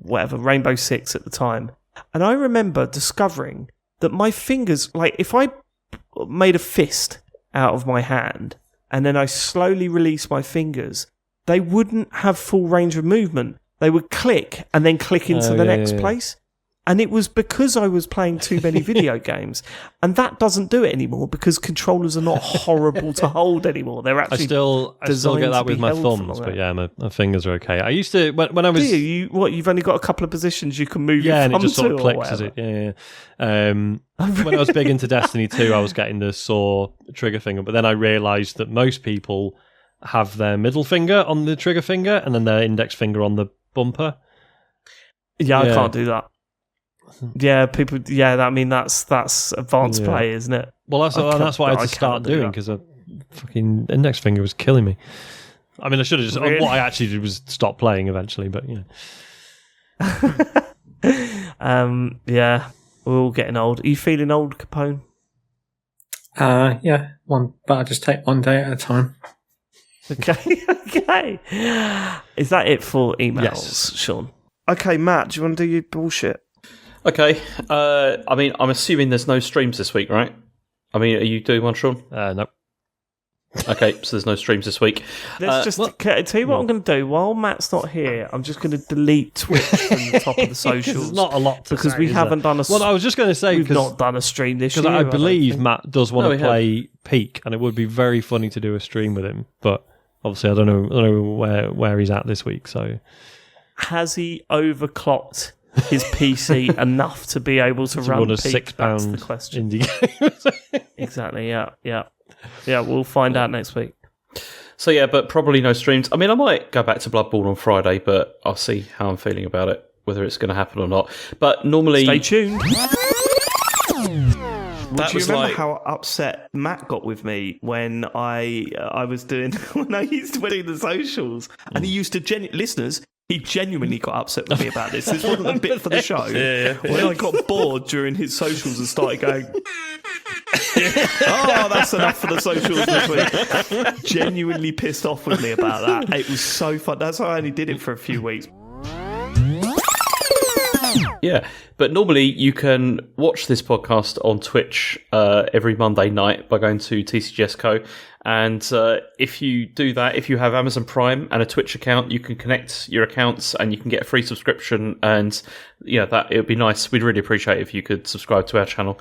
whatever, Rainbow Six at the time. And I remember discovering that my fingers, like if I made a fist out of my hand and then I slowly released my fingers, they wouldn't have full range of movement. They would click and then click into the next place. And it was because I was playing too many video games. And that doesn't do it anymore because controllers are not horrible to hold anymore. They're actually I still get that with my thumbs, but yeah, my fingers are okay. I used to, when I was... You've only got a couple of positions you can move your thumb and it just sort of to clicks, is it? Yeah. When I was big into Destiny 2, I was getting the saw trigger finger, but then I realised that most people have their middle finger on the trigger finger and then their index finger on the bumper. Yeah, I can't do that. Yeah, people. Yeah, that's advanced play, isn't it? Well, that's what I had to start doing because a fucking index finger was killing me. I mean, I should have just. What I actually did was stop playing eventually, but yeah, we're all getting old. Are you feeling old, Capone? Yeah, but I just take one day at a time. Okay. Is that it for emails, yes. Sean? Okay, Matt, do you want to do your bullshit? Okay. I mean, I'm assuming there's no streams this week, right? I mean, are you doing one, Sean? No. Okay, so there's no streams this week. Let's tell you what I'm going to do. While Matt's not here, I'm just going to delete Twitch from the top of the socials. There's not a lot to because say, we haven't done a. Well, I was just going to say we've not done a stream this year. Because I believe Matt does want to play Peak, and it would be very funny to do a stream with him. But obviously, I don't know where he's at this week. So, has he overclocked his PC enough to be able to run a Peak? That's the question. Indie game. Exactly. Yeah. We'll find out next week. So yeah, but probably no streams. I mean, I might go back to Bloodborne on Friday, but I'll see how I'm feeling about it, whether it's going to happen or not. But normally, stay tuned. Do you remember how upset Matt got with me when I was doing when I used to do the socials, and he used to listeners. He genuinely got upset with me about this. This wasn't a bit for the show. When I got bored during his socials and started going, oh, that's enough for the socials this week. Genuinely pissed off with me about that. It was so fun. That's why I only did it for a few weeks. Yeah, but normally you can watch this podcast on Twitch every Monday night by going to TCGS Co. And if you do that, if you have Amazon Prime and a Twitch account, you can connect your accounts and you can get a free subscription. And that it would be nice. We'd really appreciate it if you could subscribe to our channel.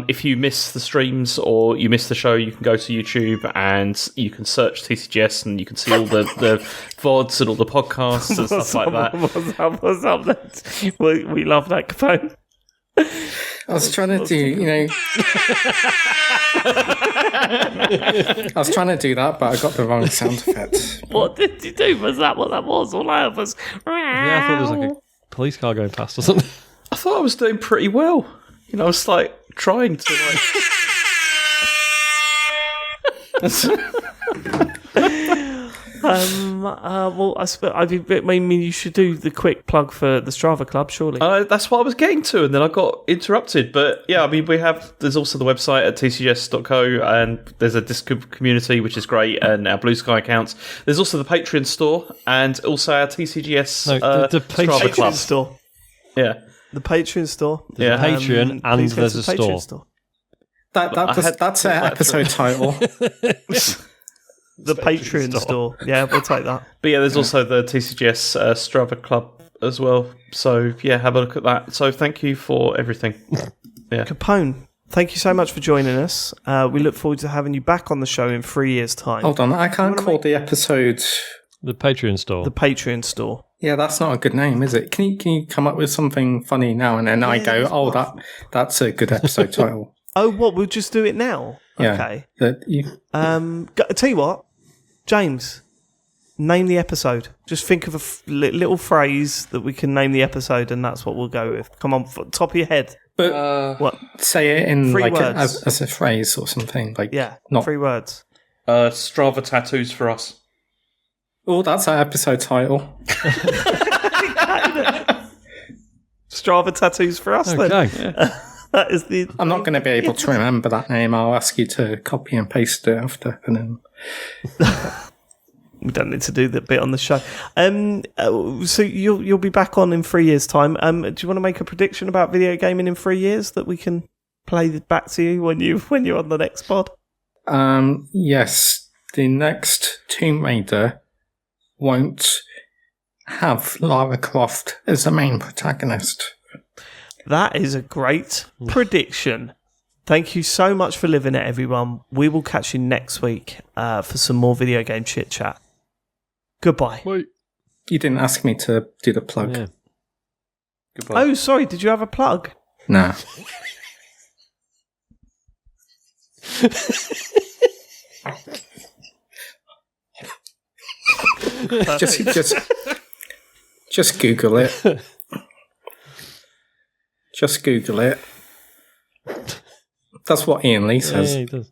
If you miss the streams or you miss the show, you can go to YouTube and you can search TCGS and you can see all the VODs and all the podcasts and stuff like that. What's up? We love that, Capone. I was trying to do, I was trying to do that, but I got the wrong sound effect. What did you do? Was that what that was? All I heard was... Yeah, I thought there was like a police car going past or something. I thought I was doing pretty well. I was like trying to I mean, you should do the quick plug for the Strava Club, surely. That's what I was getting to, and then I got interrupted. But yeah, I mean, there's also the website at tcgs.co, and there's a Discord community, which is great, and our Blue Sky accounts. There's also the Patreon store, and also our TCGS the Strava Club store. Yeah, the Patreon store. There's a Patreon, and there's a store. That's an episode title. The Patreon store. Yeah, we'll take that. But yeah, there's also the TCGS Strava Club as well. So yeah, have a look at that. So thank you for everything. Yeah, Capone, thank you so much for joining us. We look forward to having you back on the show in 3 years' time. Hold on, I can't call the episode The Patreon store. The Patreon store. Yeah, that's not a good name, is it? Can you come up with something funny now and then? I go, oh, that's a good episode title. Oh, what? We'll just do it now. Yeah, okay. Tell you what, James, name the episode. Just think of a little phrase that we can name the episode, and that's what we'll go with. Come on, top of your head. But what? Say it in 3 like words. as a phrase or something. Like not 3 words. Strava tattoos for us. Oh, that's our episode title. Strava tattoos for us. Okay. Then. That is the. I'm not going to be able to remember that name. I'll ask you to copy and paste it after, and then. We don't need to do that bit on the show. So you'll be back on in 3 years' time. Do you want to make a prediction about video gaming in 3 years that we can play back to you when you're on the next pod? Yes, the next Tomb Raider won't have Lara Croft as the main protagonist. That is a great prediction. Thank you so much for living it, everyone. We will catch you next week for some more video game chit chat. Goodbye. Wait. You didn't ask me to do the plug. Yeah. Goodbye. Oh, sorry. Did you have a plug? No. Just Google it. Just Google it. That's what Ian Lee says. Yeah, he does.